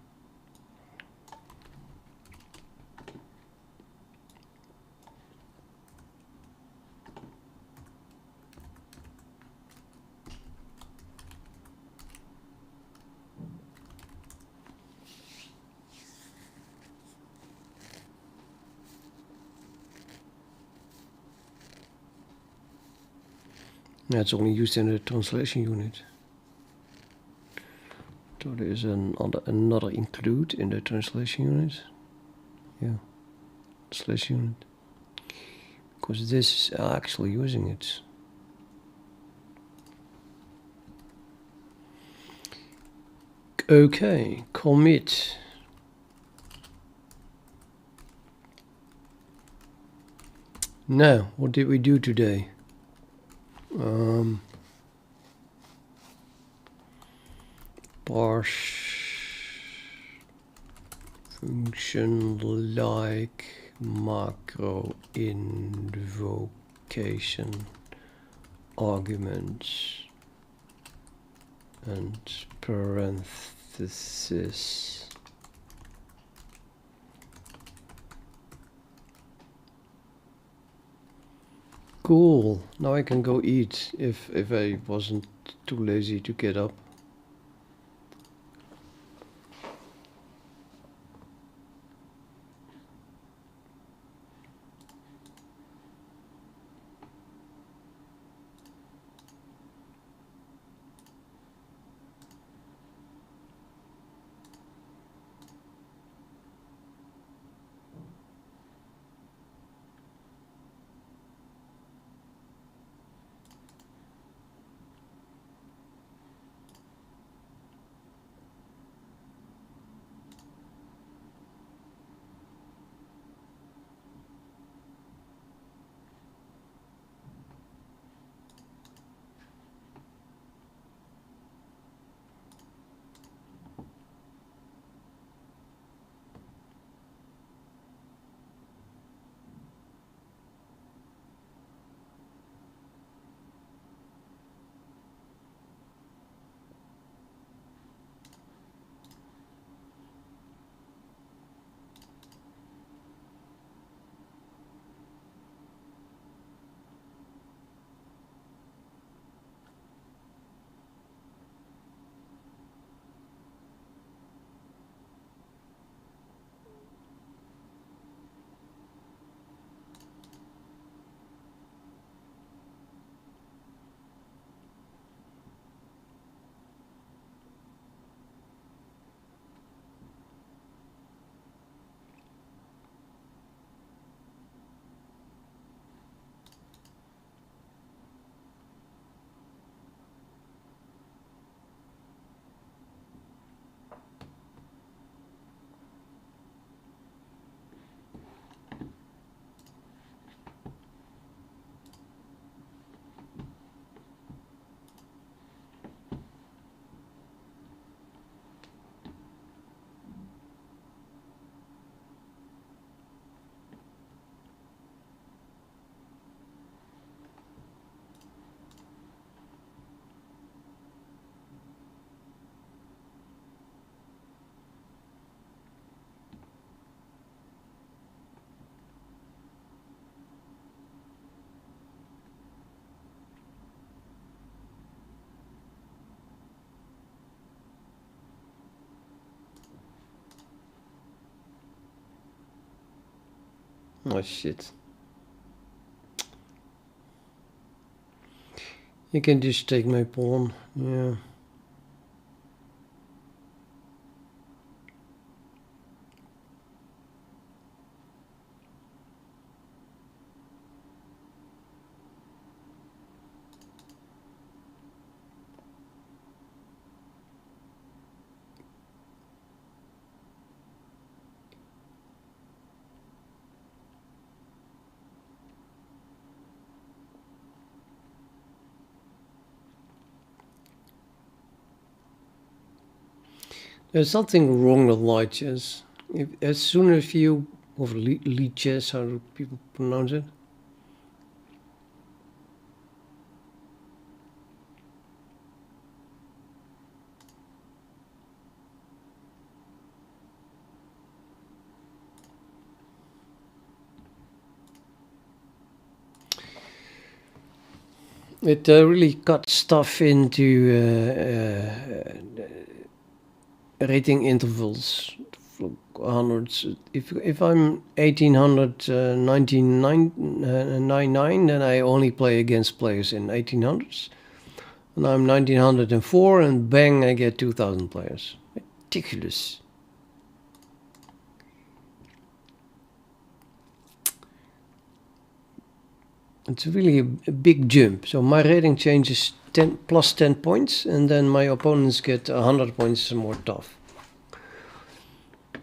It's only used in the translation unit. So there is another include in the translation unit. Yeah, slash unit. because this is actually using it. Okay, commit. Now, what did we do today? Parse function like macro invocation arguments and parenthesis. Cool. Now I can go eat if I wasn't too lazy to get up. Oh shit. You can just take my pawn, yeah. There's something wrong with light chess. As soon as you, or lead chess, how do people pronounce it? It really cuts stuff into rating intervals, hundreds. If I'm 1899, then I only play against players in 1800s, and I'm 1904, and bang, I get 2000 players. Ridiculous. It's really a big jump. So my rating changes plus 10 points, and then my opponents get 100 points more tough.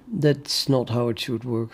That's not how it should work.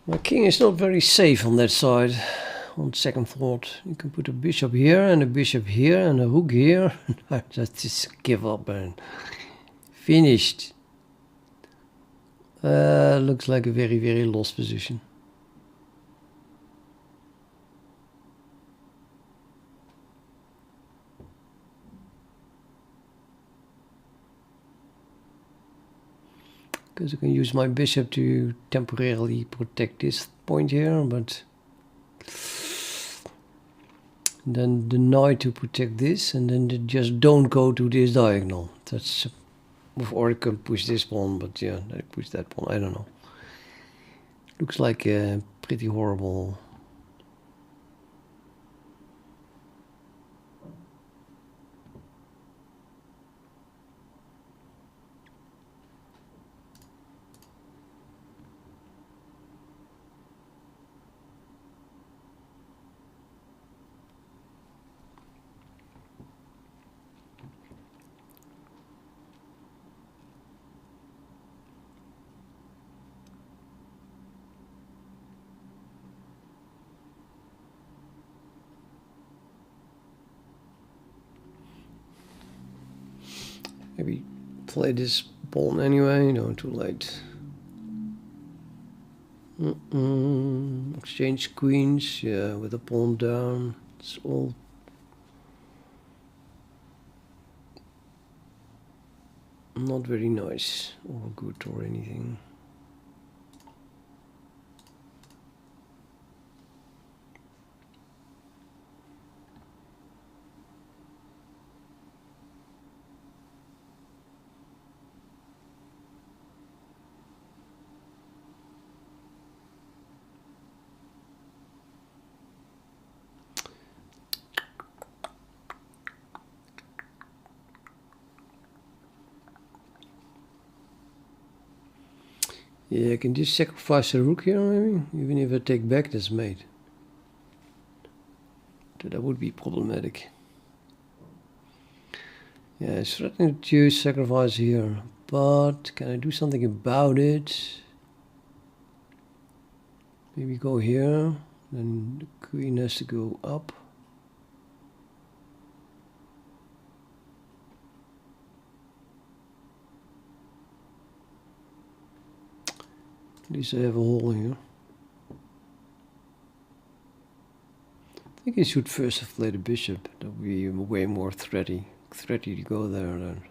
My king is not very safe on that side. On second thought, you can put a bishop here and a bishop here and a rook here. I just give up and finished. Looks like a very, very lost position. Because I can use my bishop to temporarily protect this point here, but then the knight to protect this, and then just don't go to this diagonal. That's, or I can push this pawn, but yeah, I push that pawn. I don't know. Looks like pretty horrible. Maybe play this pawn anyway, no, too late. Exchange queens, yeah, with a pawn down. It's all not very nice or good or anything. Yeah, I can just sacrifice a rook here, maybe? Even if I take back this mate. That would be problematic. Yeah, it's threatening to sacrifice here, but can I do something about it? Maybe go here, then the queen has to go up. At least I have a hole here. I think I should first have played a bishop. That would be way more threaty to go there then.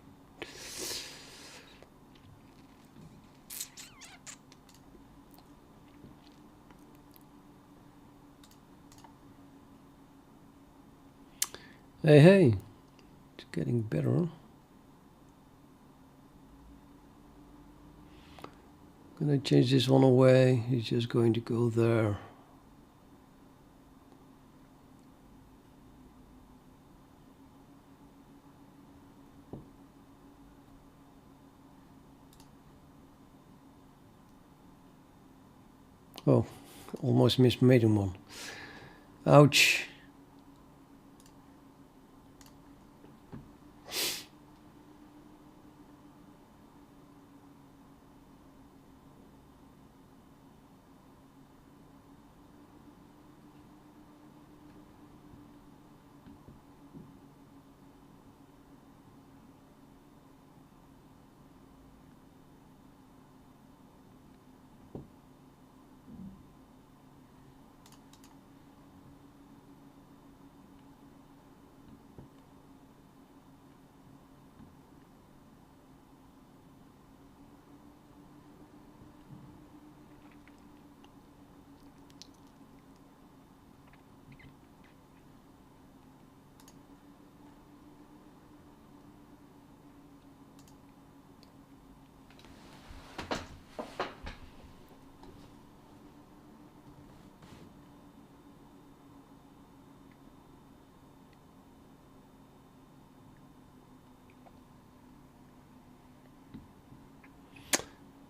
Hey, it's getting better. Gonna change this one away. He's just going to go there. Oh, almost missed maiden one. Ouch.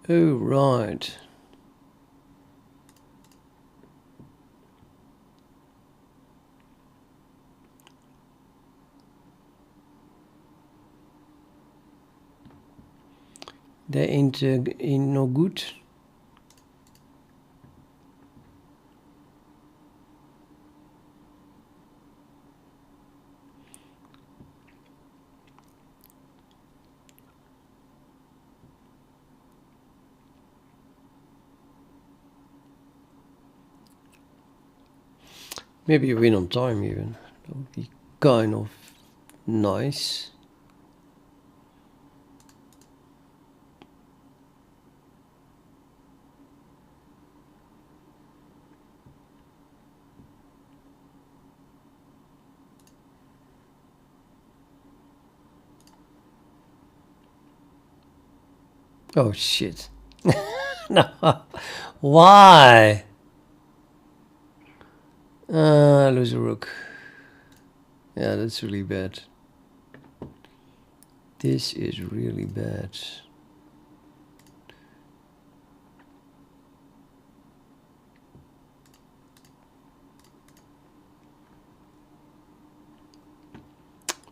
Oh, right. They ain't no good. Maybe a win on time even. That would be kind of nice. Oh shit. No. Why? Lose a rook. Yeah, that's really bad. This is really bad.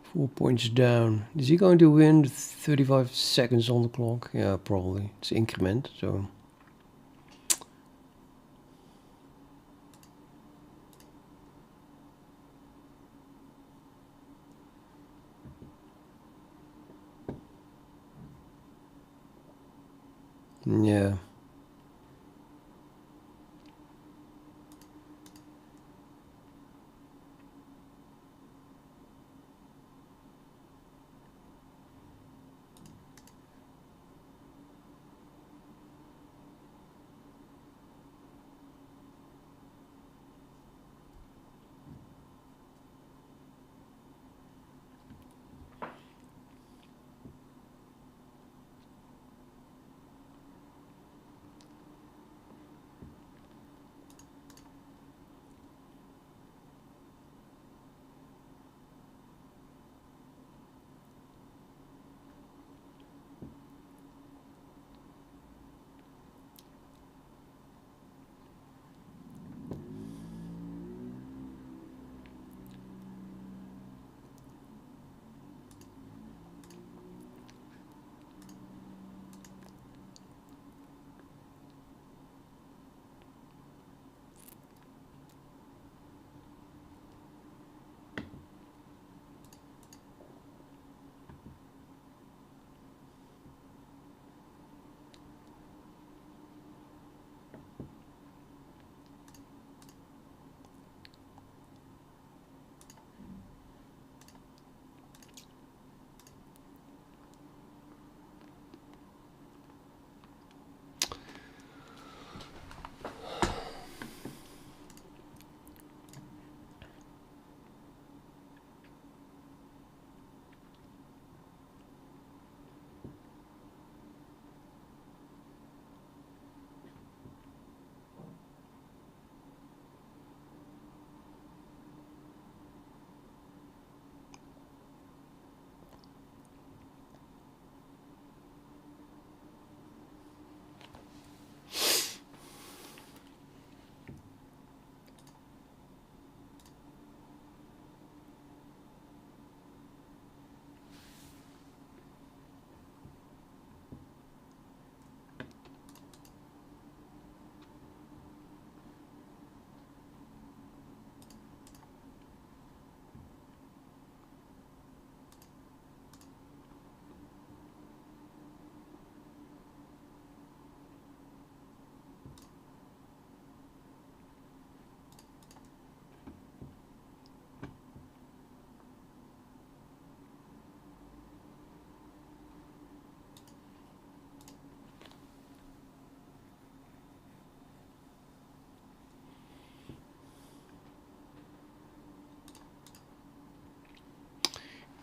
Four points down. Is he going to win 35 seconds on the clock? Yeah, probably. It's increment, so... Yeah.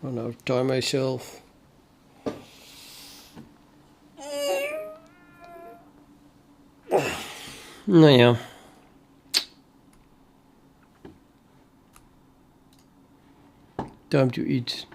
Oh no, time myself. Nou ja. Time to eat.